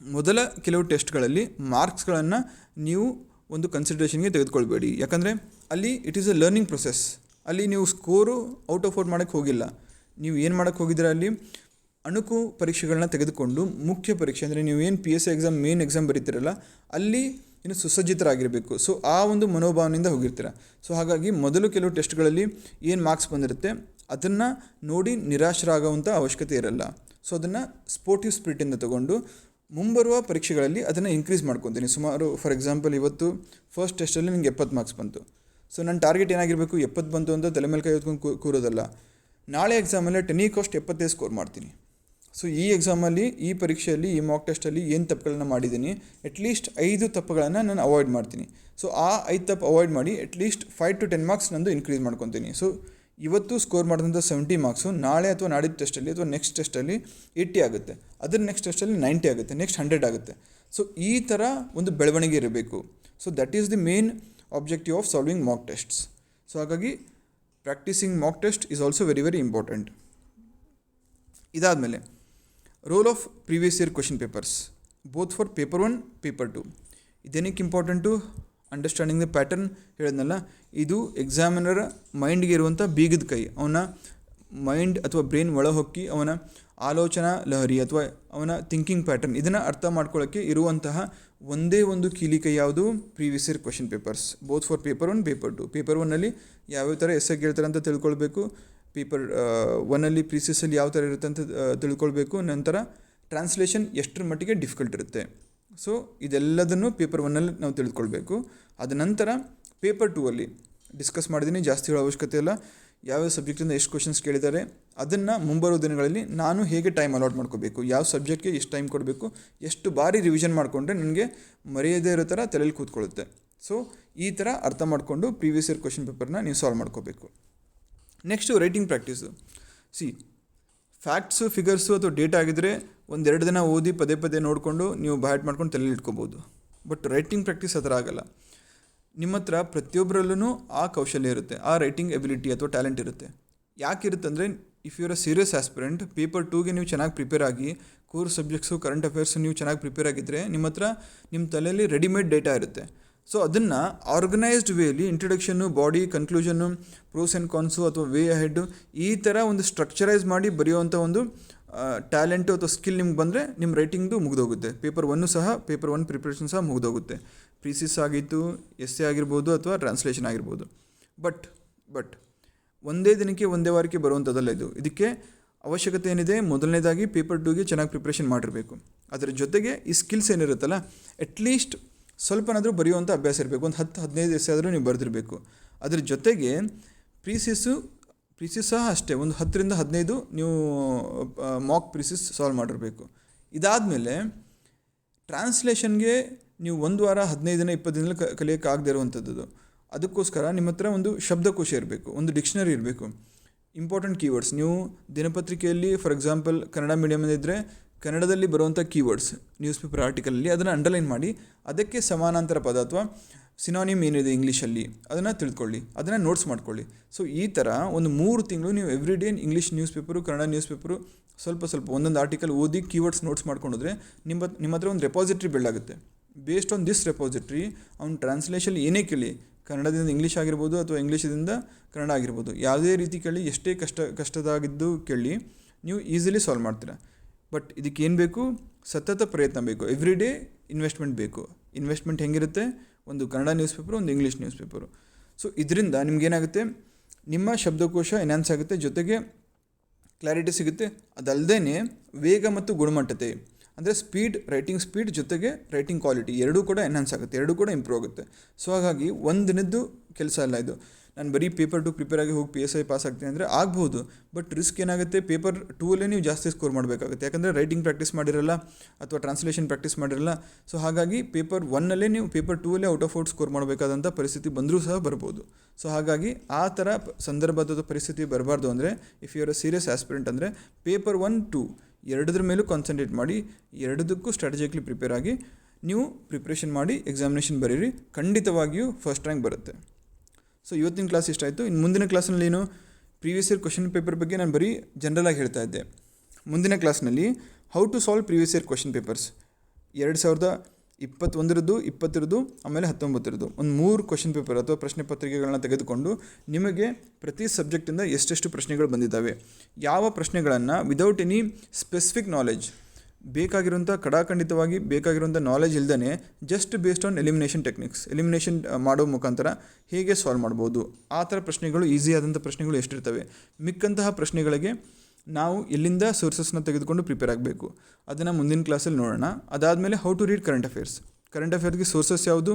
ಮೊದಲ ಕೆಲವು ಟೆಸ್ಟ್ಗಳಲ್ಲಿ ಮಾರ್ಕ್ಸ್ಗಳನ್ನು ನೀವು ಒಂದು ಕನ್ಸಿಡ್ರೇಷನ್ಗೆ ತೆಗೆದುಕೊಳ್ಬೇಡಿ. ಯಾಕಂದರೆ ಅಲ್ಲಿ it is a learning process. ಅಲ್ಲಿ ನೀವು ಸ್ಕೋರು ಔಟ್ ಆಫ್ ಔಟ್ ಮಾಡೋಕ್ಕೆ ಹೋಗಿಲ್ಲ. ನೀವು ಏನು ಮಾಡೋಕ್ಕೆ ಹೋಗಿದ್ದೀರ, ಅಲ್ಲಿ ಅಣುಕು ಪರೀಕ್ಷೆಗಳನ್ನ ತೆಗೆದುಕೊಂಡು ಮುಖ್ಯ ಪರೀಕ್ಷೆ ಅಂದರೆ ನೀವು ಏನು PSI ಎಕ್ಸಾಮ್ ಮೇನ್ ಎಕ್ಸಾಮ್ ಬರೀತಿರಲ್ಲ ಅಲ್ಲಿ ಇನ್ನು ಸುಸಜ್ಜಿತರಾಗಿರಬೇಕು. ಸೊ ಆ ಒಂದು ಮನೋಭಾವನೆಯಿಂದ ಹೋಗಿರ್ತೀರ. ಸೊ ಹಾಗಾಗಿ ಮೊದಲು ಕೆಲವು ಟೆಸ್ಟ್ಗಳಲ್ಲಿ ಏನು ಮಾರ್ಕ್ಸ್ ಬಂದಿರುತ್ತೆ ಅದನ್ನು ನೋಡಿ ನಿರಾಶರಾಗುವಂಥ ಅವಶ್ಯಕತೆ ಇರಲ್ಲ. ಸೊ ಅದನ್ನು ಸ್ಪೋರ್ಟಿವ್ ಸ್ಪಿರಿಟಿಂದ ತೊಗೊಂಡು ಮುಂಬರುವ ಪರೀಕ್ಷೆಗಳಲ್ಲಿ ಅದನ್ನು ಇನ್ಕ್ರೀಸ್ ಮಾಡ್ಕೊತೀನಿ. ಸುಮಾರು ಫಾರ್ ಎಕ್ಸಾಂಪಲ್ ಇವತ್ತು ಫಸ್ಟ್ ಟೆಸ್ಟಲ್ಲಿ ನಿಮಗೆ 70 ಮಾರ್ಕ್ಸ್ ಬಂತು. ಸೊ ನನ್ನ ಟಾರ್ಗೆಟ್ ಏನಾಗಿರಬೇಕು, 70 ಬಂತು ಅಂತ ತಲೆ ಮೇಲೆ ಕೈ ಹೊತ್ಕೊಂಡು ಕೂರೋದಲ್ಲ. ನಾಳೆ ಎಕ್ಸಾಮಲ್ಲಿ 10 ಕಾಸ್ಟ್ 70 ಸ್ಕೋರ್ ಮಾಡ್ತೀನಿ. ಸೊ ಈ ಎಕ್ಸಾಮಲ್ಲಿ, ಈ ಪರೀಕ್ಷೆಯಲ್ಲಿ, ಈ ಮಾಕ್ ಟೆಸ್ಟಲ್ಲಿ ಏನು ತಪ್ಪುಗಳನ್ನ ಮಾಡಿದ್ದೀನಿ, ಅಟ್ಲೀಸ್ಟ್ 5 ತಪ್ಪುಗಳನ್ನು ನಾನು ಅವಾಯ್ಡ್ ಮಾಡ್ತೀನಿ. ಸೊ ಆ 5 ತಪ್ಪು ಅವಾಯ್ಡ್ ಮಾಡಿ ಅಟ್ಲೀಸ್ಟ್ 5 to 10 ಮಾರ್ಕ್ಸ್ ನಂದು ಇನ್ಕ್ರೀಸ್ ಮಾಡ್ಕೊತೀನಿ. ಸೊ ಇವತ್ತು ಸ್ಕೋರ್ ಮಾಡಿದಂಥ 70 ಮಾರ್ಕ್ಸು ನಾಳೆ ಅಥವಾ ನಾಡಿದ್ದು ಟೆಸ್ಟಲ್ಲಿ ಅಥವಾ ನೆಕ್ಸ್ಟ್ ಟೆಸ್ಟಲ್ಲಿ 80 ಆಗುತ್ತೆ, ಅದರ ನೆಕ್ಸ್ಟ್ ಟೆಸ್ಟಲ್ಲಿ 90 ಆಗುತ್ತೆ, ನೆಕ್ಸ್ಟ್ 100 ಆಗುತ್ತೆ. ಸೊ ಈ ಥರ ಒಂದು ಬೆಳವಣಿಗೆ ಇರಬೇಕು. So that is the main objective of solving mock tests. So ಹಾಗಾಗಿ practising mock test is also very very important. ಇದಾದಮೇಲೆ role of previous year question papers both for paper 1 paper 2. ಇದೇನಕ್ಕೆ important, understanding the pattern ಹೇಳಿದ್ನಲ್ಲ, ಇದು examiner ಮೈಂಡ್ಗೆ ಇರುವಂಥ ಬೀಗದ ಕೈ. ಅವನ mind ಅಥವಾ brain ಒಳ ಹೊಕ್ಕಿ ಅವನ ಆಲೋಚನಾ ಲಹರಿ ಅಥವಾ ಅವನ ಥಿಂಕಿಂಗ್ ಪ್ಯಾಟರ್ನ್ ಇದನ್ನು ಅರ್ಥ ಮಾಡ್ಕೊಳ್ಳೋಕ್ಕೆ ಇರುವಂತಹ ಒಂದೇ ಒಂದು ಕೀಲಿಕೈ ಯಾವುದು, previous year question papers both for paper 1 paper 2. Paper 1ನಲ್ಲಿ ಯಾವ್ಯಾವ ಥರ ಎಸ್ಸೆ ಕೇಳ್ತಾರೆ ಅಂತ ತಿಳ್ಕೊಳ್ಬೇಕು, ಪೇಪರ್ 1ನಲ್ಲಿ ಪ್ರೀಸಿಯಸ್ಸಲ್ಲಿ ಯಾವ ಥರ ಇರುತ್ತೆ ಅಂತ ತಿಳ್ಕೊಳ್ಬೇಕು. ನಂತರ ಟ್ರಾನ್ಸ್ಲೇಷನ್ ಎಷ್ಟರ ಮಟ್ಟಿಗೆ ಡಿಫಿಕಲ್ಟ್ ಇರುತ್ತೆ. ಸೊ ಇದೆಲ್ಲದನ್ನು ಪೇಪರ್ 1ನಲ್ಲಿ ನಾವು ತಿಳ್ಕೊಳ್ಬೇಕು. ಅದ ನಂತರ ಪೇಪರ್ 2ಅಲ್ಲಿ ಡಿಸ್ಕಸ್ ಮಾಡಿದ್ದೀನಿ, ಜಾಸ್ತಿ ಹೇಳೋ ಅವಶ್ಯಕತೆ ಇಲ್ಲ. ಯಾವ್ಯಾವ ಸಬ್ಜೆಕ್ಟಿಂದ ಎಷ್ಟು ಕ್ವಶನ್ಸ್ ಕೇಳಿದ್ದಾರೆ ಅದನ್ನು ಮುಂಬರುವ ದಿನಗಳಲ್ಲಿ ನಾನು ಹೇಗೆ ಟೈಮ್ ಅಲಾಟ್ ಮಾಡ್ಕೋಬೇಕು, ಯಾವ ಸಬ್ಜೆಕ್ಟ್ಗೆ ಎಷ್ಟು ಟೈಮ್ ಕೊಡಬೇಕು, ಎಷ್ಟು ಬಾರಿ ರಿವಿಷನ್ ಮಾಡಿಕೊಂಡ್ರೆ ನನಗೆ ಮರೆಯದೇ ಇರೋ ಥರ ತಲೆಯಲ್ಲಿ ಕೂತ್ಕೊಳ್ಳುತ್ತೆ. ಸೊ ಈ ಥರ ಅರ್ಥ ಮಾಡಿಕೊಂಡು ಪ್ರೀವಿಯಸ್ ಇಯರ್ ಕ್ವಶನ್ ಪೇಪರ್ನ ನೀವು ಸಾಲ್ವ್ ಮಾಡ್ಕೋಬೇಕು. Next writing practice. Facts, figures ಅಥವಾ ಡೇಟಾ ಆಗಿದ್ದರೆ 1-2 ದಿನ ಓದಿ ಪದೇ ಪದೇ ನೋಡಿಕೊಂಡು ನೀವು ಬೈಹಾರ್ಟ್ ಮಾಡ್ಕೊಂಡು ತಲೆಯಲ್ಲಿ ಇಟ್ಕೋಬೋದು. ಬಟ್ ರೈಟಿಂಗ್ ಪ್ರಾಕ್ಟೀಸ್ ಆ ಥರ ಆಗಲ್ಲ. ನಿಮ್ಮ ಹತ್ರ ಪ್ರತಿಯೊಬ್ಬರಲ್ಲೂ ಆ ಕೌಶಲ್ಯ ಇರುತ್ತೆ, ಆ ರೈಟಿಂಗ್ ಎಬಿಲಿಟಿ ಅಥವಾ ಟ್ಯಾಲೆಂಟ್ ಇರುತ್ತೆ. ಯಾಕಿರುತ್ತೆ ಅಂದರೆ, if you are a serious aspirant, paper 2ಗೆ ನೀವು ಚೆನ್ನಾಗಿ ಪ್ರಿಪೇರ್ ಆಗಿ, ಕೋರ್ ಸಬ್ಜೆಕ್ಟ್ಸು, ಕರೆಂಟ್ ಅಫೇರ್ಸು ನೀವು ಚೆನ್ನಾಗಿ ಪ್ರಿಪೇರ್ ಆಗಿದ್ದರೆ ನಿಮ್ಮ ಹತ್ರ ನಿಮ್ಮ ತಲೆಯಲ್ಲಿ ರೆಡಿಮೇಡ್ ಡೇಟಾ ಇರುತ್ತೆ. ಸೊ ಅದನ್ನು ಆರ್ಗನೈಸ್ಡ್ ವೇಲಿ ಇಂಟ್ರಡಕ್ಷನ್ನು, ಬಾಡಿ, ಕನ್ಕ್ಲೂಷನ್ನು, ಪ್ರೋಸ್ ಆ್ಯಂಡ್ ಕಾನ್ಸು ಅಥವಾ ವೇ ಅಹೆಡ್ಡು ಈ ಥರ ಒಂದು ಸ್ಟ್ರಕ್ಚರೈಸ್ ಮಾಡಿ ಬರೆಯುವಂಥ ಒಂದು ಟ್ಯಾಲೆಂಟು ಅಥವಾ ಸ್ಕಿಲ್ ನಿಮ್ಗೆ ಬಂದರೆ ನಿಮ್ಮ ರೈಟಿಂಗ್ದು ಮುಗಿದೋಗುತ್ತೆ. ಪೇಪರ್ 1 ಸಹ, ಪೇಪರ್ 1 ಪ್ರಿಪ್ರೇಷನ್ ಸಹ ಮುಗಿದೋಗುತ್ತೆ. ಪ್ರೀಸಿಸ್ ಆಗಿತ್ತು, ಎಸ್ಸೆ ಆಗಿರ್ಬೋದು ಅಥವಾ ಟ್ರಾನ್ಸ್ಲೇಷನ್ ಆಗಿರ್ಬೋದು. ಬಟ್ ಒಂದೇ ದಿನಕ್ಕೆ ಒಂದೇ ವಾರಕ್ಕೆ ಬರುವಂಥದ್ದಲ್ಲ ಇದು. ಇದಕ್ಕೆ ಅವಶ್ಯಕತೆ ಏನಿದೆ, ಮೊದಲನೇದಾಗಿ ಪೇಪರ್ 2ಗೆ ಚೆನ್ನಾಗಿ ಪ್ರಿಪ್ರೇಷನ್ ಮಾಡಿರಬೇಕು. ಅದರ ಜೊತೆಗೆ ಈ ಸ್ಕಿಲ್ಸ್ ಏನಿರುತ್ತಲ್ಲ, ಅಟ್ಲೀಸ್ಟ್ ಸ್ವಲ್ಪನಾದರೂ ಬರೆಯುವಂಥ ಅಭ್ಯಾಸ ಇರಬೇಕು. ಒಂದು 10-15 ಎಸ್ಸೆ ಆದರೂ ನೀವು ಬರೆದಿರಬೇಕು. ಅದ್ರ ಜೊತೆಗೆ ಪ್ರೀಸಿಸ್ ಸಹ ಅಷ್ಟೇ, ಒಂದು 10-15 ನೀವು ಮಾಕ್ ಪ್ರೀಸಿಸ್ ಸಾಲ್ವ್ ಮಾಡಿರಬೇಕು. ಇದಾದಮೇಲೆ ಟ್ರಾನ್ಸ್ಲೇಷನ್ಗೆ ನೀವು 1 ವಾರ, 15 ದಿನ, 20 ದಿನ ಕಲಿಯೋಕ್ಕಾಗದೇ ಇರುವಂಥದ್ದು. ಅದಕ್ಕೋಸ್ಕರ ನಿಮ್ಮ ಹತ್ರ ಒಂದು ಶಬ್ದಕೋಶ ಇರಬೇಕು, ಒಂದು ಡಿಕ್ಷನರಿ ಇರಬೇಕು. Important keywords. ನೀವು ದಿನಪತ್ರಿಕೆಯಲ್ಲಿ ಫಾರ್ ಎಕ್ಸಾಂಪಲ್ ಕನ್ನಡ ಮೀಡಿಯಮ್ಮಿದ್ದರೆ ಕನ್ನಡದಲ್ಲಿ ಬರುವಂಥ ಕೀವರ್ಡ್ಸ್ ನ್ಯೂಸ್ ಪೇಪರ್ ಆರ್ಟಿಕಲಲ್ಲಿ ಅದನ್ನು ಅಂಡರ್ಲೈನ್ ಮಾಡಿ ಅದಕ್ಕೆ ಸಮಾನಾಂತರ ಪದ ಅಥವಾ ಸಿನಾನಿಮ್ ಏನಿದೆ ಇಂಗ್ಲೀಷಲ್ಲಿ ಅದನ್ನು ತಿಳ್ಕೊಳ್ಳಿ, ಅದನ್ನು ನೋಟ್ಸ್ ಮಾಡ್ಕೊಳ್ಳಿ. ಸೊ ಈ ಥರ ಒಂದು 3 ತಿಂಗಳು ನೀವು every day English news paper, Kannada news paper ಸ್ವಲ್ಪ ಒಂದೊಂದು ಆರ್ಟಿಕಲ್ ಓದಿ ಕೀವರ್ಡ್ಸ್ ನೋಟ್ಸ್ ಮಾಡ್ಕೊಂಡ್ರೆ ನಿಮ್ಮ ಹತ್ರ ಒಂದು ರೆಪಾಸಿಟ್ರಿ ಬಿಲ್ಡ್ ಆಗುತ್ತೆ. ಬೇಸ್ಡ್ ಆನ್ ದಿಸ್ ರೆಪಾಸಿಟ್ರಿ ಅವ್ನು ಟ್ರಾನ್ಸ್ಲೇಷನ್ ಏನೇ ಕೇಳಿ, ಕನ್ನಡದಿಂದ ಇಂಗ್ಲೀಷ್ ಆಗಿರ್ಬೋದು ಅಥವಾ ಇಂಗ್ಲೀಷದಿಂದ ಕನ್ನಡ ಆಗಿರ್ಬೋದು, ಯಾವುದೇ ರೀತಿ ಕೇಳಿ, ಎಷ್ಟೇ ಕಷ್ಟದಾಗಿದ್ದು ಕೇಳಿ, ನೀವು ಈಸಿಲಿ ಸಾಲ್ವ್ ಮಾಡ್ತೀರಾ. ಬಟ್ ಇದಕ್ಕೆ ಏನು ಬೇಕು? ಸತತ ಪ್ರಯತ್ನ ಬೇಕು. ಎವ್ರಿ ಡೇ ಇನ್ವೆಸ್ಟ್ಮೆಂಟ್ ಬೇಕು. ಇನ್ವೆಸ್ಟ್ಮೆಂಟ್ ಹೆಂಗಿರುತ್ತೆ? ಒಂದು ಕನ್ನಡ ನ್ಯೂಸ್ ಪೇಪರು, ಒಂದು ಇಂಗ್ಲೀಷ್ ನ್ಯೂಸ್ ಪೇಪರು. ಸೊ ಇದರಿಂದ ನಿಮಗೇನಾಗುತ್ತೆ? ನಿಮ್ಮ ಶಬ್ದಕೋಶ ಎನ್ಹಾನ್ಸ್ ಆಗುತ್ತೆ, ಜೊತೆಗೆ ಕ್ಲಾರಿಟಿ ಸಿಗುತ್ತೆ. ಅದಲ್ಲದೆ ವೇಗ ಮತ್ತು ಗುಣಮಟ್ಟತೆ ಅಂದರೆ ಸ್ಪೀಡ್, ರೈಟಿಂಗ್ ಸ್ಪೀಡ್ ಜೊತೆಗೆ ರೈಟಿಂಗ್ ಕ್ವಾಲಿಟಿ ಎರಡೂ ಕೂಡ ಎನ್ಹಾನ್ಸ್ ಆಗುತ್ತೆ, ಎರಡೂ ಕೂಡ ಇಂಪ್ರೂವ್ ಆಗುತ್ತೆ. ಸೊ ಹಾಗಾಗಿ ಒಂದು ದಿನದ್ದು ಕೆಲಸ ಅಲ್ಲ ಇದು. ನಾನು ಬರೀ ಪೇಪರ್ 2 ಪ್ರಿಪೇರ್ ಆಗಿ ಹೋಗಿ PSI ಪಾಸ್ ಆಗ್ತೀನಿ ಅಂದರೆ ಆಗ್ಬೋದು. ಬಟ್ ರಿಸ್ಕ್ ಏನಾಗುತ್ತೆ? ಪೇಪರ್ 2ಅಲ್ಲೇ ನೀವು ಜಾಸ್ತಿ ಸ್ಕೋರ್ ಮಾಡಬೇಕಾಗುತ್ತೆ, ಯಾಕಂದರೆ ರೈಟಿಂಗ್ ಪ್ರಾಕ್ಟೀಸ್ ಮಾಡಿರಲ್ಲ ಅಥವಾ ಟ್ರಾನ್ಸ್ಲೇಷನ್ ಪ್ರಾಕ್ಟೀಸ್ ಮಾಡಿರಲ್ಲ. ಸೊ ಹಾಗಾಗಿ ಪೇಪರ್ 1ಅಲ್ಲೇ ನೀವು ಪೇಪರ್ 2ಅಲ್ಲೇ ಔಟ್ ಆಫ್ ಔಟ್ ಸ್ಕೋರ್ ಮಾಡಬೇಕಾದಂಥ ಪರಿಸ್ಥಿತಿ ಬಂದರೂ ಸಹ ಬರ್ಬೋದು. ಸೊ ಹಾಗಾಗಿ ಆ ಥರ ಸಂದರ್ಭದ ಪರಿಸ್ಥಿತಿ ಬರಬಾರ್ದು ಅಂದರೆ if you are a serious aspirant ಅಂದರೆ ಪೇಪರ್ 1, 2 ಎರಡದ್ರ ಮೇಲೂ ಕಾನ್ಸಂಟ್ರೇಟ್ ಮಾಡಿ, ಎರಡದಕ್ಕೂ ಸ್ಟ್ರಾಟಜಿಕಲಿ ಪ್ರಿಪೇರ್ ಆಗಿ ನೀವು ಪ್ರಿಪ್ರೇಷನ್ ಮಾಡಿ ಎಕ್ಸಾಮಿನೇಷನ್ ಬರೀರಿ. ಖಂಡಿತವಾಗಿಯೂ ಫಸ್ಟ್ ರ್ಯಾಂಕ್ ಬರುತ್ತೆ. ಸೊ ಇವತ್ತಿನ ಕ್ಲಾಸ್ ಇಷ್ಟ ಆಯಿತು. ಇನ್ನು ಮುಂದಿನ ಕ್ಲಾಸ್ನಲ್ಲಿ ಏನು ಪ್ರೀವಿಯಸ್ ಇಯರ್ ಕ್ವಶನ್ ಪೇಪರ್ ಬಗ್ಗೆ ನಾನು ಬರೀ ಜನರಲಾಗಿ ಹೇಳ್ತಾ ಇದ್ದೆ. ಮುಂದಿನ ಕ್ಲಾಸ್ನಲ್ಲಿ how to solve previous year question papers 2021 20 ಆಮೇಲೆ 19 ಒಂದು 3 ಕ್ವಶನ್ ಪೇಪರ್ ಅಥವಾ ಪ್ರಶ್ನೆ ಪತ್ರಿಕೆಗಳನ್ನ ತೆಗೆದುಕೊಂಡು ನಿಮಗೆ ಪ್ರತಿ ಸಬ್ಜೆಕ್ಟಿಂದ ಎಷ್ಟೆಷ್ಟು ಪ್ರಶ್ನೆಗಳು ಬಂದಿದ್ದಾವೆ, ಯಾವ ಪ್ರಶ್ನೆಗಳನ್ನು ವಿದೌಟ್ ಎನಿ ಸ್ಪೆಸಿಫಿಕ್ ನಾಲೆಜ್ ಬೇಕಾಗಿರುವಂಥ ಕಡಾಖಂಡಿತವಾಗಿ ಬೇಕಾಗಿರುವಂಥ ನಾಲೆಜ್ ಇಲ್ಲದೇ just based on elimination techniques, elimination ಮಾಡೋ ಮುಖಾಂತರ ಹೇಗೆ ಸಾಲ್ವ್ ಮಾಡ್ಬೋದು, ಆ ಥರ ಪ್ರಶ್ನೆಗಳು, ಈಸಿ ಆದಂಥ ಪ್ರಶ್ನೆಗಳು ಎಷ್ಟಿರ್ತವೆ. ಮಿಕ್ಕಂತಹ ಪ್ರಶ್ನೆಗಳಿಗೆ ನಾವು ಎಲ್ಲಿಂದ ಸೋರ್ಸಸ್ನ ತೆಗೆದುಕೊಂಡು ಪ್ರಿಪೇರ್ ಆಗಬೇಕು ಅದನ್ನು ಮುಂದಿನ ಕ್ಲಾಸಲ್ಲಿ ನೋಡೋಣ. ಅದಾದಮೇಲೆ ಹೌ ಟು ರೀಡ್ ಕರೆಂಟ್ ಅಫೇರ್ಸ್ಗೆ ಸೋರ್ಸಸ್ ಯಾವುದು,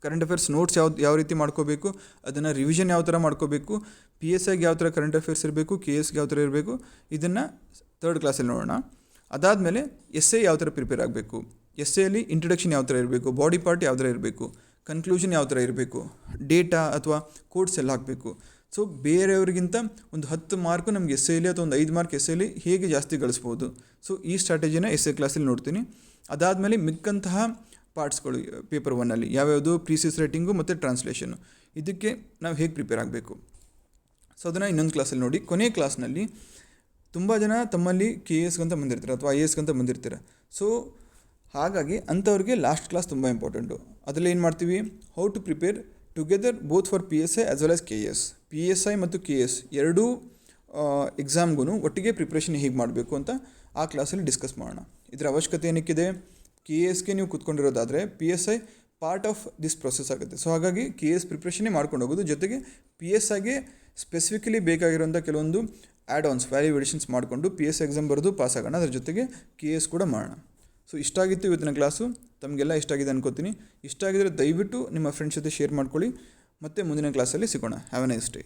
ಕರೆಂಟ್ ಅಫೇರ್ಸ್ ನೋಟ್ಸ್ ಯಾವ ರೀತಿ ಮಾಡ್ಕೋಬೇಕು, ಅದನ್ನು ರಿವಿಷನ್ ಯಾವ ಥರ ಮಾಡ್ಕೋಬೇಕು, PSIಗೆ ಯಾವ ಥರ ಕರೆಂಟ್ ಅಫೇರ್ಸ್ ಇರಬೇಕು, KSಗೆ ಯಾವ ಥರ ಇರಬೇಕು, ಇದನ್ನು 3rd ಕ್ಲಾಸಲ್ಲಿ ನೋಡೋಣ. ಅದಾದಮೇಲೆ essay ಯಾವ ಥರ ಪ್ರಿಪೇರ್ ಆಗಬೇಕು, essayಯಲ್ಲಿ ಇಂಟ್ರಡಕ್ಷನ್ ಯಾವ ಥರ ಇರಬೇಕು, ಬಾಡಿ ಪಾರ್ಟ್ ಯಾವ ಥರ ಇರಬೇಕು, ಕನ್ಕ್ಲೂಷನ್ ಯಾವ ಥರ ಇರಬೇಕು, ಡೇಟಾ ಅಥವಾ ಕೋಡ್ಸ್ ಎಲ್ಲ ಹಾಕಬೇಕು. ಸೊ ಬೇರೆಯವರಿಗಿಂತ ಒಂದು 10 ಮಾರ್ಕು ನಮಗೆ essayಲಿ ಅಥವಾ ಒಂದು 5 ಮಾರ್ಕ್ essayಲಿ ಹೇಗೆ ಜಾಸ್ತಿ ಗಳಿಸ್ಬೋದು. ಸೊ ಈ ಸ್ಟ್ರಾಟಜಿನ essay ಕ್ಲಾಸಲ್ಲಿ ನೋಡ್ತೀನಿ. ಅದಾದಮೇಲೆ ಮಿಕ್ಕಂತಹ ಪಾರ್ಟ್ಸ್ಗಳು ಪೇಪರ್ 1ಅಲ್ಲಿ ಯಾವ್ಯಾವುದು ಪ್ರೀಸಿಯಸ್ ರೈಟಿಂಗು ಮತ್ತು ಟ್ರಾನ್ಸ್ಲೇಷನು, ಇದಕ್ಕೆ ನಾವು ಹೇಗೆ ಪ್ರಿಪೇರ್ ಆಗಬೇಕು. ಸೊ ಅದನ್ನು ಇನ್ನೊಂದು ಕ್ಲಾಸಲ್ಲಿ ನೋಡಿ. ಕೊನೆಯ ಕ್ಲಾಸ್ನಲ್ಲಿ ತುಂಬ ಜನ ತಮ್ಮಲ್ಲಿ KSಗಂತ ಬಂದಿರ್ತಾರೆ ಅಥವಾ IASಗಂತ ಬಂದಿರ್ತಾರೆ. ಸೊ ಹಾಗಾಗಿ ಅಂಥವ್ರಿಗೆ ಲಾಸ್ಟ್ ಕ್ಲಾಸ್ ತುಂಬ ಇಂಪಾರ್ಟೆಂಟು. ಅದರಲ್ಲಿ ಏನು ಮಾಡ್ತೀವಿ, how to prepare together both for PSI as well as KS. PSI ಮತ್ತು KS ಎರಡೂ ಎಕ್ಸಾಮ್ಗೂ ಒಟ್ಟಿಗೆ ಪ್ರಿಪ್ರೇಷನ್ ಹೇಗೆ ಮಾಡಬೇಕು ಅಂತ ಆ ಕ್ಲಾಸಲ್ಲಿ ಡಿಸ್ಕಸ್ ಮಾಡೋಣ. ಇದರ ಅವಶ್ಯಕತೆ ಏನಕ್ಕಿದೆ, KSಗೆ ನೀವು ಕೂತ್ಕೊಂಡಿರೋದಾದರೆ PSI part of this process ಆಗುತ್ತೆ. ಸೊ ಹಾಗಾಗಿ KS ಪ್ರಿಪ್ರೇಷನ್ನೇ ಮಾಡ್ಕೊಂಡು ಹೋಗೋದು, ಜೊತೆಗೆ PSIಗೆ ಸ್ಪೆಸಿಫಿಕಲಿ ಬೇಕಾಗಿರೋಂಥ ಕೆಲವೊಂದು ಆ್ಯಡ್ ಆನ್ಸ್ ವ್ಯಾಲ್ಯೂ ಎಡಿಷನ್ಸ್ ಮಾಡಿಕೊಂಡು PSI ಎಕ್ಸಾಮ್ ಬರೆದು ಪಾಸ್ ಆಗೋಣ. ಅದ್ರ ಜೊತೆಗೆ KS ಕೂಡ ಮಾಡೋಣ. ಸೊ ಇಷ್ಟ ಆಗಿತ್ತು ಇವತ್ತಿನ ಕ್ಲಾಸು, ತಮಗೆಲ್ಲ ಇಷ್ಟ ಆಗಿದೆ ಅನ್ಕೋತೀನಿ. ಇಷ್ಟ ಆಗಿದರೆ ದಯವಿಟ್ಟು ನಿಮ್ಮ ಫ್ರೆಂಡ್ಸ್ ಜೊತೆ ಶೇರ್ ಮಾಡ್ಕೊಳ್ಳಿ. ಮತ್ತೆ ಮುಂದಿನ ಕ್ಲಾಸಲ್ಲಿ ಸಿಗೋಣ. Have A nice day.